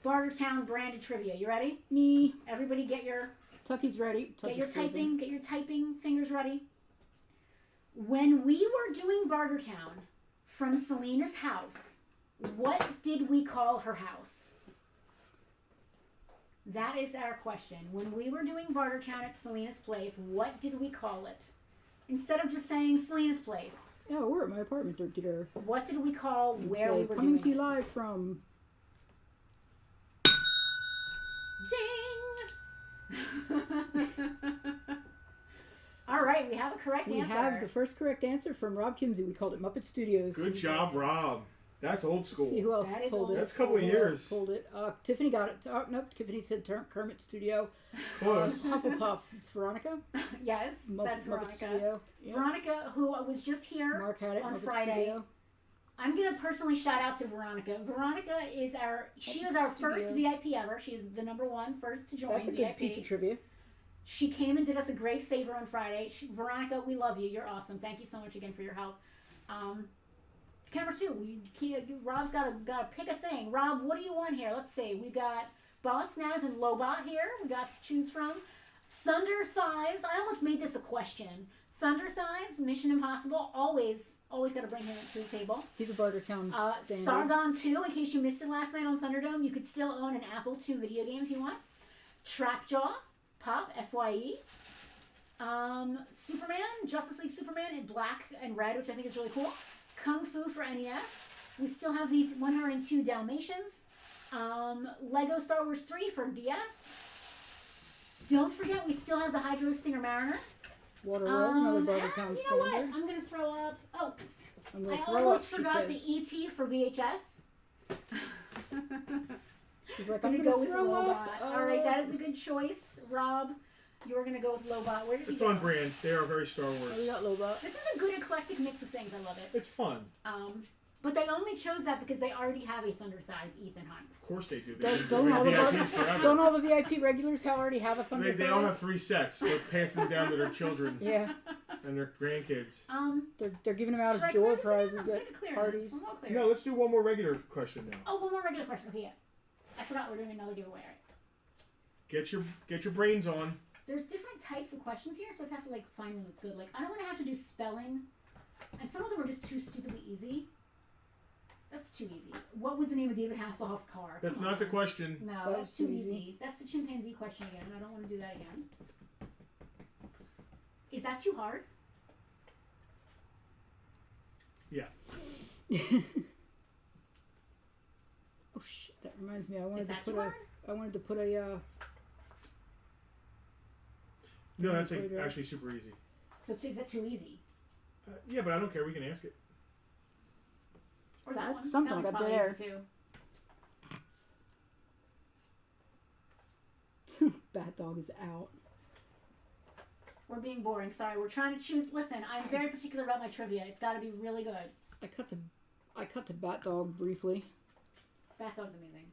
Bartertown branded trivia? You ready? Me. Everybody get your Tucky's ready. get Tucky's your typing fingers ready. When we were doing Bartertown from Selena's house, what did we call her house? That is our question. When we were doing Bartertown at Selena's place, what did we call it? Instead of just saying Selena's place. Yeah, we're at my apartment, Dirty. What did we call where we were coming doing to you it? live from. Ding! All right, we have a correct We answer. have the first correct answer from Rob Kimsey. We called it Muppet Studios. Good job, Rob. That's old school. See who else That is pulled old it. That's a couple of Who else years. pulled it. Tiffany got it. Nope. Tiffany said Kermit Studio. Close. Hufflepuff. It's Veronica. Yes, that's Muppet Veronica. Studio. Yeah. Veronica, who was just here Mark had it. on Muppet Friday. Studio. I'm gonna personally shout out to Veronica. Veronica is our first Studio. VIP ever. She's the first to join That's a VIP. good piece of trivia. She came and did us a great favor on Friday. Veronica, we love you. You're awesome. Thank you so much again for your help. Camera 2. Rob's got to pick a thing. Rob, what do you want here? Let's see. We got Boss Naz and Lobot here. We got to choose from. Thunder Thighs. I almost made this a question. Thunder Thighs, Mission Impossible. Always got to bring him to the table. He's a Bartertown standard. Sargon 2, in case you missed it last night on Thunderdome, you could still own an Apple II video game if you want. Trapjaw, Pop, FYE. Superman, Justice League Superman in black and red, which I think is really cool. Kung Fu for NES. We still have the 102 Dalmatians. Lego Star Wars 3 for DS. Don't forget, we still have the Hydro Stinger Mariner. Water World, another Bartertown you know what? standard. I'm going to throw up. Oh, I'm gonna I throw almost up, she forgot says. the ET for VHS. She's like, I'm I'm gonna gonna go with throw Lobot. up. All right, that is a good choice, Rob. You're gonna go with Lobot. Where did he It's go? on brand. They are very Star Wars. Oh, we got Lobot. This is a good eclectic mix of things. I love it. It's fun. But they only chose that because they already have a Thunder Thighs Ethan Hunt. Of course they do. Don't all the VIPs forever. Don't all the VIP regulars already have a Thunder They all have Thighs? 3 sets. They're passing them down to their children Yeah, and their grandkids. they're giving them out Should I as door clear this again? prizes I'm at sick of clearing parties. this. I'm all clear. No, let's do one more regular question now. Oh, one more regular question. Okay, yeah. I forgot we're doing another giveaway. All right. Get your brains on. There's different types of questions here, so I have to like find one that's good. Like I don't want to have to do spelling, and some of them are just too stupidly easy. That's too easy. What was the name of David Hasselhoff's car? That's Come not on. the question. No, that's too easy. That's the chimpanzee question again, and I don't want to do that again. Is that too hard? Yeah. Oh shit! That reminds me. I wanted Is that to too put hard? I wanted to put a. No, that's actually super easy. So is that too easy? Yeah, but I don't care. We can ask it. Or that Ask one? something That one's up probably there. easy too. Bat Dog is out. We're being boring. Sorry, we're trying to choose. Listen, I'm very particular about my trivia. It's got to be really good. I cut to Bat Dog briefly. Bat Dog's amazing.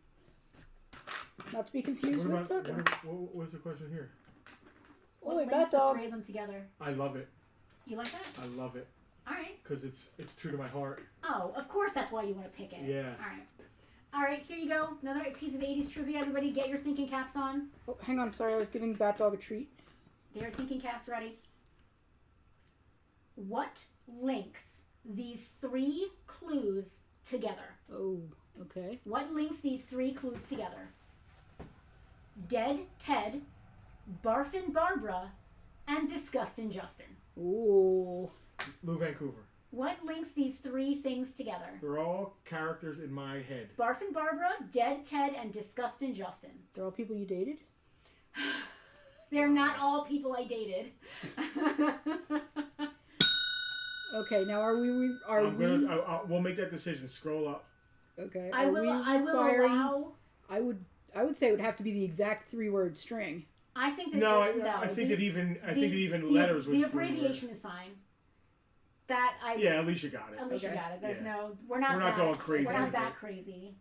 Not to be confused with Tucker. What was the question here? Oh, What wait, links Bat the Dog. three of them together? I love it. You like that? I love it All right. because it's true to my heart. Oh, of course that's why you want to pick it. Yeah. All right, here you go. Another piece of 80s trivia. Everybody get your thinking caps on. Oh, hang on. Sorry, I was giving Bat Dog a treat. Get your thinking caps ready. What links these 3 clues together? Oh, okay. What links these 3 clues together? Dead Ted, Barfin Barbara, and Disgustin' Justin. Ooh. Lou Vancouver. What links these 3 things together? They're all characters in my head. Barfin Barbara, Dead Ted, and Disgustin' Justin. They're all people you dated? They're not all people I dated. Okay, now We'll make that decision. Scroll up. Okay. I will allow. I would say it would have to be the exact 3-word string. I think that No, I think that even letters would. The abbreviation is fine. Yeah, Alicia got it. Alicia got it. There's Yeah. no. We're not going crazy. We're not that crazy.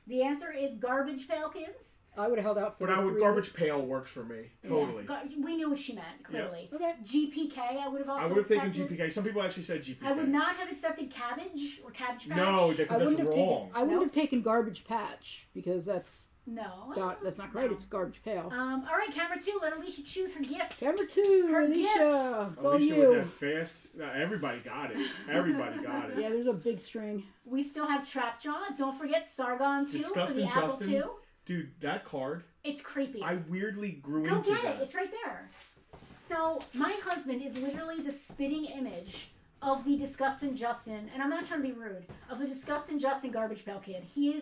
The answer is Garbage Pail Kids. I would have held out for. But garbage pail works for me totally. Yeah, we knew what she meant clearly. Yep. Okay. GPK. I would have also. I would have taken accepted. GPK. Some people actually said GPK. I would not have accepted Cabbage or Cabbage Patch. No, because that's wrong. I wouldn't have taken Garbage Patch because that's No. that's not correct. No. It's Garbage Pail. All right, camera 2. Let Alicia choose her gift. Camera 2, Her Alicia. gift. It's all Alicia you. with that fast. No, everybody got it. Everybody got it. Yeah, there's a big string. We still have Trapjaw. Don't forget Sargon 2 for Disgusting the Apple Justin. 2. Dude, that card. It's creepy. I weirdly grew Go into get that. it. It's right there. So my husband is literally the spitting image of the Disgustin' Justin, and I'm not trying to be rude, of the Disgustin' Justin Garbage Pail Kid. He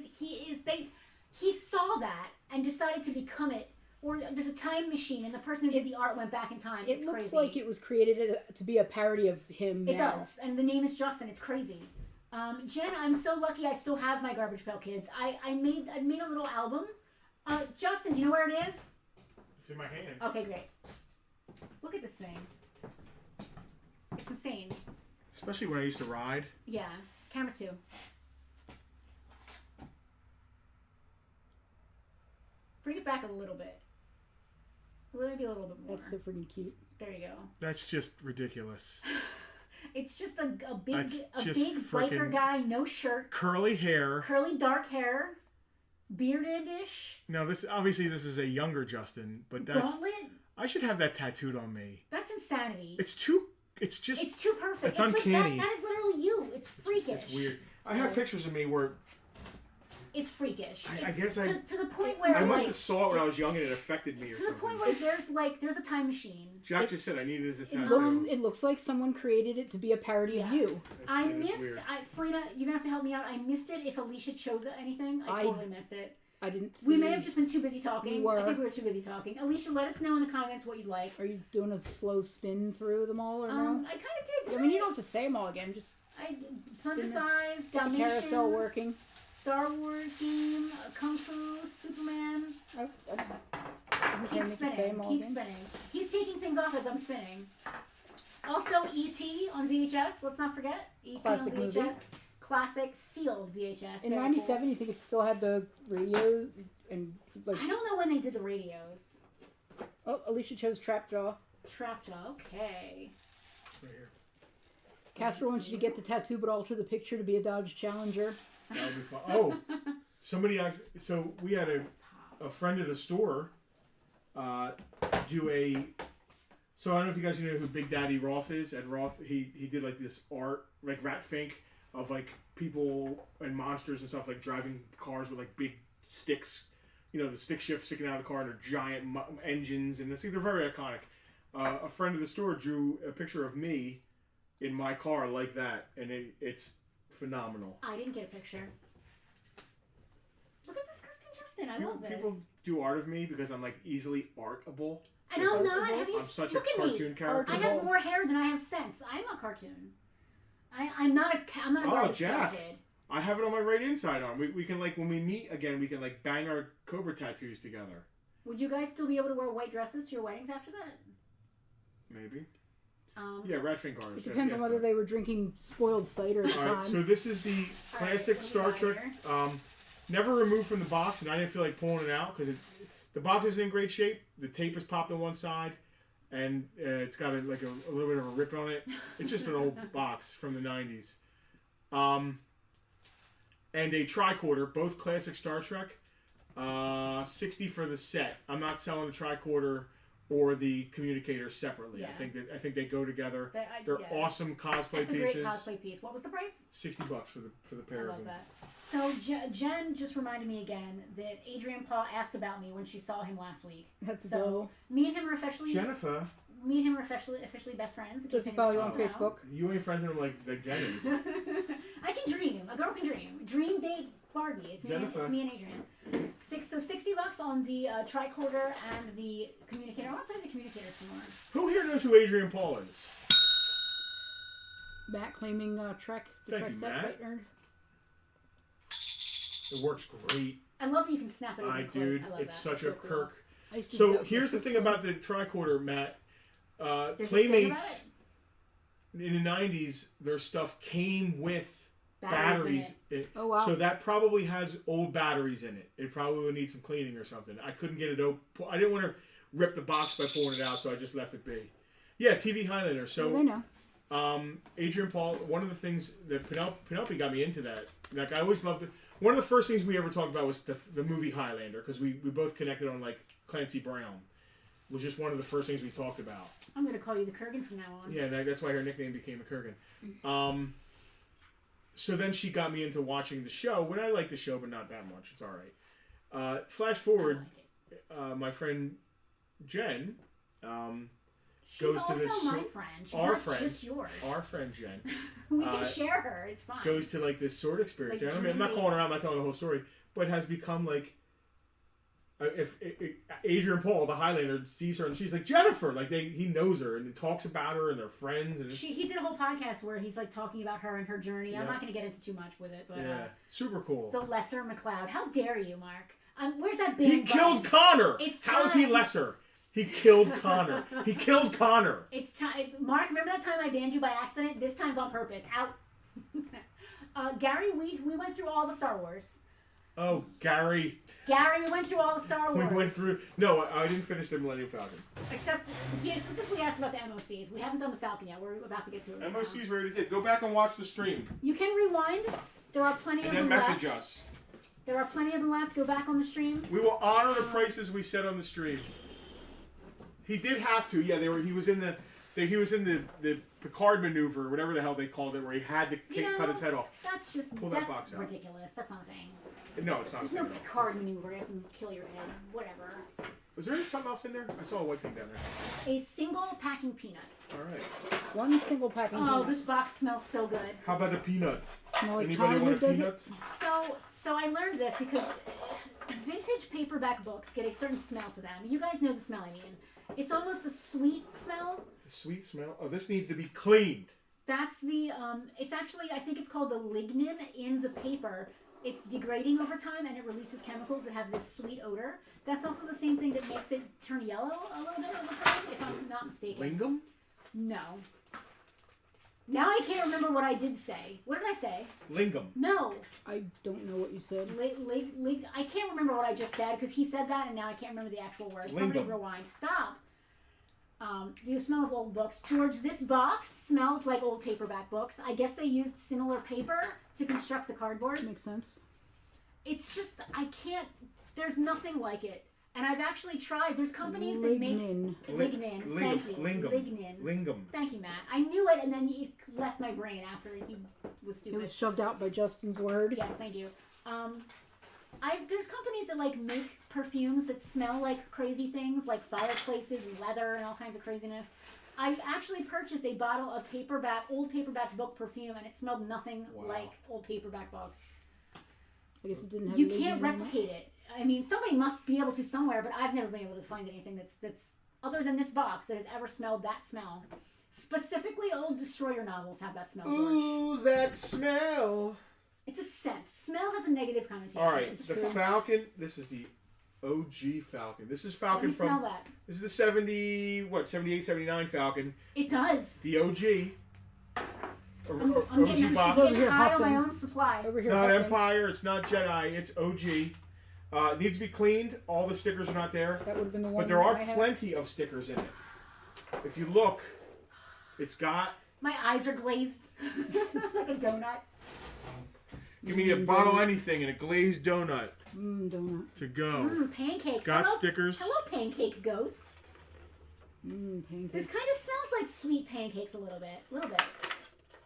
saw that and decided to become it. Or there's a time machine, and the person who did the art went back in time. It It's looks crazy. like it was created to be a parody of him. It now. does, and the name is Justin. It's crazy. Jen, I'm so lucky I still have my Garbage Pail Kids. I made a little album. Justin, do you know where it is? It's in my hand. Okay, great. Look at this thing. It's insane. Especially when I used to ride. Yeah. Camera 2. Bring it back a little bit. Maybe a little bit more. That's so freaking cute. There you go. That's just ridiculous. It's just a big That's just big biker frickin' guy, no shirt, Curly hair. curly dark hair, bearded-ish, Now this is a younger Justin, but that's gauntlet. I should have that tattooed on me. That's insanity. It's just It's too perfect. It's like uncanny. that is literally you. It's freakish. it's weird. I have pictures of me where It's freakish. I It's guess to the point where I must like, have saw it when I was young and it affected me or to the something. point where there's a time machine. Jack just said I needed it as a It tattoo. It looks like someone created it to be a parody of Yeah. you. I It was missed. weird. Selena, you're gonna have to help me out. I missed it. If Alicia chose anything, I totally missed it. I didn't see. We may have just been too busy talking. We were. I think we were too busy talking. Alicia, let us know in the comments what you'd like. Are you doing a slow spin through them all or no? I kind of did. I mean, you don't have to say them all again. Just Thunder spin the- Thighs, get the Dalmatians, carousel working. Star Wars game, Kung Fu, Superman. Keep spinning. Keep spinning. He's taking things off as I'm spinning. Also, E.T. on VHS. Let's not forget E.T. Classic on VHS. movie. Classic sealed VHS. In Very '97, cool. you think it still had the radios and like? I don't know when they did the radios. Oh, Alicia chose Trapjaw. Trapjaw. Okay. Right here. Casper wants you to get the tattoo, but alter the picture to be a Dodge Challenger. That would be fun. Oh, somebody so we had a friend of the store do a. So I don't know if you guys know who Big Daddy Roth is. Ed Roth, he did like this art, like Rat Fink, of like people and monsters and stuff, like driving cars with like big sticks, the stick shift sticking out of the car and their giant engines, and they're very iconic. A friend of the store drew a picture of me in my car like that, and it's phenomenal. I didn't get a picture. Look at Disgusting Justin. I love this. People do art of me because I'm like easily artable. And I'm not. Have you I'm such look a at cartoon me? character. I have more hair than I have sense. I'm a cartoon. I'm not a garbage pail Jack. kid. I have it on my right inside arm. We can like when we meet again, we can like bang our Cobra tattoos together. Would you guys still be able to wear white dresses to your weddings after that? Maybe. Yeah, Rat Fink artist. It depends on whether they were drinking spoiled cider at the All right, time. so this is the classic Star Trek. Never removed from the box, and I didn't feel like pulling it out because the box is in great shape. The tape is popped on one side, and it's got a little bit of a rip on it. It's just an old box from the '90s. and a tricorder, both classic Star Trek. $60 for the set. I'm not selling the tricorder or the communicator separately. Yeah. I think they go together. They're yeah. awesome cosplay That's a pieces. great cosplay piece. What was the price? $60 for the pair I of love them. that. So Jen just reminded me again that Adrian Paul asked about me when she saw him last week. That's so adorable. me and him are officially officially best friends. Does he follow you on Facebook? You ain't friends with him like Jen is. I can dream. A girl can dream. Dream date Barbie. It's me and Adrian. $60 on the tricorder and the communicator. I want to play the communicator some more. Who here knows who Adrian Paul is? Matt claiming Trek. The Thank Trek you, set Matt. right earned. It works great. I love that you can snap it over close. Dude, I love it's that. such So a cool. Kirk. I used to do So that here's the with thing my about the tricorder, Matt. There's a thing Playmates about in the 90s, their stuff came with Batteries batteries. Oh, wow. So that probably has old batteries in it. It probably would need some cleaning or something. I couldn't get it open. I didn't want to rip the box by pulling it out, so I just left it be. Yeah, TV Highlander. So Well, they know. Adrian Paul, one of the things that Penelope got me into that. Like I always loved it. One of the first things we ever talked about was the movie Highlander because we both connected on like Clancy Brown. It was just one of the first things we talked about. I'm going to call you the Kurgan from now on. Yeah, that's why her nickname became a Kurgan. So then she got me into watching the show. When I like the show, but not that much. It's all right. Flash forward, my friend Jen She's goes also to this. my friend. She's our not friend, just yours. our friend Jen We can share her. It's fine. goes to like this sword experience. Like I mean, I'm not dreamy. calling her out. I'm not telling the whole story, but has become like. If Adrian Paul, the Highlander, sees her and she's like Jennifer, like he knows her and talks about her and they're friends. And He did a whole podcast where he's like talking about her and her journey. I'm Yeah. not going to get into too much with it, but yeah, super cool. the lesser McLeod. How dare you, Mark? Where's that big? He killed Connor. It's How is he time. lesser? He killed Connor. He killed Connor. It's time, Mark. Remember that time I banned you by accident? This time's on purpose. Out. Gary, we went through all the Star Wars. Oh, Gary. Gary, we went through all the Star We Wars. went through. No, I didn't finish the Millennium Falcon. Except he specifically asked about the MOCs. We haven't done the Falcon yet. We're about to get to it. Right MOC's now. ready to get. Go back and watch the stream. You can rewind. There are plenty of And them then message left. us. There are plenty of them left. Go back on the stream. We will honor the prices we set on the stream. He did have to. Yeah, he was in the Picard maneuver, whatever the hell they called it, where he had to cut his head off. That's just Pull that box out. ridiculous. That's not a thing. No, it's not. There's no Picard maneuver. You have to kill your head. Whatever. Was there something else in there? I saw a white thing down there. A single packing peanut. All right. One single packing Oh, peanut. this box smells so good. How about a peanut? Smell like Anybody want a does peanut? it? So I learned this because vintage paperback books get a certain smell to them. You guys know the smell I mean. It's almost a sweet smell. The sweet smell. Oh, this needs to be cleaned. That's the it's actually, I think it's called the lignin in the paper. It's degrading over time and it releases chemicals that have this sweet odor. That's also the same thing that makes it turn yellow a little bit over time, if I'm not mistaken. Lingam? No. Now I can't remember what I did say. What did I say? Lingam. No. I don't know what you said. I can't remember what I just said because he said that and now I can't remember the actual words. Somebody Lingam. rewind. Stop. You smell of old books. George, this box smells like old paperback books. I guess they used similar paper to construct the cardboard. Makes sense. It's just, I can't, there's nothing like it. And I've actually tried. There's companies that make Lignin. lignin. Thank you. Lingam. Lignin. Lingam. Thank you, Matt. I knew it, and then it left my brain after he was It stupid. was shoved out by Justin's word. Yes, thank you. There's companies that like make perfumes that smell like crazy things, like fireplaces and leather and all kinds of craziness. I actually purchased a bottle of old paperback book perfume, and it smelled nothing like old paperback books. I guess it didn't have You lignin can't in it. replicate it. I mean, somebody must be able to somewhere, but I've never been able to find anything that's other than this box that has ever smelled that smell. Specifically, old Destroyer novels have that smell, George. Ooh, that smell. It's a scent. Smell has a negative connotation. All right, It's the a scent. Falcon. This is the OG Falcon. This is Let Falcon me from. smell that. This is the 78, 79 Falcon. It does. The OG. I'm OG getting, box. I'm getting here high on my huffing. own supply. Over It's here. not huffing. Empire. It's not Jedi. It's OG. It needs to be cleaned. All the stickers are not there, That would have been the one. but there are I had. plenty of stickers in it. If you look, it's got. My eyes are glazed like a donut. Give me a bottle of anything and a glazed donut Donut. to go. Pancakes. It's got stickers. Hello, pancake ghost. Pancakes. This kind of smells like sweet pancakes a little bit.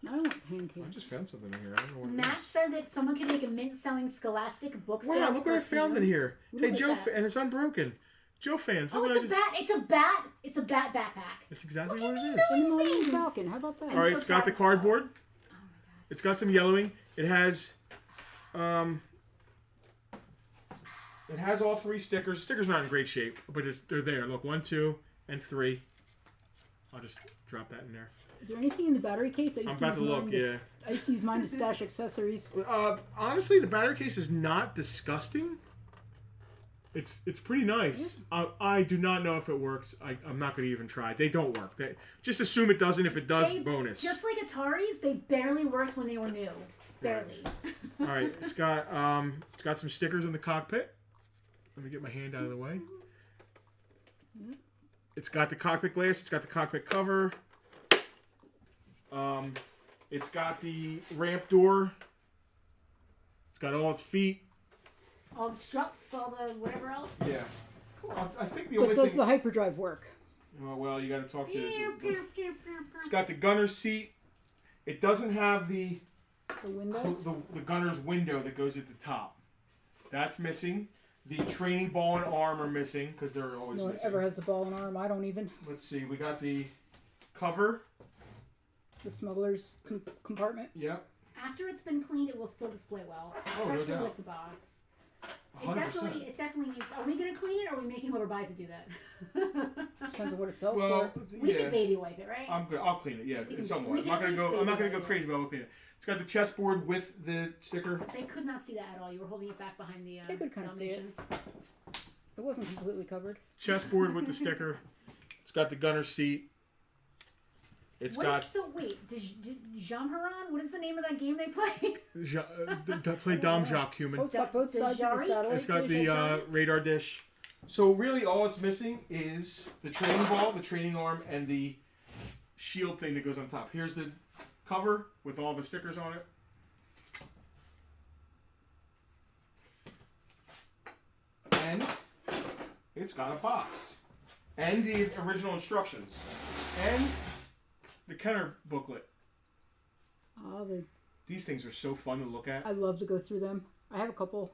I want pancakes. I just found something in here. I don't know what it Matt is. said that someone could make a mint-selling scholastic book. Wow, look what I found in here. Hey, is Joe, that? and it's unbroken. Joe fans, Oh, look it's what a bat. It's a bat. It's a bat backpack. It's exactly Look what at it me is. go. And the Millennium things. Falcon. How about that? All right, so it's got the proud of myself. cardboard. Oh my god. It's got some yellowing. It has all 3 stickers. Stickers not in great shape, but they're there. Look, 1, 2, and 3. I'll just drop that in there. Is there anything in the battery case? I'm about to look. Yeah. I used to use mine to stash accessories. Honestly, the battery case is not disgusting. It's pretty nice. I do not know if it works. I'm not going to even try. They don't work. Just assume it doesn't. If it does, bonus. Just like Ataris, they barely worked when they were new. Barely. All right, it's got some stickers in the cockpit. Let me get my hand out of the way. It's got the cockpit glass. It's got the cockpit cover. It's got the ramp door. It's got all its feet. All the struts, all the whatever else. Yeah. I think the But only does thing. the hyperdrive work? Oh, well, you got to talk to. It's It's got the gunner's seat. It doesn't have the The window? the gunner's window that goes at the top. That's missing. The training ball and arm are missing because they're always No one missing. ever has the ball and arm. I don't even. Let's see. We got the cover. The smuggler's compartment. Yep. After it's been cleaned, it will still display well, Oh, no especially doubt. with the box. 100%. It definitely needs. Are we gonna clean it, or are we making whoever buys it do that? Depends on what it sells Well, for. We yeah. can baby wipe it, right? I'm good. I'll clean it. Yeah, We can- somewhat. we I'm can not gonna at go. least I'm not baby gonna go wipe crazy, but I'll clean it. It's got the chessboard with the sticker. They could not see that at all. You were holding it back behind the They could kinda see it. Dalmatians. It wasn't completely covered. Chessboard with the sticker. It's got the gunner's seat. It's got Wait, Jean Haran? What is the name of that game they play? play Dom Jacques human. Oh, it's got both The sides of the Jari? satellite. It's got the radar dish. So really, all it's missing is the training ball, the training arm, and the shield thing that goes on top. Here's the cover with all the stickers on it. And it's got a box. And the original instructions. And the Kenner booklet. Oh, These things are so fun to look at. I love to go through them. I have a couple.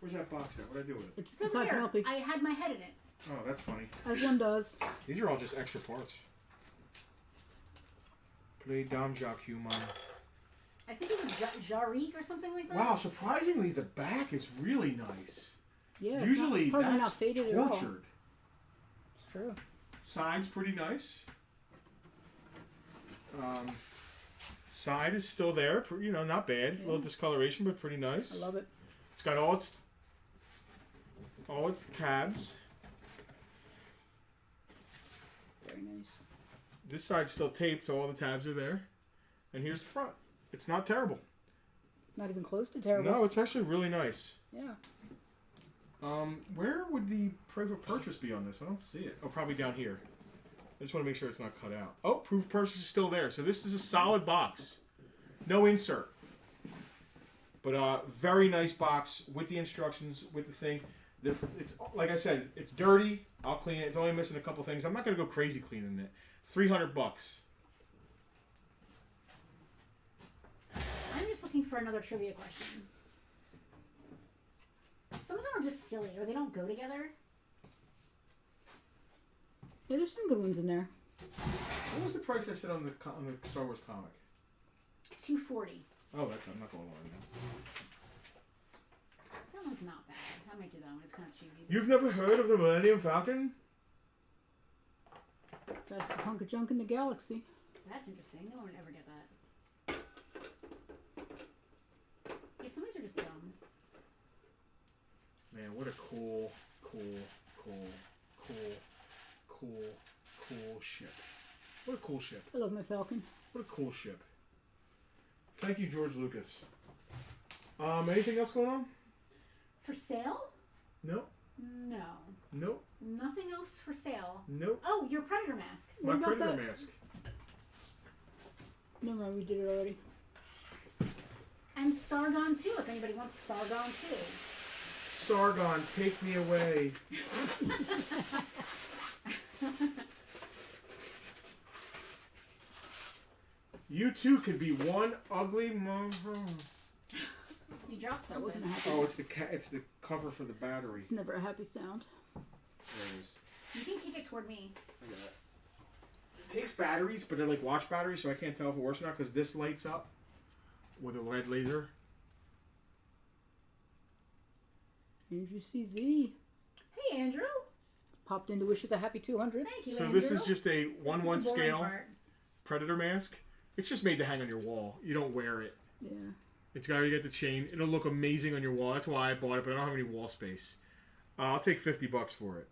Where's that box at? What'd I do with it? It's It's beside here. Penelope. I had my head in it. Oh, that's funny. As one does. These are all just extra parts. Play Dom Jacques human. I think it was Jarik or something like that. Wow, surprisingly, the back is really nice. Yeah. Usually it's hardly that's not faded at all. tortured. It's true. Side's pretty nice. Side is still there. You know, not bad. A little discoloration, but pretty nice. I love it. It's got all its tabs. Very nice. This side's still taped, so all the tabs are there. And here's the front. It's not terrible. Not even close to terrible. No, it's actually really nice. Yeah. Where would the proof of purchase be on this? I don't see it. Oh, probably down here. I just want to make sure it's not cut out. Oh, proof of purchase is still there. So this is a solid box. No insert. But very nice box with the instructions, with the thing. It's like I said, it's dirty. I'll clean it. It's only missing a couple things. I'm not going to go crazy cleaning it. $300. I'm just looking for another trivia question. Some of them are just silly, or they don't go together. Yeah, there's some good ones in there. What was the price I said on the Star Wars comic? $240. Oh, I'm not going to lie. That one's not bad. I might do that one. It's kind of cheesy. You've never heard of the Millennium Falcon? Fastest hunk of junk in the galaxy. That's interesting. No one would ever get that. Yeah, some of these are just dumb. Man, what a cool ship. What a cool ship. I love my Falcon. What a cool ship. Thank you, George Lucas. Anything else going on? For sale? No. No. Nope. Nothing else for sale. Nope. Oh, your Predator mask. My What about Predator that? mask. Never mind, we did it already. And Sargon too, if anybody wants Sargon too. Sargon, take me away. You too could be one ugly You dropped That something. wasn't a happy. Oh, it's the cover for the battery. It's never a happy sound. There it is. You can kick it toward me. I got it. It takes batteries, but they're like watch batteries, so I can't tell if it works or not because this lights up with a red laser. Andrew CZ Hey, Andrew. popped in to wish us a happy 200. Thank you, So Andrew. this is just a This is 1/1 the boring scale part. predator mask. It's just made to hang on your wall. You don't wear it. Yeah. It's got to get the chain. It'll look amazing on your wall. That's why I bought it, but I don't have any wall space. I'll take $50 for it.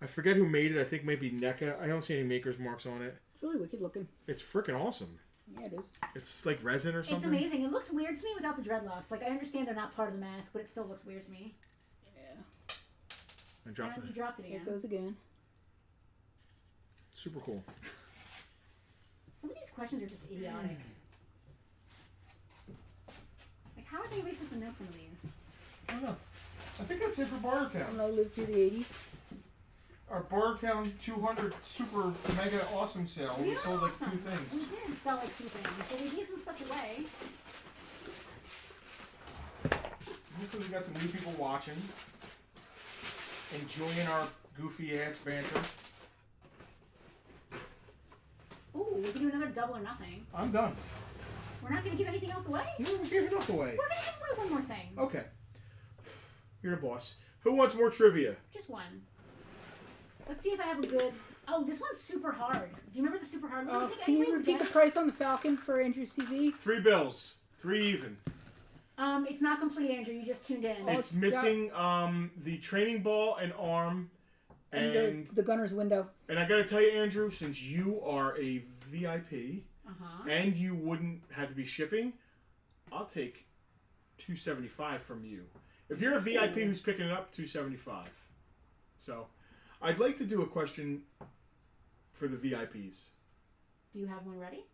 I forget who made it. I think maybe NECA. I don't see any maker's marks on it. It's really wicked looking. It's freaking awesome. Yeah, it is. It's like resin or something. It's amazing. It looks weird to me without the dreadlocks. Like, I understand they're not part of the mask, but it still looks weird to me. Yeah. I dropped You it. dropped it There again. it goes again. Super cool. Some of these questions are just idiotic. Like, how is anybody supposed to know some of these? I don't know. I think that's it for I Bartertown. don't know, lived through the 80s. Our Bartertown 200 super mega awesome sale. We You're sold like awesome. 2 things. We did sell like 2 things, but we gave some stuff away. Hopefully we got some new people watching. Enjoying our goofy ass banter. Ooh, we can do another double or nothing. I'm done. We're not going to give anything else away? We gave enough away. We're going to give away one more thing. Okay. You're the boss. Who wants more trivia? Just one. Let's see if I have a good... Oh, this one's super hard. Do you remember the super hard one? I think Can you anybody would repeat the get it. price on the Falcon for Andrew CZ? 3 bills. 3 even. It's not complete, Andrew. You just tuned in. Oh, It's it's missing the training ball and arm. And the gunner's window. I gotta tell you, Andrew, since you are a VIP Uh-huh. and you wouldn't have to be shipping, I'll take $275 from you. If you're a VIP who's picking it up, $275. So, I'd like to do a question for the VIPs. Do you have one ready?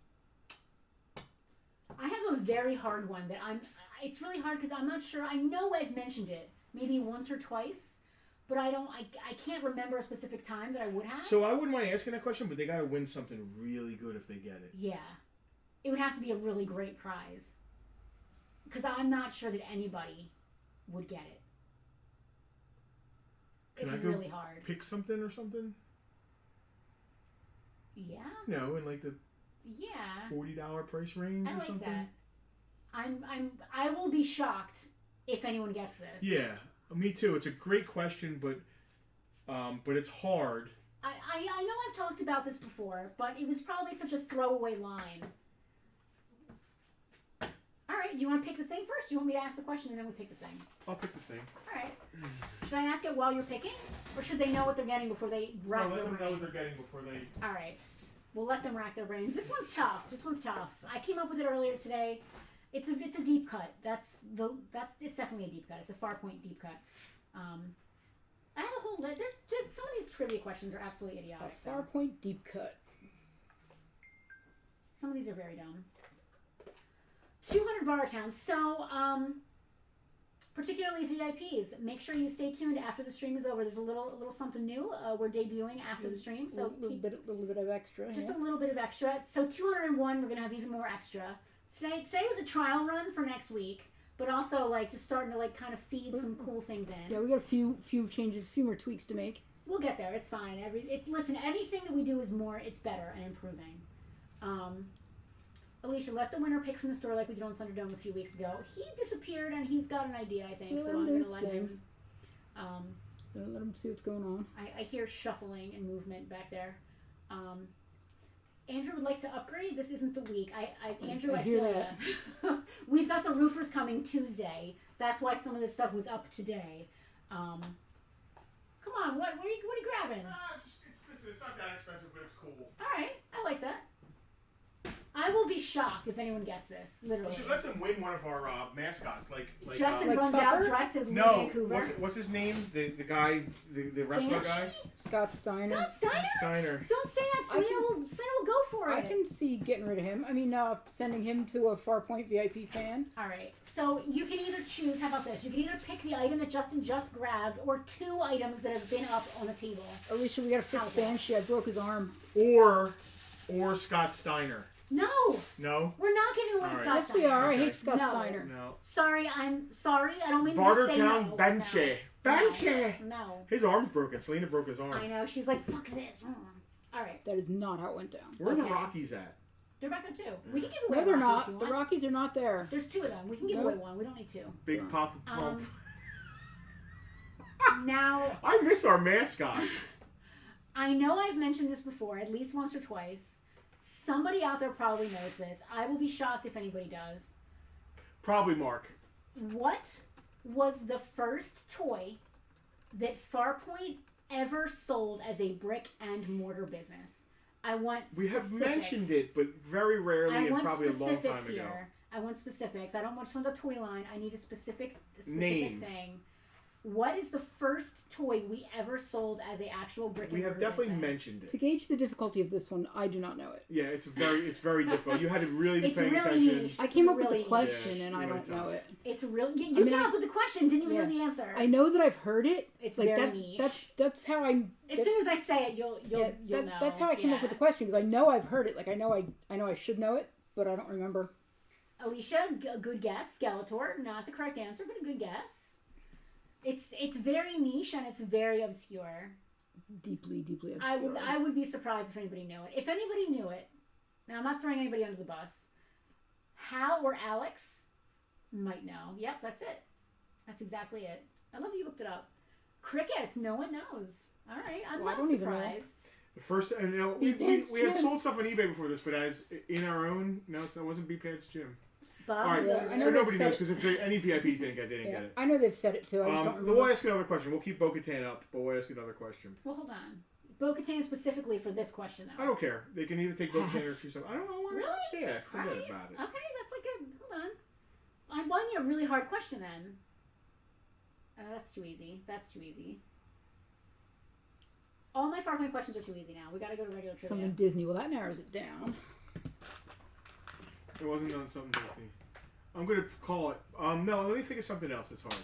I have a very hard one that it's really hard because I'm not sure. I know I've mentioned it maybe once or twice, but I can't remember a specific time that I would have. So I wouldn't mind asking that question, but they gotta win something really good if they get it. Yeah. It would have to be a really great prize. Because I'm not sure that anybody would get it. Can It's I go really hard. pick something or something? Yeah. No, in like the Yeah. $40 price range I or like something? that. I will be shocked if anyone gets this. Yeah, me too. It's a great question, but it's hard. I know I've talked about this before, but it was probably such a throwaway line. Alright, do you want to pick the thing first? Do you want me to ask the question and then we pick the thing? I'll pick the thing. Alright. Should I ask it while you're picking? Or should they know what they're getting before they rack Let their them know brains? what they're getting before they... Alright. We'll let them rack their brains. This one's tough. I came up with it earlier today. It's a deep cut. It's definitely a deep cut. It's a Farpoint deep cut. I have a whole list. There's some of these trivia questions are absolutely idiotic. A Farpoint deep cut. Some of these are very dumb. 200 Bartertown. So, particularly VIPs, make sure you stay tuned after the stream is over. There's a little something new. We're debuting after the stream, so a little bit of extra. just yeah. a little bit of extra. So 201, we're gonna have even more extra. Today was a trial run for next week, but also like just starting to like kind of feed some cool things in. Yeah, we got a few changes, a few more tweaks to make. We'll get there. It's fine. Listen, anything that we do is more. It's better and improving. Alicia, let the winner pick from the store like we did on Thunderdome a few weeks ago. He disappeared and he's got an idea, I think. We'll So let I'm him do going his to let thing. him. Let them see what's going on. I hear shuffling and movement back there. Andrew would like to upgrade. This isn't the week. Andrew, I hear feel that. ya. We've got the roofers coming Tuesday. That's why some of this stuff was up today. Come on, what are you grabbing? Listen, it's not that expensive, but it's cool. All right, I like that. I will be shocked if anyone gets this. Literally. We should let them win one of our mascots, like Justin like runs Tucker? out dressed as no, Vancouver. what's his name? The guy, the wrestler guy. Scott Steiner. Scott Steiner? Steiner. Don't say that. Selena will go for it. I can see getting rid of him. I mean, sending him to a Farpoint VIP fan. All right. So you can either choose. How about this? You can either pick the item that Justin just grabbed, or 2 items that have been up on the table. Alicia, we got to fix How's that? Banshee. I broke his arm. Or Scott Steiner. No, No. we're not giving away All right. Scott Yes, Steiner. we are. I Okay. hate Scott No. Steiner. No. Sorry, I'm sorry. I don't mean to say no. Bartertown Banshee. Banshee. No. His arm's broken. Selena broke his arm. I know. She's like, fuck this. All right. That is not how it went down. Where are the Okay. Rockies at? They're back on 2. We can give away No, they're Rocky if not. you The want. Rockies are not there. There's 2 of them. We can give Nope. away 1. We don't need 2. Big Papa Pump. Now, I miss our mascots. I know I've mentioned this before, at least once or twice. Somebody out there probably knows this. I will be shocked if anybody does. Probably Mark. What was the first toy that Farpoint ever sold as a brick and mortar business? I want We have specific. mentioned it, but very rarely I and want probably a long specifics time ago. here. I want specifics. I don't want just from the toy line. I need a specific Name. thing. What is the first toy we ever sold as a actual brick and We mortar have definitely business? mentioned To it. gauge the difficulty of this one, I do not know it. Yeah, it's very difficult. You had to really be It's paying really attention. niche. I This came is up with really the question Yeah, it's and I really don't know tough. it. It's really you mean, came I- up with the question, didn't even Yeah. know the answer. I know that I've heard it. It's like very that, niche. That's how I. As soon as I say it, you'll know. That's how I came up with the question because I know I've heard it. Like I know I should know it, but I don't remember. Alicia, a good guess. Skeletor, not the correct answer, but a good guess. It's very niche and it's very obscure. Deeply obscure. I would be surprised if anybody knew it. If anybody knew it, now I'm not throwing anybody under the bus. Hal or Alex might know. Yep, that's it. That's exactly it. I love you looked it up. Crickets, no one knows. All right, I'm Well, I not don't even know. surprised. The first, and we had sold stuff on eBay before this, but as in our own, no, it wasn't B Pants Jim. Bob, All right, Yeah, so, I know so they've nobody said- knows because if any VIPs didn't get it. I know they've said it too. I just don't But remember. we'll ask another question. We'll keep Bo-Katan up, but we'll ask another question. well, hold on. Bo-Katan specifically for this question, though. I don't care. They can either take Bo-Katan or choose something. I don't know. Really? Yeah, forget Alright. about it. Okay, that's like a hold on. I'm buying you a really hard question then. That's too easy. That's too easy. All my Farpoint questions are too easy now. We gotta go to regular trivia. Something Disney. Well, that narrows it down. It wasn't on something Disney. I'm gonna call it. No, let me think of something else that's hard.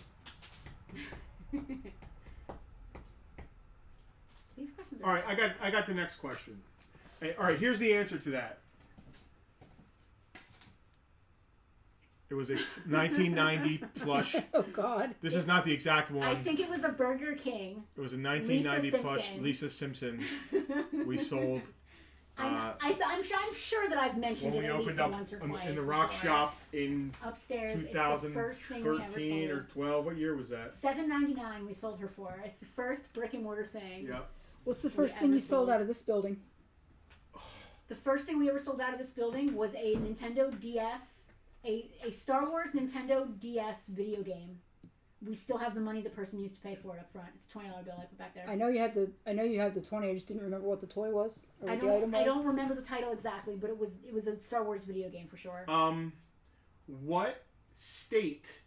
These questions are All right, I got the next question. Hey, all right, here's the answer to that. It was a 1990 plush. Oh God. This is not the exact one. I think it was a Burger King. It was a 1990 Lisa plush Simpson. Lisa Simpson. We sold I'm sure that I've mentioned when it we at least opened up once or twice in the rock before. shop in Upstairs. It's the first thing we ever 2013 or sold. 12. What year was that? $7.99 we sold her for. It's the first brick and mortar thing. Yep. What's the first thing ever you sold sold. out of this building? The first thing we ever sold out of this building was a Nintendo DS, a Star Wars Nintendo DS video game. We still have the money the person used to pay for it up front. It's a $20 bill I put back there. I know you had the 20. I just didn't remember what the toy was or what the item was. I don't remember the title exactly, but it was a Star Wars video game for sure. What state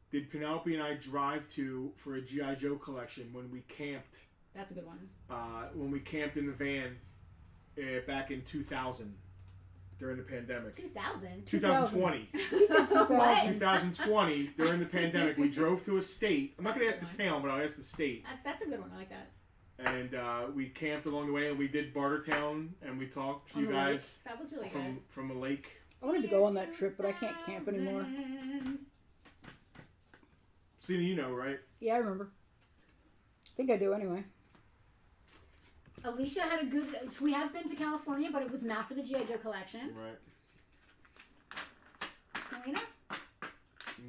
did Penelope and I drive to for a G.I. Joe collection when we camped? That's a good one. When we camped in the van back in 2000 during the pandemic. 2000? 2020. He said 2000. 2020 during the pandemic, we drove to a state. I'm not going to ask That's a the good town, but I'll ask the state. That's a good one. I like that. And we camped along the way, and we did Bartertown, and we talked to On you the guys lake. That was really good. from a lake. I wanted to go on that trip, but I can't camp anymore. Cena, you know, right? Yeah, I remember. I think I do anyway. Alicia had a good. We have been to California, but it was not for the G.I. Joe collection. Right. Selena?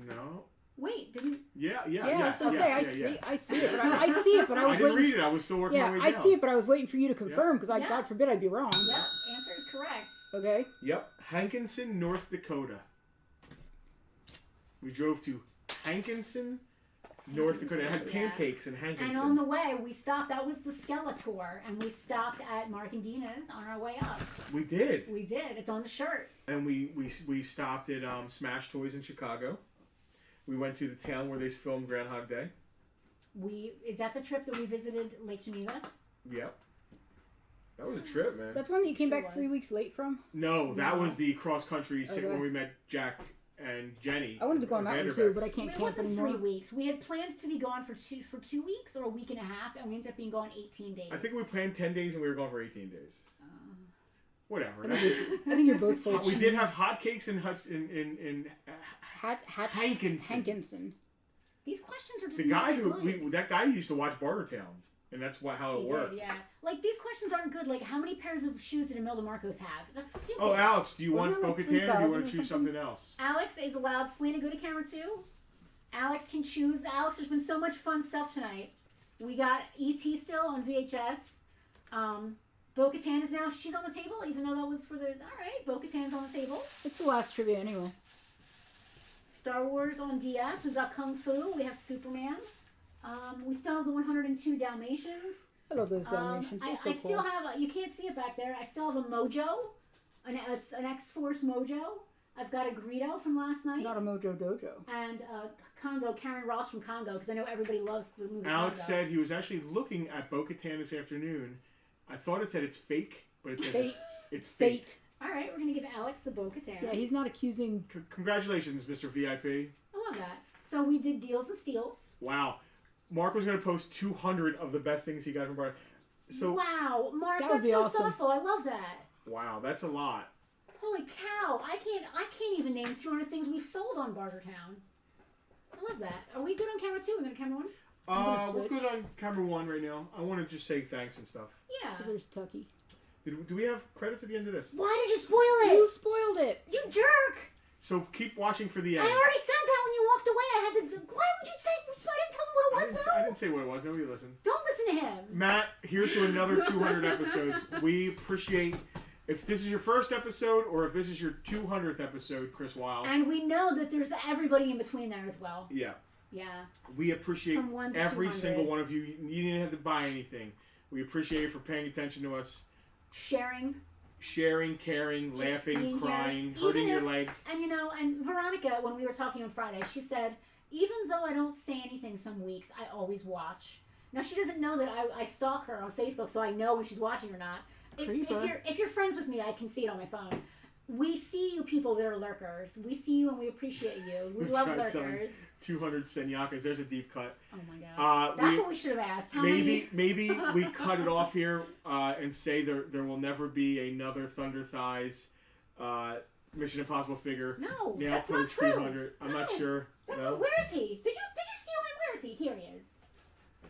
No. Wait, didn't. Yeah, yes, I was gonna yes, say yeah. I see it, but I see it, but I I was didn't waiting. read it. I was still working my way Yeah, down. I see it, but I was waiting for you to confirm because Yeah. God forbid I'd be wrong. Yep, answer is correct. Okay. Yep, Hankinson, North Dakota. We drove to Hankinson, North Dakota. It had pancakes and Hankinson. And on the way, we stopped. That was the Skeletor, and we stopped at Mark and Dina's on our way up. We did. We did. It's on the shirt. And we stopped at Smash Toys in Chicago. We went to the town where they filmed Groundhog Day. Is that the trip that we visited Lake Geneva? Yep. That was a trip, man. Is that the one that you came back was. 3 weeks late from? No, that was the cross country Okay. when we met Jack and Jenny. I wanted to go on that one too, but I can't It camp wasn't anymore. 3 weeks. We had planned to be gone for 2 weeks or a week and a half, and we ended up being gone 18 days. I think we planned 10 days and we were gone for 18 days. Whatever. I think you're both full of We did cheese. have hotcakes in Hankinson. These questions are just The guy not good. that guy used to watch Bartertown, and that's how it He worked. did, yeah. Like, these questions aren't good. Like, how many pairs of shoes did Imelda Marcos have? That's stupid. Oh, Alex, do you Wasn't want it like Bo-Katan or do you 3,000 want or to choose something? something else? Alex is allowed Selena go to camera too. Alex can choose. Alex, there's been so much fun stuff tonight. We got E.T. still on VHS. Bo-Katan is now, she's on the table, even though that was for the, alright, Bo-Katan's on the table. It's the last trivia anyway. Star Wars on DS. We've got Kung Fu. We have Superman. We still have the 102 Dalmatians. I love those Dalmatians. They're so I cool. still have, you can't see it back there, I still have a Mojo. It's an X-Force Mojo. I've got a Greedo from last night. Not a Mojo Dojo. And Congo, Karen Ross from Congo, because I know everybody loves the movie Alex Congo. said he was actually looking at Bo-Katan this afternoon. I thought it said it's fake, but it says Fate. it's fate. Alright, we're going to give Alex the Bo-Katan. Yeah, he's not accusing. Congratulations, Mr. VIP. I love that. So we did Deals and Steals. Wow. Mark was going to post 200 of the best things he got from Barter. So Wow, Mark, That would that's be so awesome. thoughtful. I love that. wow, that's a lot. Holy cow! I can't even name 200 things we've sold on Bartertown. I love that. Are we good on camera 2? Are we good on camera 1? We're good on camera 1 right now. I want to just say thanks and stuff. Yeah. There's Tucky. Do we have credits at the end of this? Why did you spoil You it? spoiled it. You jerk! So keep watching for the I end. already said that when you walked away. I had to. Why would you say? I didn't tell him what it was, I though. didn't say what it was. Nobody listened. Don't listen to him. Matt, here's to another 200 episodes. We appreciate if this is your first episode or if this is your 200th episode, Chris Wilde. And we know that there's everybody in between there as well. Yeah. Yeah. We appreciate From 1 to every 200. single one of you. You didn't have to buy anything. We appreciate you for paying attention to us. Sharing. Sharing, caring, Just laughing, being here. crying, Even hurting your if- leg. And and Veronica, when we were talking on Friday, she said, even though I don't say anything some weeks, I always watch. Now she doesn't know that I stalk her on Facebook, so I know when she's watching or not. If you're friends with me, I can see it on my phone. We see you people that are lurkers. We see you and we appreciate you. We We love tried selling lurkers. 200 senyakas. There's a deep cut. Oh my god. That's what we should have asked. How many? Maybe we cut it off here and say there will never be another Thunder Thighs Mission Impossible figure. No, Nail that's not Post true. 200. I'm not No. sure. That's No. where is he? Did you steal him? Where is he? Here he is.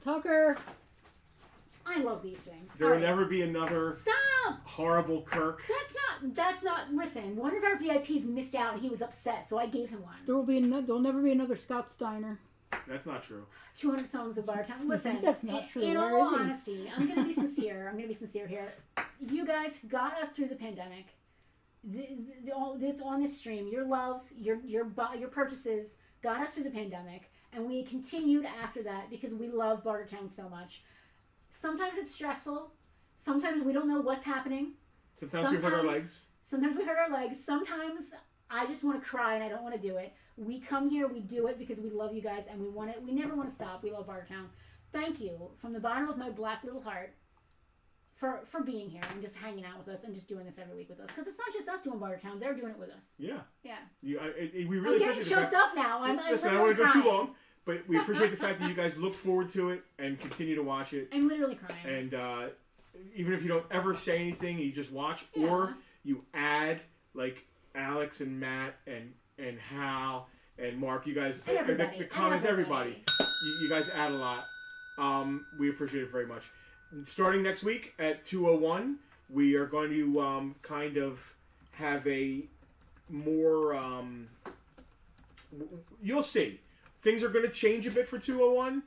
Tucker. I love these things. There will All right. never be another Stop! horrible Kirk. That's not, listen, one of our VIPs missed out and he was upset, so I gave him one. There'll never be another Scott Steiner. That's not true. 200 songs of Bartertown. Listen, that's not true. In Where all is he? honesty, I'm going to be sincere. I'm going to be sincere here. You guys got us through the pandemic. On this stream, your love, your purchases got us through the pandemic, and we continued after that because we love Bartertown so much. Sometimes it's stressful. Sometimes we don't know what's happening. Sometimes we hurt our legs. Sometimes we hurt our legs. Sometimes I just want to cry and I don't want to do it. We come here, we do it because we love you guys and we never want to stop. We love Bartertown. Thank you from the bottom of my black little heart for being here and just hanging out with us and just doing this every week with us. Because it's not just us doing Bartertown; they're doing it with us. Yeah. Yeah. We I'm really getting appreciate choked the fact. up now. Listen, I don't want to go too long, but we appreciate the fact that you guys look forward to it and continue to watch it. I'm literally crying. And even if you don't ever say anything, you just watch, Yeah. or you add like Alex and Matt and Hal and Mark. You guys, And everybody. the comments, And everybody. You guys add a lot. We appreciate it very much. Starting next week at 2:01, we are going to kind of have a more. You'll see. Things are going to change a bit for 2:01.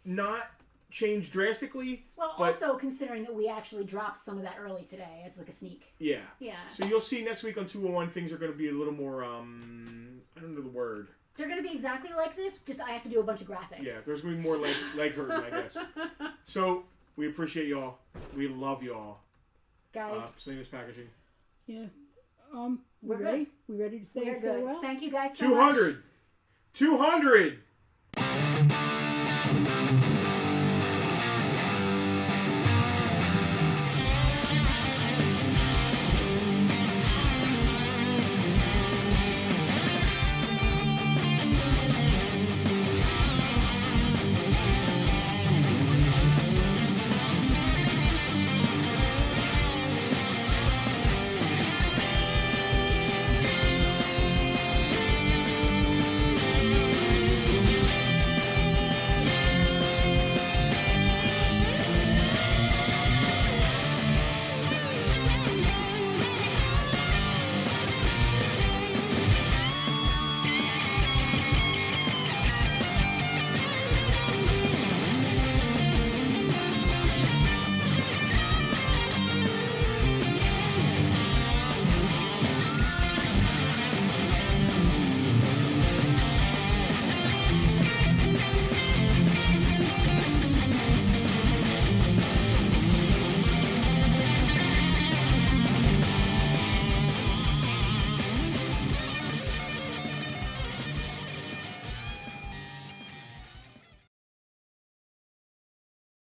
Not change drastically. Well, but, also considering that we actually dropped some of that early today as like a sneak. Yeah. Yeah. So you'll see next week on 2:01 things are going to be a little more. I don't know the word. They're going to be exactly like this, just I have to do a bunch of graphics. Yeah, there's going to be more leg hurting, I guess. So, we appreciate y'all. We love y'all. Guys. Selena's packaging. Yeah. We're ready? good. We ready to say We're farewell? good. Thank you guys so 200! much. 200!